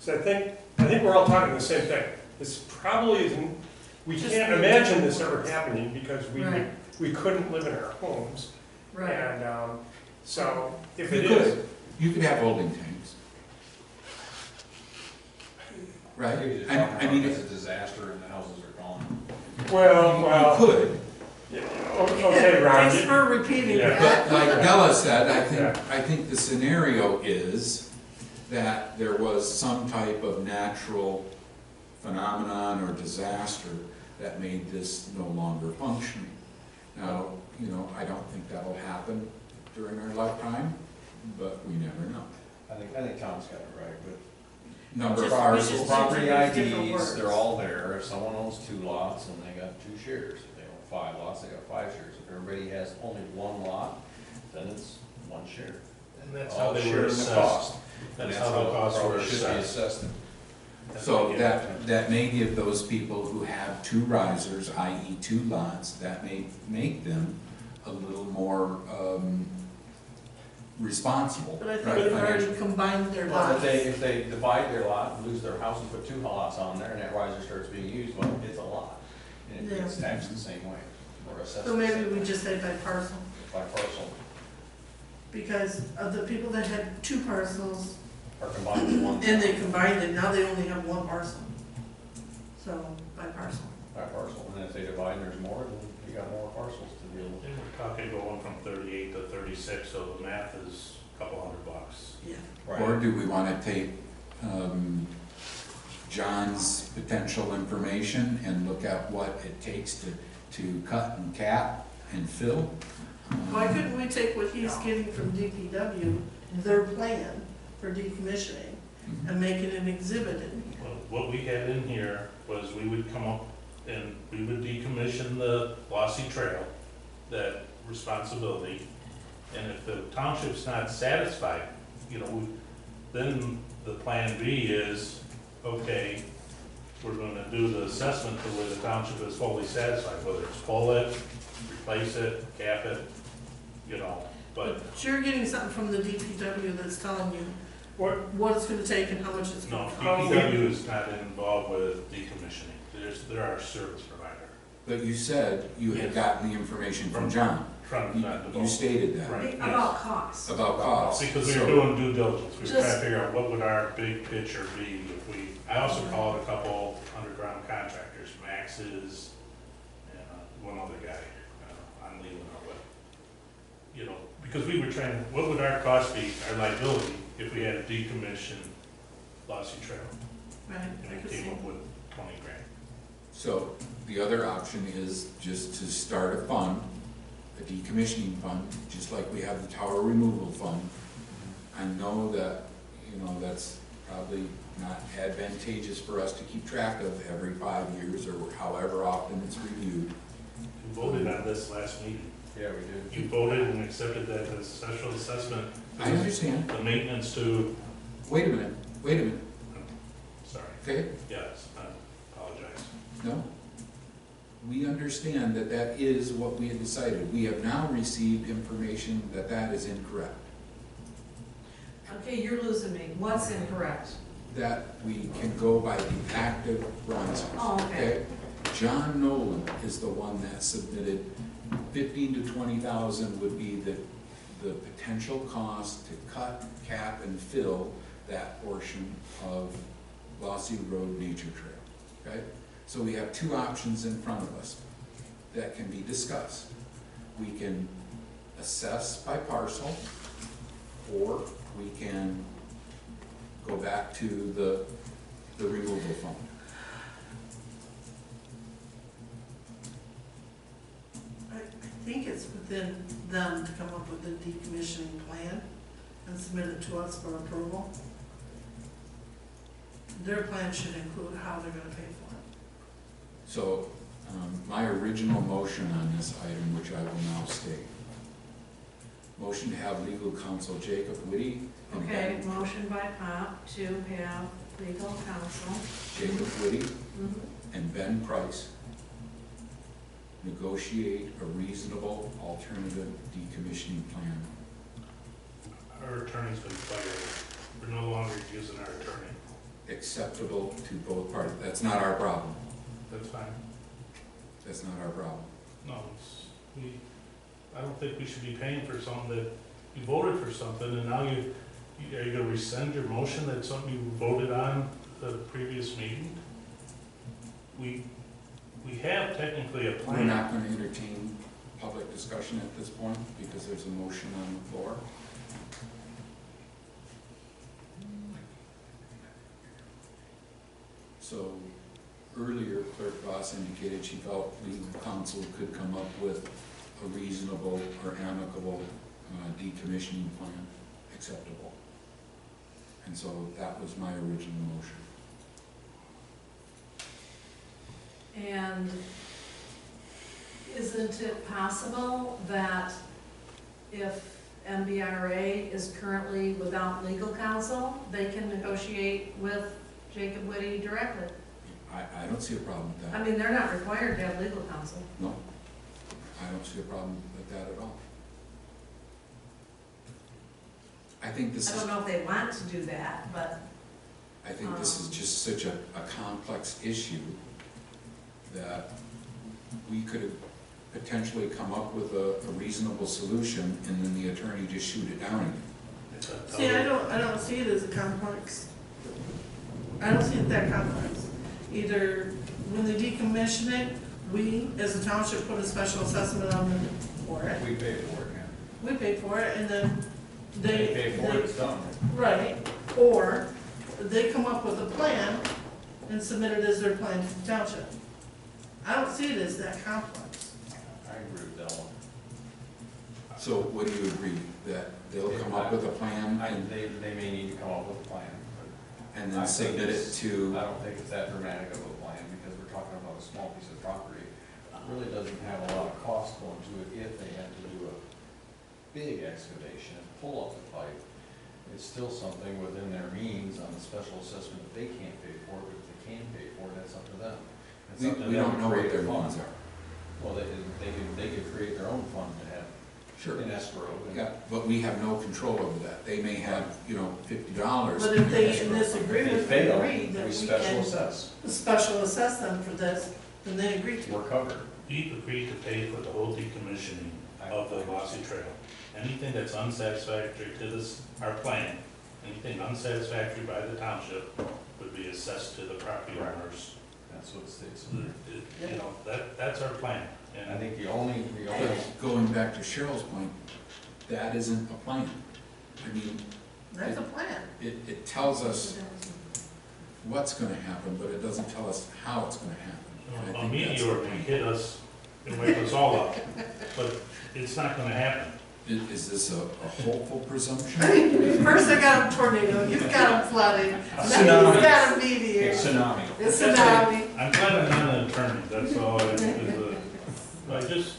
Speaker 6: So I think we're all talking the same thing. This probably isn't, we
Speaker 3: Just
Speaker 6: can't
Speaker 3: the
Speaker 6: imagine this
Speaker 3: words.
Speaker 6: ever happening because
Speaker 2: Right.
Speaker 6: we couldn't live in our homes.
Speaker 2: right.
Speaker 6: And, so if
Speaker 1: You
Speaker 6: it is,
Speaker 1: could. You could have holding tanks. Right? I mean,
Speaker 4: It's a disaster and the houses are gone.
Speaker 6: well,
Speaker 1: you could.
Speaker 6: okay, Ron.
Speaker 3: Thanks for repeating
Speaker 6: Yeah.
Speaker 3: that.
Speaker 1: But like Della said,
Speaker 6: Yeah.
Speaker 1: I think the scenario is that there was some type of natural phenomenon or disaster that made this no longer functioning. Now, you know, I don't think that'll happen during our lifetime, but we never know.
Speaker 4: I think Tom's got it right, but
Speaker 1: Number of
Speaker 3: Just- we
Speaker 1: parcels.
Speaker 3: just-
Speaker 4: property
Speaker 3: use different
Speaker 4: IDs,
Speaker 3: words.
Speaker 4: they're all there. If someone owns 2 lots and they got 2 shares, if they own 5 lots, they got 5 shares. If everybody has only 1 lot, then it's 1 share.
Speaker 5: And that's
Speaker 4: All
Speaker 5: how they
Speaker 4: sharing
Speaker 5: were
Speaker 4: the
Speaker 5: assessed.
Speaker 4: cost.
Speaker 5: That's how the costs were
Speaker 4: it should be
Speaker 5: assessed.
Speaker 4: assessed.
Speaker 1: So that may give those people who have 2 risers, i.e. 2 lots, that may make them a little more responsible.
Speaker 3: But I think
Speaker 1: right,
Speaker 3: they've
Speaker 1: financially.
Speaker 3: already combined their
Speaker 4: Well,
Speaker 3: lots.
Speaker 4: if they divide their lot and lose their house and put 2 lots on there and that riser starts being used, well, it's a lot. And it gets taxed the same way, or assessed
Speaker 3: So
Speaker 4: the same
Speaker 3: maybe we
Speaker 4: way,
Speaker 3: just say by parcel,
Speaker 4: by parcel,
Speaker 3: because of the people that had 2 parcels,
Speaker 4: or combined with 1.
Speaker 3: and they combined it, now they only have 1 parcel. So, by parcel.
Speaker 4: By parcel, and if they divide and there's more, then you got more parcels to deal with.
Speaker 5: And we're talking going from 38 to 36, so the math is a couple $100.
Speaker 3: Yeah.
Speaker 1: Or do we want to take John's potential information and look at what it takes to cut and cap and fill?
Speaker 3: Why couldn't we take what he's getting from DPW, their plan for decommissioning, and make it an exhibit?
Speaker 5: Well, what we had in here was we would come up and we would decommission the Lossy Trail, that responsibility. And if the township's not satisfied, you know, then the plan B is, okay, we're gonna do the assessment to where the township is fully satisfied, whether it's pull it, replace it, cap it, you know, but
Speaker 3: But you're getting something from the DPW that's telling you
Speaker 6: what,
Speaker 3: it's gonna take and how much it's
Speaker 5: no,
Speaker 3: gonna cost.
Speaker 5: DPW is not involved with decommissioning. They're our service provider.
Speaker 1: But you said you had gotten the information from John.
Speaker 5: From that
Speaker 1: You
Speaker 5: developer.
Speaker 1: stated that,
Speaker 5: Right.
Speaker 2: About costs.
Speaker 1: about costs.
Speaker 5: Because we
Speaker 1: So-
Speaker 5: were doing due diligence, we were trying
Speaker 2: Just-
Speaker 5: to figure out what would our big picture be if we, I also called a couple underground contractors, Max's, and one other guy, on Leland or what. You know, because we were trying, what would our cost be, our liability, if we had a decommissioned Lossy Trail?
Speaker 3: Right, I
Speaker 5: And
Speaker 3: could
Speaker 5: we
Speaker 3: see.
Speaker 5: came up with 20 grand.
Speaker 1: So the other option is just to start a fund, a decommissioning fund, just like we have the tower removal fund. I know that, you know, that's probably not advantageous for us to keep track of every 5 years or however often it's reviewed.
Speaker 5: You voted on this last meeting.
Speaker 4: Yeah, we did.
Speaker 5: You voted and accepted that as special assessment.
Speaker 1: I understand.
Speaker 5: The maintenance to,
Speaker 1: Wait a minute,
Speaker 5: sorry,
Speaker 1: okay?
Speaker 5: yes, I apologize.
Speaker 1: No? We understand that that is what we had decided. We have now received information that that is incorrect.
Speaker 2: Okay, you're losing me. What's incorrect?
Speaker 1: That we can go by the active runs.
Speaker 2: Oh, okay.
Speaker 1: John Nolan is the one that submitted 15 to 20,000 would be the potential cost to cut, cap, and fill that portion of Lossy Road Nature Trail, okay? So we have two options in front of us that can be discussed. We can assess by parcel, or we can go back to the removal fund.
Speaker 3: I think it's within them to come up with a decommissioning plan and submit it to us for approval. Their plan should include how they're gonna pay for it.
Speaker 1: So, my original motion on this item, which I will now state. Motion to have legal counsel Jacob Whitty and
Speaker 2: Okay, motion by Pop to have legal counsel.
Speaker 1: Jacob Whitty
Speaker 2: Mhm.
Speaker 1: and Ben Price negotiate a reasonable alternative decommissioning plan.
Speaker 5: Our attorney's been fired. We're no longer using our attorney.
Speaker 1: Acceptable to both parties. That's not our problem.
Speaker 5: That's fine.
Speaker 1: That's not our problem.
Speaker 5: No, I don't think we should be paying for something that, you voted for something and now are you gonna rescind your motion that's something you voted on the previous meeting? We have technically a
Speaker 1: We're
Speaker 5: plan.
Speaker 1: not going to entertain public discussion at this point because there's a motion on the floor. So earlier, Clerk Voss indicated she felt legal counsel could come up with a reasonable or amicable decommissioning plan acceptable. And so that was my original motion.
Speaker 2: And isn't it possible that if MBRA is currently without legal counsel, they can negotiate with Jacob Whitty directly?
Speaker 1: I don't see a problem with that.
Speaker 2: I mean, they're not required to have legal counsel.
Speaker 1: No, I don't see a problem with that at all. I think this
Speaker 2: I
Speaker 1: is,
Speaker 2: don't know if they want to do that, but,
Speaker 1: I think this is just such a complex issue that we could have potentially come up with a reasonable solution and then the attorney just shoot it down again.
Speaker 3: See, I don't see it as a complex. I don't see it that complex. Either when they decommission it, we, as a township, put a special assessment on them for it.
Speaker 4: We paid for it, yeah.
Speaker 3: We pay for it, and then
Speaker 4: They pay for it, it's done.
Speaker 3: right, or they come up with a plan and submit it as their plan to the township. I don't see it as that complex.
Speaker 4: I agree with that one.
Speaker 1: So what do you agree, that they'll come up with a plan
Speaker 4: They may need to come up with a plan,
Speaker 1: and
Speaker 4: I
Speaker 1: then
Speaker 4: think
Speaker 1: submit it
Speaker 4: it's-
Speaker 1: to,
Speaker 4: I don't think it's that dramatic of a plan, because we're talking about a small piece of property. It really doesn't have a lot of cost going to it if they had to do a big excavation and pull up the pipe. It's still something within their means on the special assessment that they can't pay for, but if they can pay for it, that's up to them. It's up to
Speaker 1: we
Speaker 4: them
Speaker 1: don't
Speaker 4: to
Speaker 1: know what
Speaker 4: create a
Speaker 1: their
Speaker 4: fund.
Speaker 1: needs are.
Speaker 4: Well, they could create their own fund to have
Speaker 1: Sure.
Speaker 4: in escrow. and-
Speaker 1: Yeah, but we have no control over that. They may have, $50.
Speaker 3: But if they, in
Speaker 1: escrow.
Speaker 3: this
Speaker 4: If
Speaker 3: agreement,
Speaker 4: they
Speaker 3: they
Speaker 4: fail,
Speaker 3: agree that
Speaker 4: we
Speaker 3: we
Speaker 4: special
Speaker 3: can
Speaker 4: assess,
Speaker 3: special assess them for this, then they agree to.
Speaker 4: we're covered.
Speaker 8: we've agreed to pay for the whole decommissioning of the Lossy Trail. Anything that's unsatisfactory to this, our plan, anything unsatisfactory by the township would be assessed to the property owners.
Speaker 4: That's what it states.
Speaker 8: You know, that's our plan.
Speaker 4: And I
Speaker 8: And
Speaker 4: think the only,
Speaker 1: But going back to Cheryl's point, that isn't a plan. I mean,
Speaker 3: That's a plan.
Speaker 1: it tells us what's gonna happen, but it doesn't tell us how it's gonna happen. And I
Speaker 8: a
Speaker 1: think that's the
Speaker 8: meteor can
Speaker 1: point.
Speaker 8: hit us and wipe us all out, but it's not gonna happen.
Speaker 1: Is this a hopeful presumption?
Speaker 3: First I got a tornado, you've got a flooding, then
Speaker 4: Tsunami.
Speaker 3: you've got a meteor,
Speaker 4: it's tsunami.
Speaker 3: it's a tsunami.
Speaker 8: I'm glad I'm not an attorney, that's all. I just,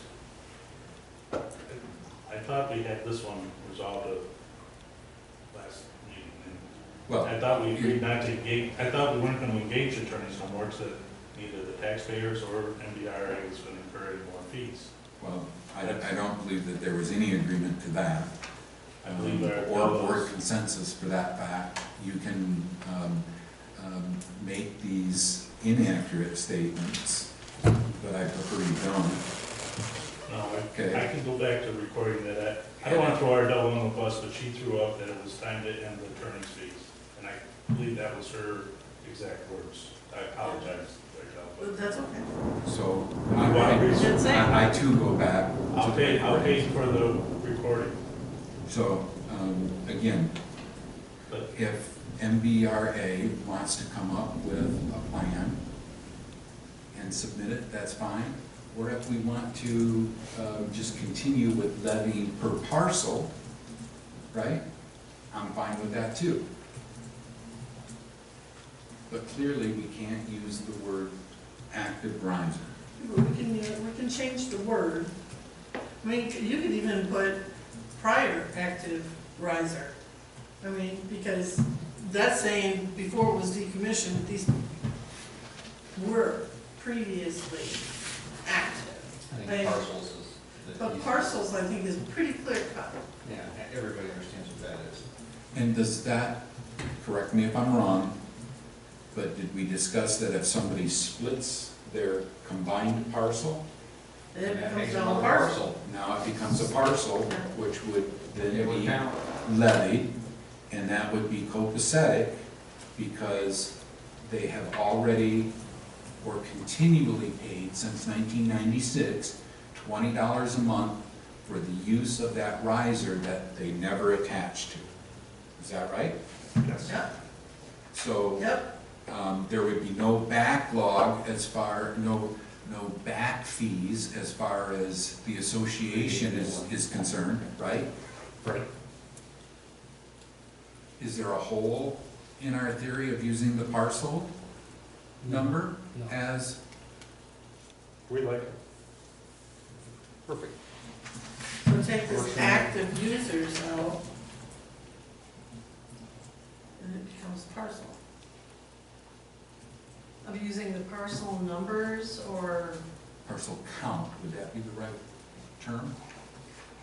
Speaker 8: I thought we had this one resolved at last meeting.
Speaker 1: Well,
Speaker 8: I thought we agreed not to engage, I thought we weren't gonna engage attorneys no more, to neither the taxpayers or MDRA was gonna incur any more fees.
Speaker 1: well, I don't believe that there was any agreement to that.
Speaker 8: I believe there
Speaker 1: Or consensus for that fact. You can make these inaccurate statements, but I prefer you don't.
Speaker 8: No,
Speaker 1: Okay.
Speaker 8: I can go back to recording that. I don't want to throw our devil on the bus, but she threw up that it was time to end the attorney's fees. And I believe that was her exact words. I apologize.
Speaker 3: But that's okay.
Speaker 1: So
Speaker 3: Didn't say.
Speaker 1: I too go back. to
Speaker 8: I'll
Speaker 1: the
Speaker 8: pay
Speaker 1: recordings.
Speaker 8: for the recording.
Speaker 1: So, again,
Speaker 8: But
Speaker 1: if MBRA wants to come up with a plan and submit it, that's fine. Or if we want to just continue with levying per parcel, right? I'm fine with that too. But clearly, we can't use the word active riser.
Speaker 3: We can change the word. I mean, you could even put prior active riser. I mean, because that's saying before it was decommissioned, these were previously active.
Speaker 4: I
Speaker 3: I-
Speaker 4: think parcels is. the
Speaker 3: But
Speaker 4: easiest.
Speaker 3: parcels, I think, is pretty clear cut.
Speaker 4: Yeah, everybody understands what that is.
Speaker 1: And does that, correct me if I'm wrong, but did we discuss that if somebody splits their combined parcel,
Speaker 3: Then
Speaker 4: And
Speaker 3: it
Speaker 4: that
Speaker 3: becomes
Speaker 4: makes
Speaker 3: down a
Speaker 4: another
Speaker 3: parcel.
Speaker 1: now it becomes a parcel, which would then
Speaker 4: It would
Speaker 1: be
Speaker 4: count.
Speaker 1: levied, and that would be copacetic because they have already or continually paid since 1996, $20 a month for the use of that riser that they never attached to. Is that right?
Speaker 6: Yes.
Speaker 3: Yep,
Speaker 1: So
Speaker 3: yep.
Speaker 1: there would be no backlog as far, no back fees as far as the association is concerned, right?
Speaker 6: Right.
Speaker 1: Is there a hole in our theory of using the parcel number
Speaker 6: No.
Speaker 1: as,
Speaker 6: We like it. Perfect.
Speaker 3: So take this active users out, and it becomes parcel.
Speaker 2: Of using the parcel numbers or,
Speaker 1: parcel count, would that be the right term?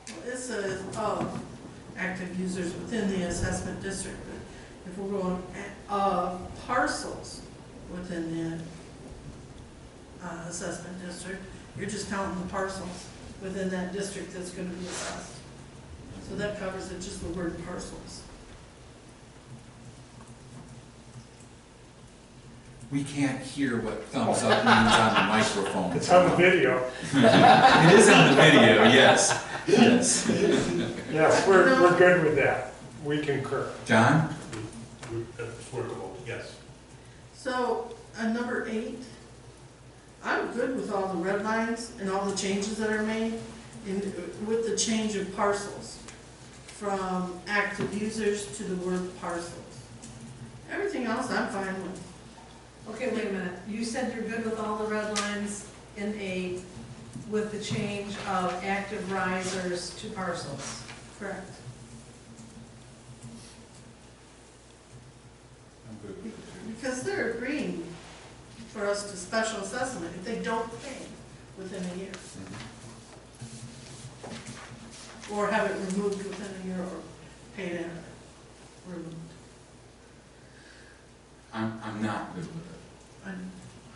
Speaker 3: Well, it says of active users within the assessment district. But if we're going of parcels within the assessment district, you're just counting the parcels within that district that's gonna be assessed. So that covers it, just the word parcels.
Speaker 1: We can't hear what thumbs up means on the microphone.
Speaker 6: It's on the video.
Speaker 1: It is on the video, yes, yes.
Speaker 6: Yes, we're good with that. We concur.
Speaker 1: John?
Speaker 8: It's workable, yes.
Speaker 3: So, number 8, I'm good with all the red lines and all the changes that are made, with the change of parcels, from active users to the word parcels. Everything else I'm fine with.
Speaker 2: okay, wait a minute. You said you're good with all the red lines in 8 with the change of active risers to parcels.
Speaker 3: Correct.
Speaker 4: I'm good with it.
Speaker 3: Because they're agreeing for us to special assessment if they don't pay within a year. Or have it removed within a year or paid in, removed.
Speaker 1: I'm not good with it.
Speaker 3: I'm-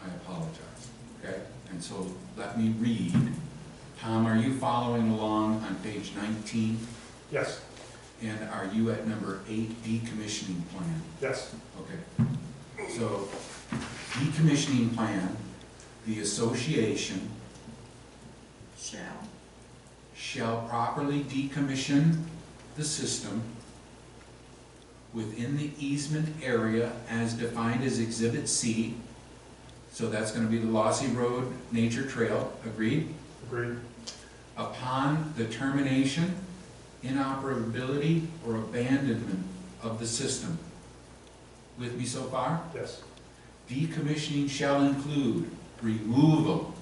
Speaker 1: I apologize. Okay, and so let me read. Tom, are you following along on page 19?
Speaker 6: Yes,
Speaker 1: And are you at number 8, decommissioning plan?
Speaker 6: yes,
Speaker 1: Okay. So, decommissioning plan, the association shall properly decommission the system within the easement area as defined as Exhibit C. So that's gonna be the Lossy Road Nature Trail, agreed?
Speaker 6: agreed,
Speaker 1: Upon the termination, inoperability, or abandonment of the system. With me so far?
Speaker 6: yes,
Speaker 1: Decommissioning shall include removal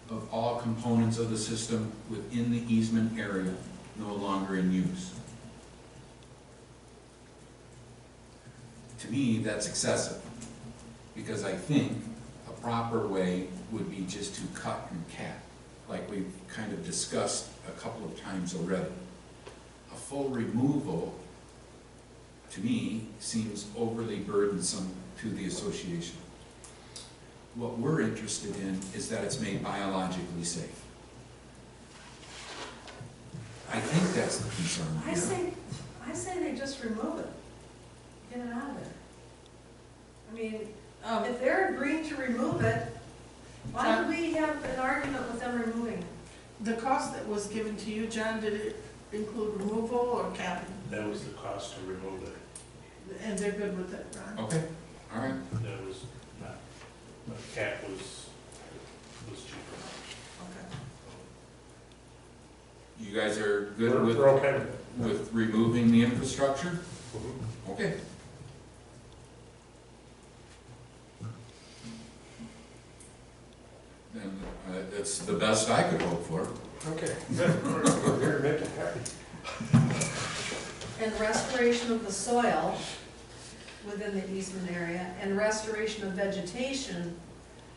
Speaker 1: of all components of the system within the easement area no longer in use. To me, that's excessive, because I think a proper way would be just to cut and cap, like we've kind of discussed a couple of times already. A full removal, to me, seems overly burdensome to the association. What we're interested in is that it's made biologically safe. I think that's the concern here.
Speaker 2: I say they just remove it. Get it out of there. I mean, if they're agreeing to remove it, why do we have an argument with them removing it?
Speaker 3: The cost that was given to you, John, did it include removal or capping?
Speaker 5: That was the cost to remove it.
Speaker 3: And they're good with that, Ron?
Speaker 1: Okay, all right.
Speaker 5: That was not, but cap was cheaper.
Speaker 3: Okay.
Speaker 1: You guys are good
Speaker 6: we're okay with it.
Speaker 1: with removing the infrastructure?
Speaker 6: Mhm.
Speaker 1: Okay. Then that's the best I could hope for.
Speaker 6: Okay, good, we're here to make it happy.
Speaker 2: And restoration of the soil within the easement area, and restoration of vegetation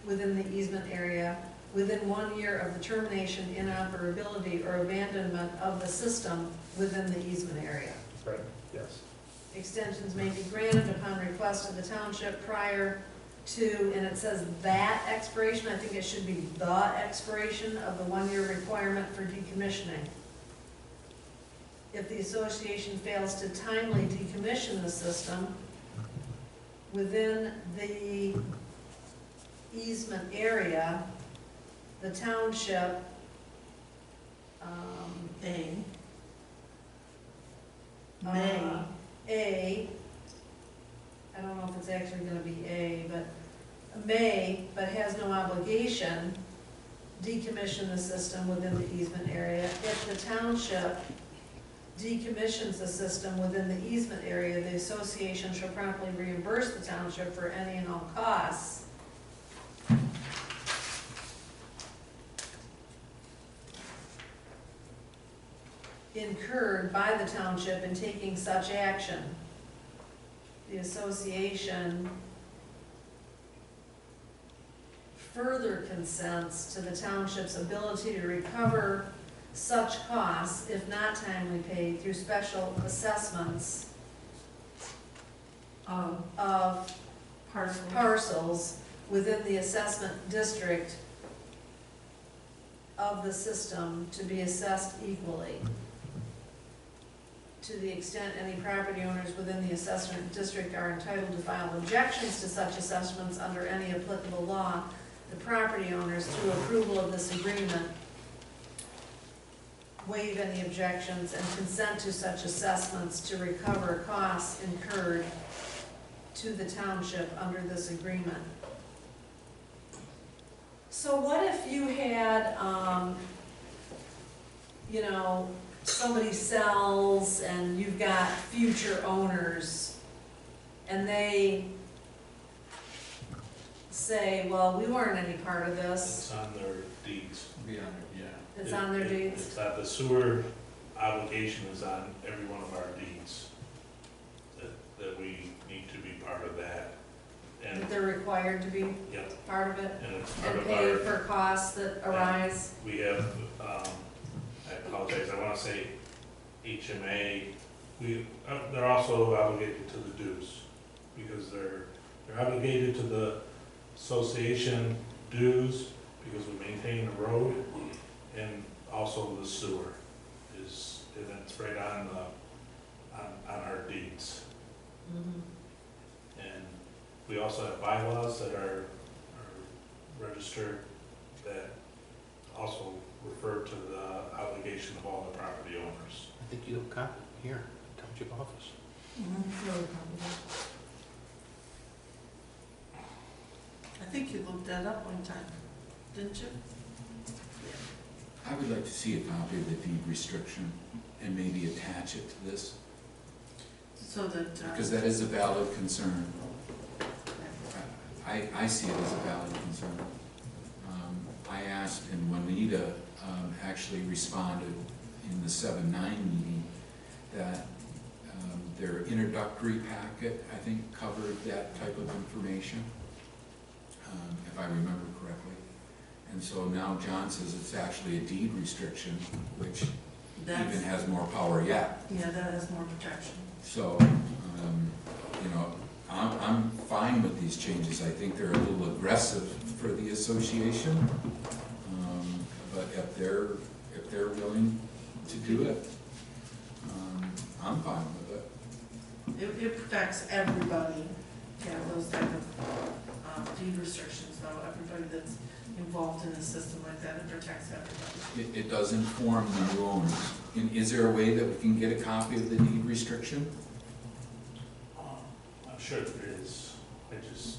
Speaker 2: within the easement area within 1 year of the termination, inoperability, or abandonment of the system within the easement area.
Speaker 6: Right, yes,
Speaker 2: Extensions may be granted upon request of the township prior to, and it says that expiration, I think it should be the expiration of the 1 year requirement for decommissioning. If the association fails to timely decommission the system within the easement area, the township, I don't know if it's actually gonna be but has no obligation, decommission the system within the easement area. If the township decommissions the system within the easement area, the association shall promptly reimburse the township for any and all costs incurred by the township in taking such action. The association further consents to the township's ability to recover such costs, if not timely paid, through special assessments of parcels within the assessment district of the system to be assessed equally. To the extent any property owners within the assessment district are entitled to file objections to such assessments under any applicable law, the property owners, through approval of this agreement, waive any objections and consent to such assessments to recover costs incurred to the township under this agreement. So what if you had, somebody sells and you've got future owners and they say, well, we weren't any part of this.
Speaker 5: It's on their deeds.
Speaker 2: It's on their deeds.
Speaker 5: It's not, the sewer obligation is on every one of our deeds, that we need to be part of that. And,
Speaker 2: That they're required to be
Speaker 5: yep,
Speaker 2: part of it
Speaker 5: and it's part
Speaker 2: and
Speaker 5: of
Speaker 2: pay
Speaker 5: our,
Speaker 2: for costs that arise.
Speaker 5: we have, I apologize, I wanna say HMA, they're also obligated to the dues, because they're obligated to the association dues, because we maintain the road, and also the sewer is, and it's right on the, on our deeds.
Speaker 2: Mhm.
Speaker 5: And we also have bylaws that are registered that also refer to the obligation of all the property owners.
Speaker 9: I think you have a copy here, Township office.
Speaker 3: I think you looked that up one time, didn't you?
Speaker 1: I would like to see a copy of the deed restriction and maybe attach it to this,
Speaker 3: So that,
Speaker 1: because that is a valid concern. I see it as a valid concern. I asked, and Juanita actually responded in the 7-9 meeting, that their introductory packet, I think, covered that type of information, if I remember correctly. And so now John says it's actually a deed restriction, which
Speaker 3: that's,
Speaker 1: even has more power yet.
Speaker 3: yeah, that has more protection.
Speaker 1: So, you know, I'm fine with these changes. I think they're a little aggressive for the association. But if they're willing to do it, I'm fine with it.
Speaker 3: It protects everybody, yeah, those type of deed restrictions, though, everybody that's involved in a system like that, it protects everybody.
Speaker 1: It does inform the new owners. And is there a way that we can get a copy of the deed restriction?
Speaker 5: I'm sure there is, I just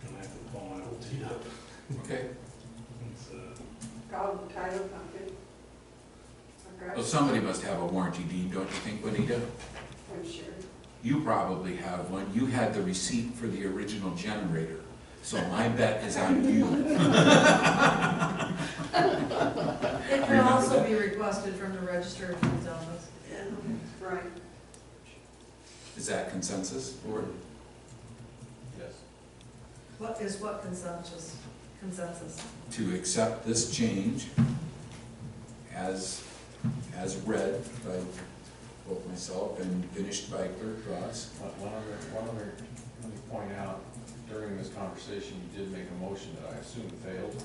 Speaker 5: gonna have to pull my old deed up.
Speaker 1: Okay.
Speaker 5: It's,
Speaker 2: Call the title company.
Speaker 1: Well, somebody must have a warranty deed, don't you think, Juanita?
Speaker 2: I'm sure.
Speaker 1: You probably have one. You had the receipt for the original generator. So my bet is on you.
Speaker 2: It can also be requested from the Register of Deeds office. Right.
Speaker 1: Is that consensus, board?
Speaker 4: Yes.
Speaker 2: What is what consensus?
Speaker 1: To accept this change as read by both myself and finished by Clerk Ross.
Speaker 4: One other, let me point out, during this conversation, you did make a motion that I assume failed.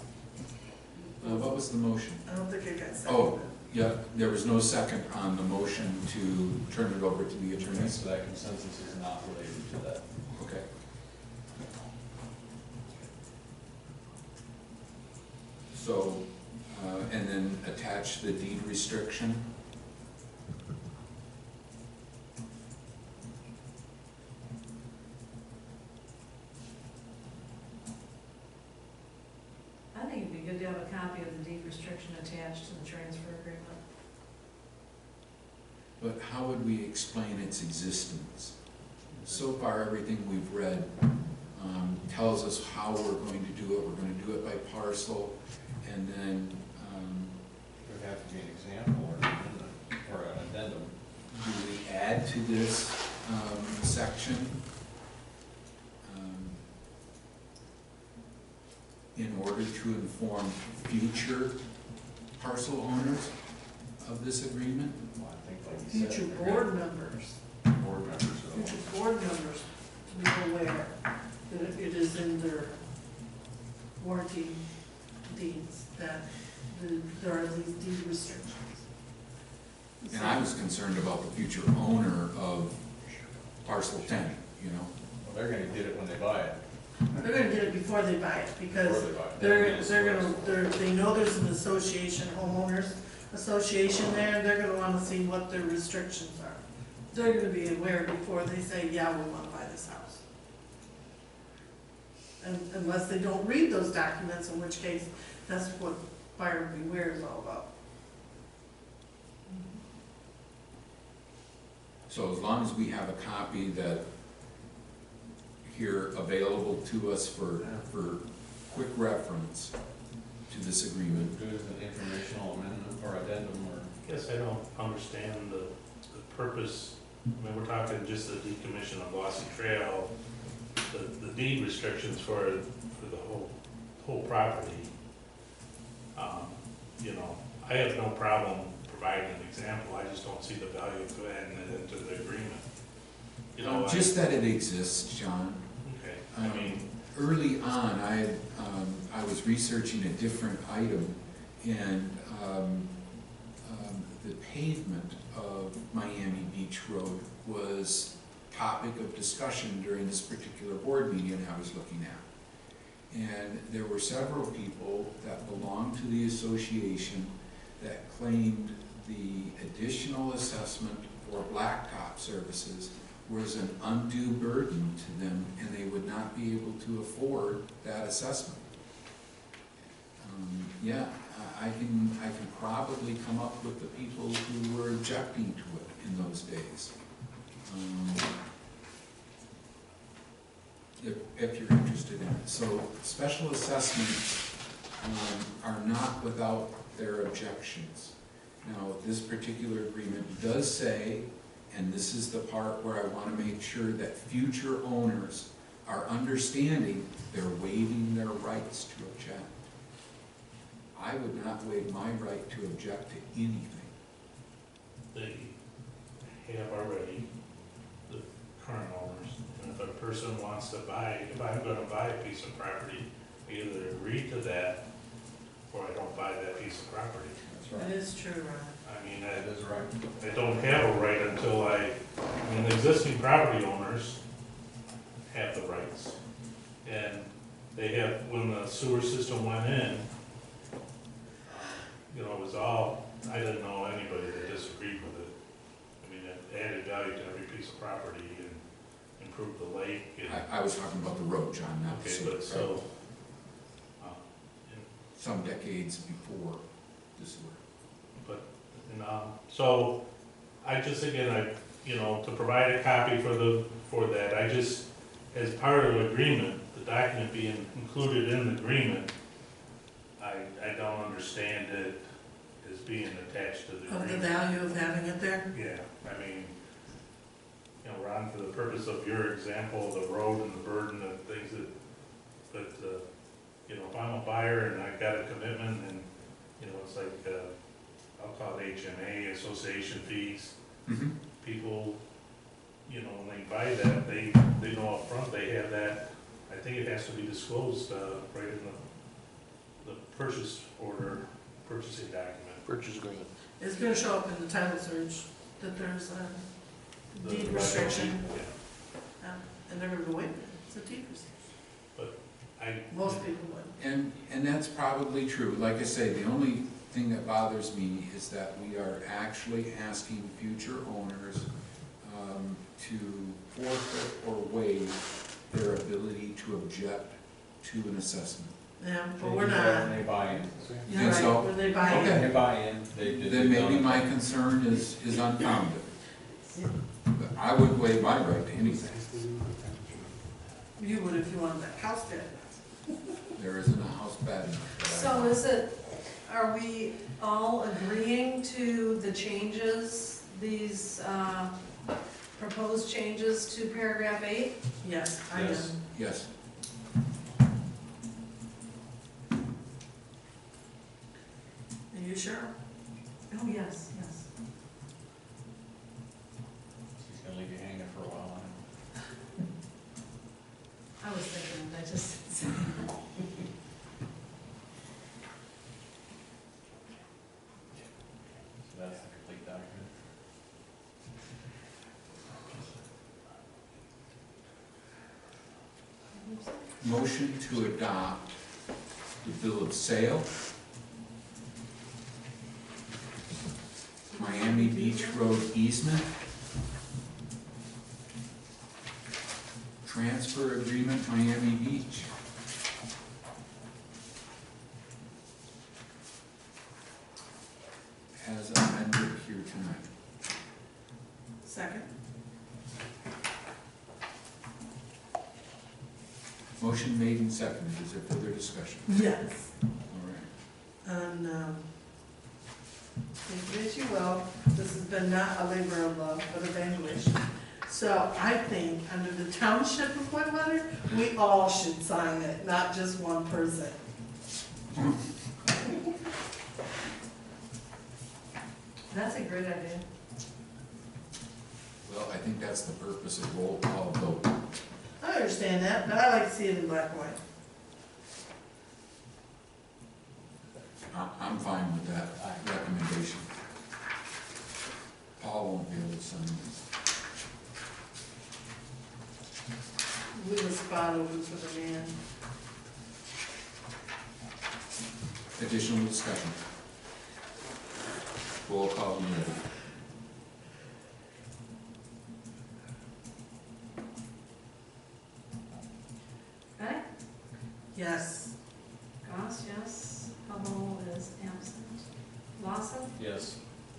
Speaker 1: What was the motion?
Speaker 3: I don't think it got seconded.
Speaker 1: Oh, yeah, there was no second on the motion to turn it over to the attorneys.
Speaker 4: So that consensus is not related to that.
Speaker 1: Okay. So, and then attach the deed restriction.
Speaker 2: I think it'd be good to have a copy of the deed restriction attached to the transfer agreement.
Speaker 1: But how would we explain its existence? So far, everything we've read tells us how we're going to do it. We're going to do it by parcel, and then
Speaker 4: There would have to be an example or an addendum.
Speaker 1: do we add to this section in order to inform future parcel owners of this agreement?
Speaker 4: Well, I think like you said.
Speaker 3: Future
Speaker 4: you're
Speaker 3: board members,
Speaker 4: gonna- Board members.
Speaker 3: future board members to be aware that it is in their warranty deeds that there are these deed restrictions.
Speaker 1: And I was concerned about the future owner of parcel 10, you know?
Speaker 4: Well, they're gonna get it when they buy it.
Speaker 3: They're gonna get it before they buy it, because
Speaker 4: Before they buy it.
Speaker 3: they know there's an association, homeowners association there, they're gonna wanna see what their restrictions are. They're gonna be aware before they say, yeah, we wanna buy this house. And unless they don't read those documents, in which case, that's what buyer beware is all about.
Speaker 1: So as long as we have a copy that here available to us for quick reference to this agreement.
Speaker 4: Do it as an informational amendment or addendum or.
Speaker 5: I guess I don't understand the purpose. I mean, we're talking just the decommission of Lossy Trail, the deed restrictions for the whole property. You know, I have no problem providing an example, I just don't see the value of adding it into the agreement. You know,
Speaker 1: Just that it exists, John.
Speaker 5: okay, I mean,
Speaker 1: Early on, I was researching a different item, and the pavement of Miami Beach Road was topic of discussion during this particular board meeting I was looking at. And there were several people that belonged to the association that claimed the additional assessment for blacktop services was an undue burden to them, and they would not be able to afford that assessment. Yeah, I can probably come up with the people who were objecting to it in those days. If you're interested in it. So special assessments are not without their objections. Now, this particular agreement does say, and this is the part where I want to make sure that future owners are understanding they're waiving their rights to object. I would not waive my right to object to anything.
Speaker 5: They have already, the current owners, and if a person wants to buy, if I'm gonna buy a piece of property, I either agree to that, or I don't buy that piece of property.
Speaker 3: That is true, Ron.
Speaker 5: I mean,
Speaker 4: That is right.
Speaker 5: I don't have a right until I mean, the existing property owners have the rights. And they have, when the sewer system went in, you know, it was all, I didn't know anybody that disagreed with it. I mean, it added value to every piece of property and improved the lake and,
Speaker 1: I was talking about the road, John, not the
Speaker 5: okay,
Speaker 1: sewer.
Speaker 5: but so,
Speaker 1: Some decades before the sewer.
Speaker 5: and, so, I just, again, you know, to provide a copy for that, I just, as part of the agreement, the document being included in the agreement, I don't understand it as being attached to the
Speaker 3: Of the
Speaker 5: agreement.
Speaker 3: value of having it there?
Speaker 5: Yeah, I mean, you know, Ron, for the purpose of your example, the road and the burden of things but, you know, if I'm a buyer and I've got a commitment and, you know, it's like, I'll call it HMA, association fees.
Speaker 1: Mm-hmm.
Speaker 5: People, you know, when they buy that, they know up front they have that. I think it has to be disclosed, right in the purchase order, purchasing document.
Speaker 9: Purchase agreement.
Speaker 3: It's gonna show up in the title search that there's a
Speaker 5: The-
Speaker 3: deed restriction.
Speaker 5: Yeah.
Speaker 3: And they're gonna go, wait a minute, it's a deed restriction. Most people would.
Speaker 1: And that's probably true. Like I say, the only thing that bothers me is that we are actually asking future owners to forfeit or waive their ability to object to an assessment.
Speaker 3: Yeah, but
Speaker 4: They
Speaker 3: we're
Speaker 4: do that
Speaker 3: not.
Speaker 4: when they buy in.
Speaker 3: You're
Speaker 1: Think
Speaker 3: right,
Speaker 1: so?
Speaker 3: when they buy
Speaker 1: Okay.
Speaker 3: in.
Speaker 4: They buy in, they.
Speaker 1: Then maybe my concern is unfounded. But I wouldn't waive my right to anything.
Speaker 3: You would if you wanted that house bad.
Speaker 1: There isn't a house bad enough. that I
Speaker 2: So
Speaker 1: want.
Speaker 2: is it, are we all agreeing to the changes, these proposed changes to paragraph 8?
Speaker 3: Yes, I am.
Speaker 5: Yes.
Speaker 1: Yes.
Speaker 3: Are you sure?
Speaker 2: Oh, yes, yes.
Speaker 4: He's gonna leave you hanging for a while.
Speaker 2: I was thinking, I just,
Speaker 4: So that's the complete document.
Speaker 1: Motion to adopt the bill of sale, Miami Beach Road easement, transfer agreement, Miami Beach. As amended here tonight.
Speaker 3: Second?
Speaker 1: Motion made and seconded. Is there further discussion?
Speaker 3: Yes.
Speaker 1: All right.
Speaker 3: And, take it as you will, this has been not a labor of love, but evaluation. So I think under the Township of Whitewater, we all should sign it, not just one person.
Speaker 2: that's a great idea.
Speaker 1: Well, I think that's the purpose of roll call vote.
Speaker 3: I understand that, but I like to see it in black and white.
Speaker 1: I'm fine with that recommendation. Paul won't be able to sign this.
Speaker 3: We were spot over for the man.
Speaker 1: Additional discussion. Roll call when ready.
Speaker 2: Okay,
Speaker 3: Yes.
Speaker 2: Goss, yes, Hubble is absent. Lawson,
Speaker 4: Yes.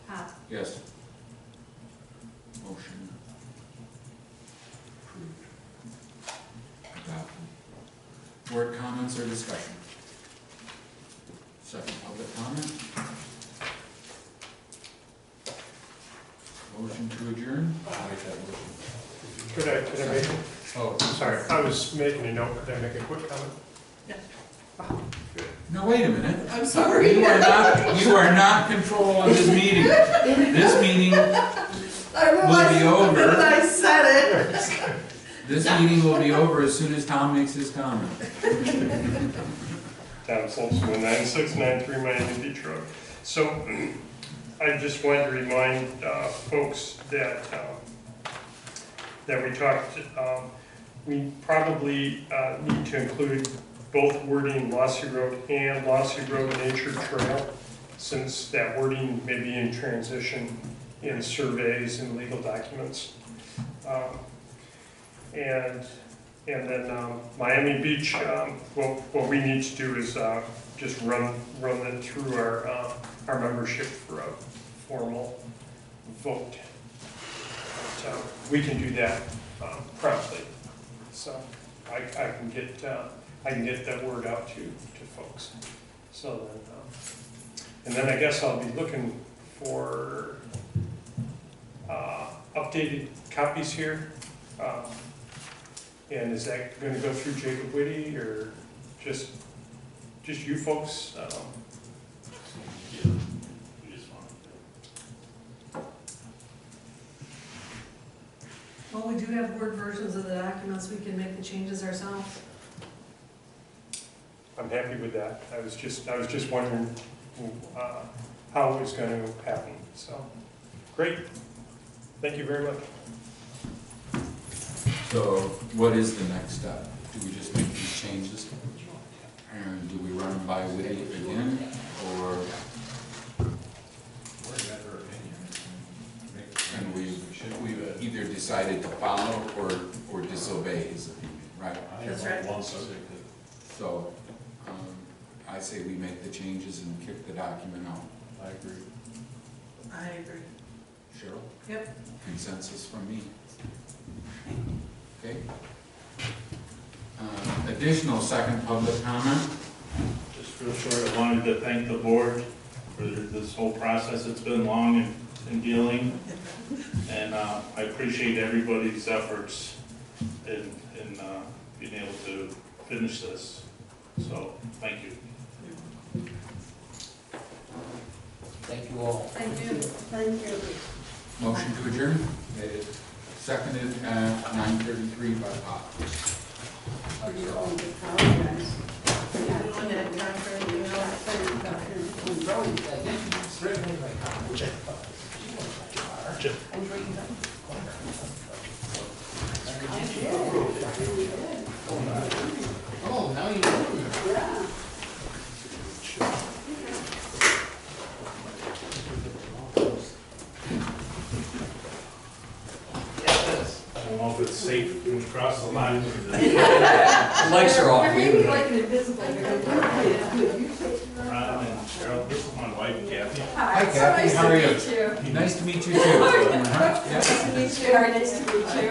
Speaker 2: Pat,
Speaker 1: Yes. Motion approved. Adopted. Board comments or discussion? Second public comment? Motion to adjourn?
Speaker 4: I'll make that motion.
Speaker 6: Could I make,
Speaker 1: Oh,
Speaker 6: sorry, I was making a note, could I make a quick comment?
Speaker 1: no, wait a minute.
Speaker 3: I'm sorry.
Speaker 1: You are not controlling this meeting. This meeting,
Speaker 3: I realized the
Speaker 1: over.
Speaker 3: minute I said it.
Speaker 1: this meeting will be over as soon as Tom makes his comment.
Speaker 6: Tom Solzman, 9693 Miami Beach Road. So I just wanted to remind folks that we talked, we probably need to include both wording Lossy Road and Lossy Road Nature Trail, since that wording may be in transition in surveys and legal documents. And then Miami Beach, what we need to do is just run it through our membership for a formal vote. But, we can do that promptly, so I can get that word out to folks. So then, and then I guess I'll be looking for updated copies here. And is that going to go through Jacob Whitty or just you folks?
Speaker 8: Yeah, we just want
Speaker 2: well, we do have Word versions of the documents, we can make the changes ourselves.
Speaker 6: I'm happy with that. I was just wondering how it was going to happen. So, great. Thank you very much.
Speaker 1: So what is the next step? Do we just make these changes? And do we run them by Whitty again, or,
Speaker 4: Where's that her opinion?
Speaker 1: and we've either decided to follow or disobey his opinion, right?
Speaker 4: I think
Speaker 3: That's
Speaker 4: it's
Speaker 3: right.
Speaker 4: one subject that
Speaker 1: So, I say we make the changes and kick the document out.
Speaker 4: I agree.
Speaker 3: I agree.
Speaker 1: Cheryl?
Speaker 2: Yep.
Speaker 1: Consensus from me. Okay. Additional second public comment?
Speaker 8: Just real short, I wanted to thank the board for this whole process. It's been long and dealing, and I appreciate everybody's efforts in being able to finish this. So, thank you.
Speaker 9: Thank you all.
Speaker 2: Thank you.
Speaker 3: Thank you.
Speaker 1: Motion to adjourn? Seconded at 9:33 by Pop.
Speaker 3: You want that contract, you know,
Speaker 9: Oh, now you know.
Speaker 8: I don't know if it's safe when we cross the line.
Speaker 9: Lights are off.
Speaker 3: maybe like an invisible.
Speaker 8: Ron and Cheryl, this is my wife Kathy.
Speaker 1: Hi Kathy, how are you? Nice to meet you too.
Speaker 2: Nice to meet you, very nice to meet you.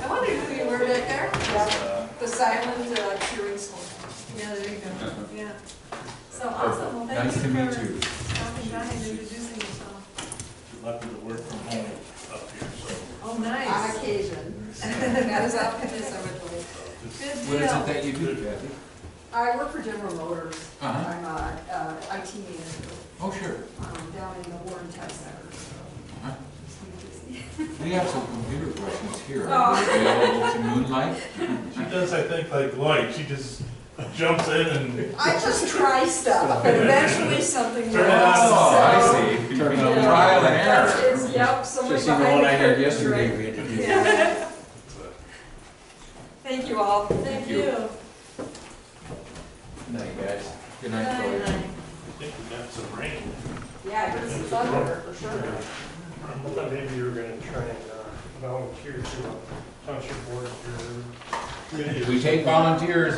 Speaker 2: I wondered who you were back there. The silent cheering song. Yeah, there you go, yeah. So awesome, well, thank
Speaker 1: Nice to
Speaker 2: you
Speaker 1: meet
Speaker 2: for
Speaker 1: you.
Speaker 2: stopping by and introducing yourself.
Speaker 8: Lucky to work from home up here, so.
Speaker 2: Oh, nice.
Speaker 10: On occasion. That is optimism, I believe.
Speaker 2: Good
Speaker 1: What is it
Speaker 2: deal.
Speaker 1: that you do, Kathy?
Speaker 10: I work for General Motors.
Speaker 1: Uh-huh.
Speaker 10: I'm a IT manager
Speaker 1: Oh, sure.
Speaker 10: down in the Warren Tech Center, so
Speaker 1: Uh-huh.
Speaker 10: just keep busy.
Speaker 1: We have some computer questions here.
Speaker 10: Oh.
Speaker 1: Are you available to moonlight?
Speaker 8: She does, I think, like light, she just
Speaker 5: jumps in and
Speaker 10: I just try stuff, and eventually something
Speaker 5: Turn it
Speaker 10: works.
Speaker 5: on.
Speaker 1: Oh,
Speaker 10: so-
Speaker 1: I see.
Speaker 9: Turn it on.
Speaker 1: Trial and error.
Speaker 10: Yep, somebody
Speaker 9: Just even the
Speaker 10: behind
Speaker 9: one
Speaker 10: the
Speaker 9: I heard
Speaker 10: curtain,
Speaker 9: yesterday,
Speaker 10: right?
Speaker 9: we had to do.
Speaker 10: Yeah. Thank you all.
Speaker 2: Thank you.
Speaker 9: Night, guys.
Speaker 1: Good night, Chloe.
Speaker 5: I think we got some rain.
Speaker 10: Yeah, this is thunder, for sure.
Speaker 6: I thought maybe you were gonna try and volunteer to township board your committee.
Speaker 1: We take volunteers.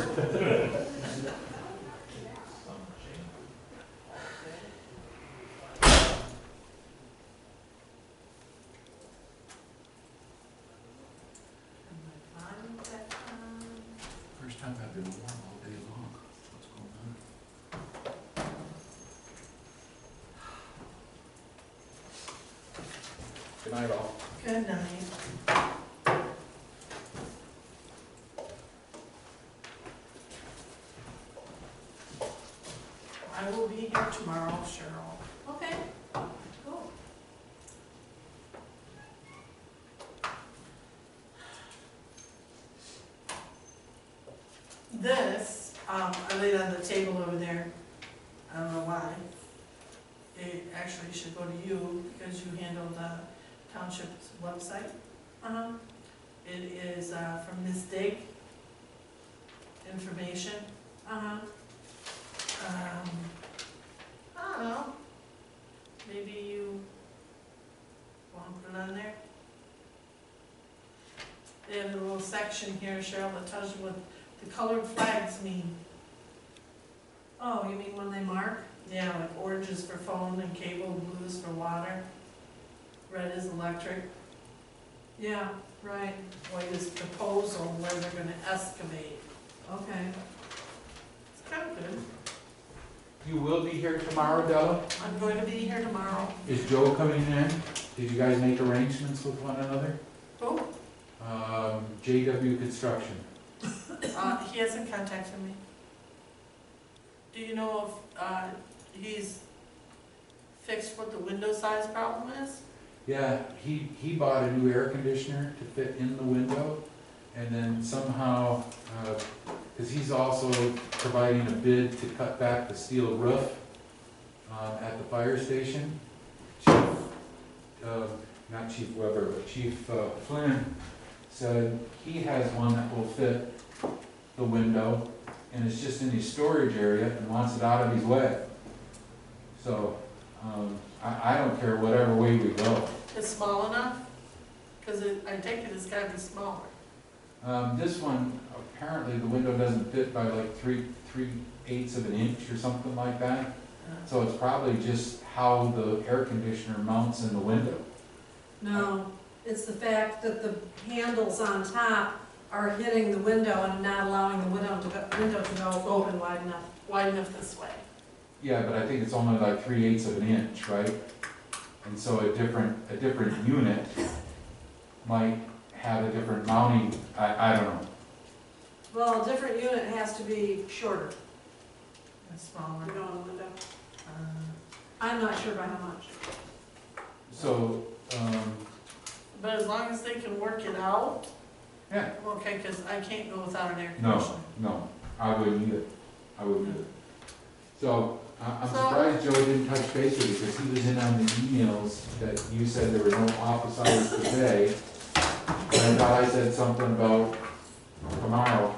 Speaker 1: First time I've been warm all day long. What's going on? Good night, all.
Speaker 3: Good night. I will be here tomorrow, Cheryl.
Speaker 2: Okay, cool.
Speaker 3: This, I laid on the table over there, I don't know why. It actually should go to you, because you handle the township's website. It is, from Ms. Dig. Information. I don't know, maybe you want to put it on there? They have a little section here, Cheryl, that tells you what the colored flags mean.
Speaker 2: Oh, you mean when they mark?
Speaker 3: Yeah, like orange is for phone and cable, blue is for water, red is electric,
Speaker 2: Yeah, right,
Speaker 3: white is proposal, where they're gonna excavate.
Speaker 2: okay.
Speaker 3: It's kind of good.
Speaker 1: You will be here tomorrow, Della?
Speaker 3: I'm going to be here tomorrow.
Speaker 1: Is Joe coming in? Did you guys make arrangements with one another?
Speaker 3: Oh,
Speaker 1: JW Construction.
Speaker 3: he hasn't contacted me. Do you know if, he's fixed what the window size problem is?
Speaker 1: Yeah, he bought a new air conditioner to fit in the window, and then somehow, because he's also providing a bid to cut back the steel roof at the fire station. Not Chief Weber, but Chief Flynn said he has one that will fit the window, and it's just in his storage area and wants it out of his way. So, I don't care whatever way we go.
Speaker 3: It's small enough? Cause I take it it's gotta be smaller.
Speaker 1: This one, apparently the window doesn't fit by like 3/8 of an inch or something like that. So it's probably just how the air conditioner mounts in the window.
Speaker 2: No, it's the fact that the handles on top are hitting the window and not allowing the window to go open wide enough.
Speaker 3: Wide enough this way.
Speaker 1: Yeah, but I think it's only like 3/8 of an inch, right? And so a different unit might have a different mounting, I don't know.
Speaker 2: Well, a different unit has to be shorter
Speaker 3: It's smaller.
Speaker 2: to go in the window.
Speaker 3: Uh,
Speaker 2: I'm not sure by how much.
Speaker 1: So,
Speaker 3: But as long as they can work it out,
Speaker 1: yeah,
Speaker 3: okay, cause I can't go without an air
Speaker 1: no,
Speaker 3: conditioner.
Speaker 1: no, I wouldn't either. I wouldn't either. So, I'm
Speaker 3: So-
Speaker 1: surprised Joe didn't touch base with you, because he was in on the emails that you said there were no office hours today. And I thought I said something about tomorrow.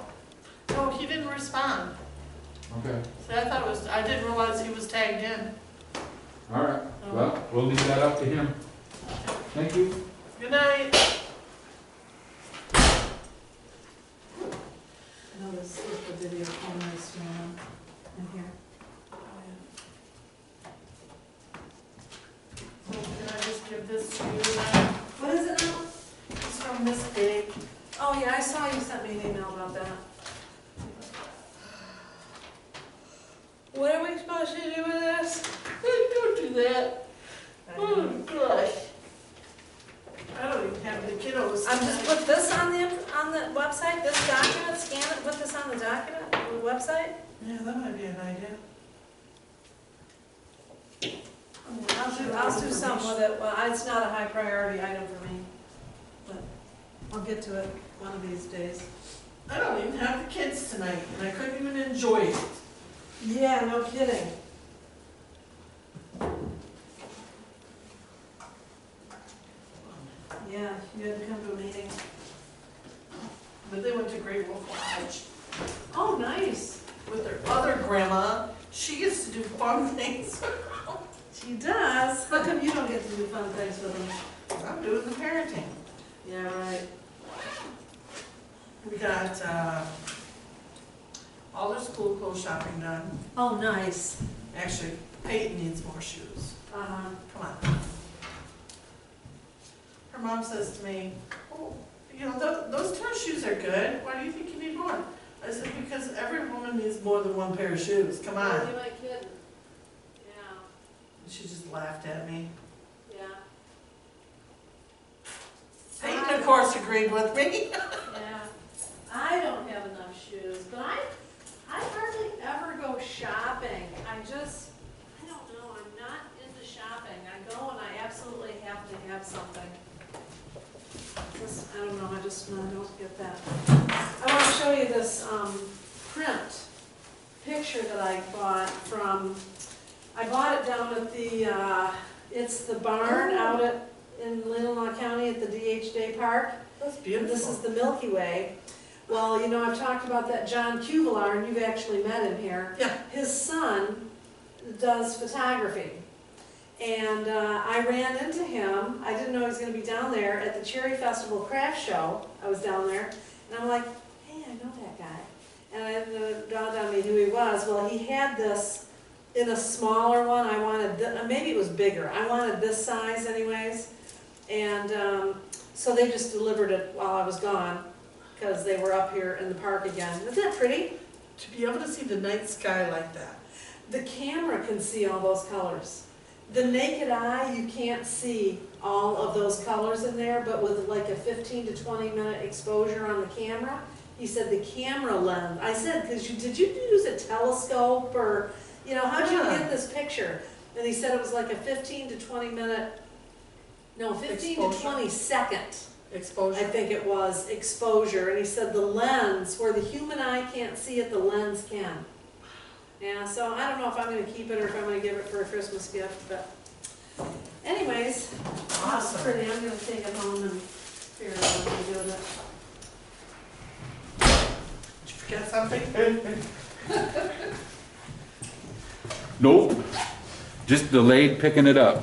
Speaker 3: No, he didn't respond.
Speaker 1: Okay,
Speaker 3: See, I thought it was, I didn't realize he was tagged in.
Speaker 1: all right, well, we'll leave that up to him. Thank you.
Speaker 3: Good night.
Speaker 2: No, this is the video camera is in here.
Speaker 3: So can I just give this to you then?
Speaker 2: What is it now?
Speaker 3: It's from Miss Big.
Speaker 2: Oh, yeah, I saw you sent me an email about that.
Speaker 3: What are we supposed to do with this? Don't do that. Oh, gosh. I don't even have the kiddos.
Speaker 2: I'm just put this on the website, this document, scan it, put this on the document, the website?
Speaker 3: Yeah, that might be an idea.
Speaker 2: I'll do something with it, well, it's not a high priority item for me, but I'll get to it one of these days.
Speaker 3: I don't even have the kids tonight, and I couldn't even enjoy it.
Speaker 2: Yeah, no kidding. Yeah, you had to come to a meeting.
Speaker 3: But they went to Great Wolf Lodge
Speaker 2: Oh, nice.
Speaker 3: with their other grandma. She gets to do fun things.
Speaker 2: She does. How come you don't get to do fun things with them?
Speaker 3: I'm doing the parenting.
Speaker 2: Yeah, right.
Speaker 3: We got, all their school clothes shopping done.
Speaker 2: Oh, nice.
Speaker 3: Actually, Peyton needs more shoes.
Speaker 2: Uh-huh.
Speaker 3: Come on. Her mom says to me, oh, you know, those tennis shoes are good. Why do you think you need more? I said, because every woman needs more than one pair of shoes. Come on.
Speaker 2: You might kidding. Yeah,
Speaker 3: She just laughed at me.
Speaker 2: yeah.
Speaker 3: Peyton, of course, agreed with me.
Speaker 2: Yeah. I don't have enough shoes, but I hardly ever go shopping. I don't know, I'm not into shopping. I go and I absolutely have to have something. I don't know, I don't get that. I want to show you this print picture that I bought I bought it down at it's the barn out in Leelanau County at the D.H. Day Park.
Speaker 3: That's beautiful.
Speaker 2: This is the Milky Way. Well, you know, I've talked about that John Cuvillar, and you've actually met him here.
Speaker 3: Yeah.
Speaker 2: His son does photography. And I ran into him, I didn't know he was going to be down there at the Cherry Festival Craft Show. I was down there, and I'm like, hey, I know that guy. And it dawned on me who he was. Well, he had this in a smaller one. I wanted, maybe it was bigger. I wanted this size anyways. And so they just delivered it while I was gone, because they were up here in the park again. Isn't that pretty?
Speaker 3: To be able to see the night sky like that.
Speaker 2: The camera can see all those colors. The naked eye, you can't see all of those colors in there, but with like a 15 to 20 minute exposure on the camera, he said the camera lens. I said, did you use a telescope or, you know, how'd you get this picture? And he said it was like a 15 to 20 minute, no, 15 to
Speaker 3: Exposure.
Speaker 2: 20 second.
Speaker 3: Exposure.
Speaker 2: I think it was exposure, and he said the lens, where the human eye can't see it, the lens can. Yeah, so I don't know if I'm going to keep it or if I'm going to give it for a Christmas gift, but anyways,
Speaker 3: Awesome.
Speaker 2: it's pretty. I'm going to take it home and figure out what to do with
Speaker 3: Did you forget something?
Speaker 1: Nope, just delayed picking it up.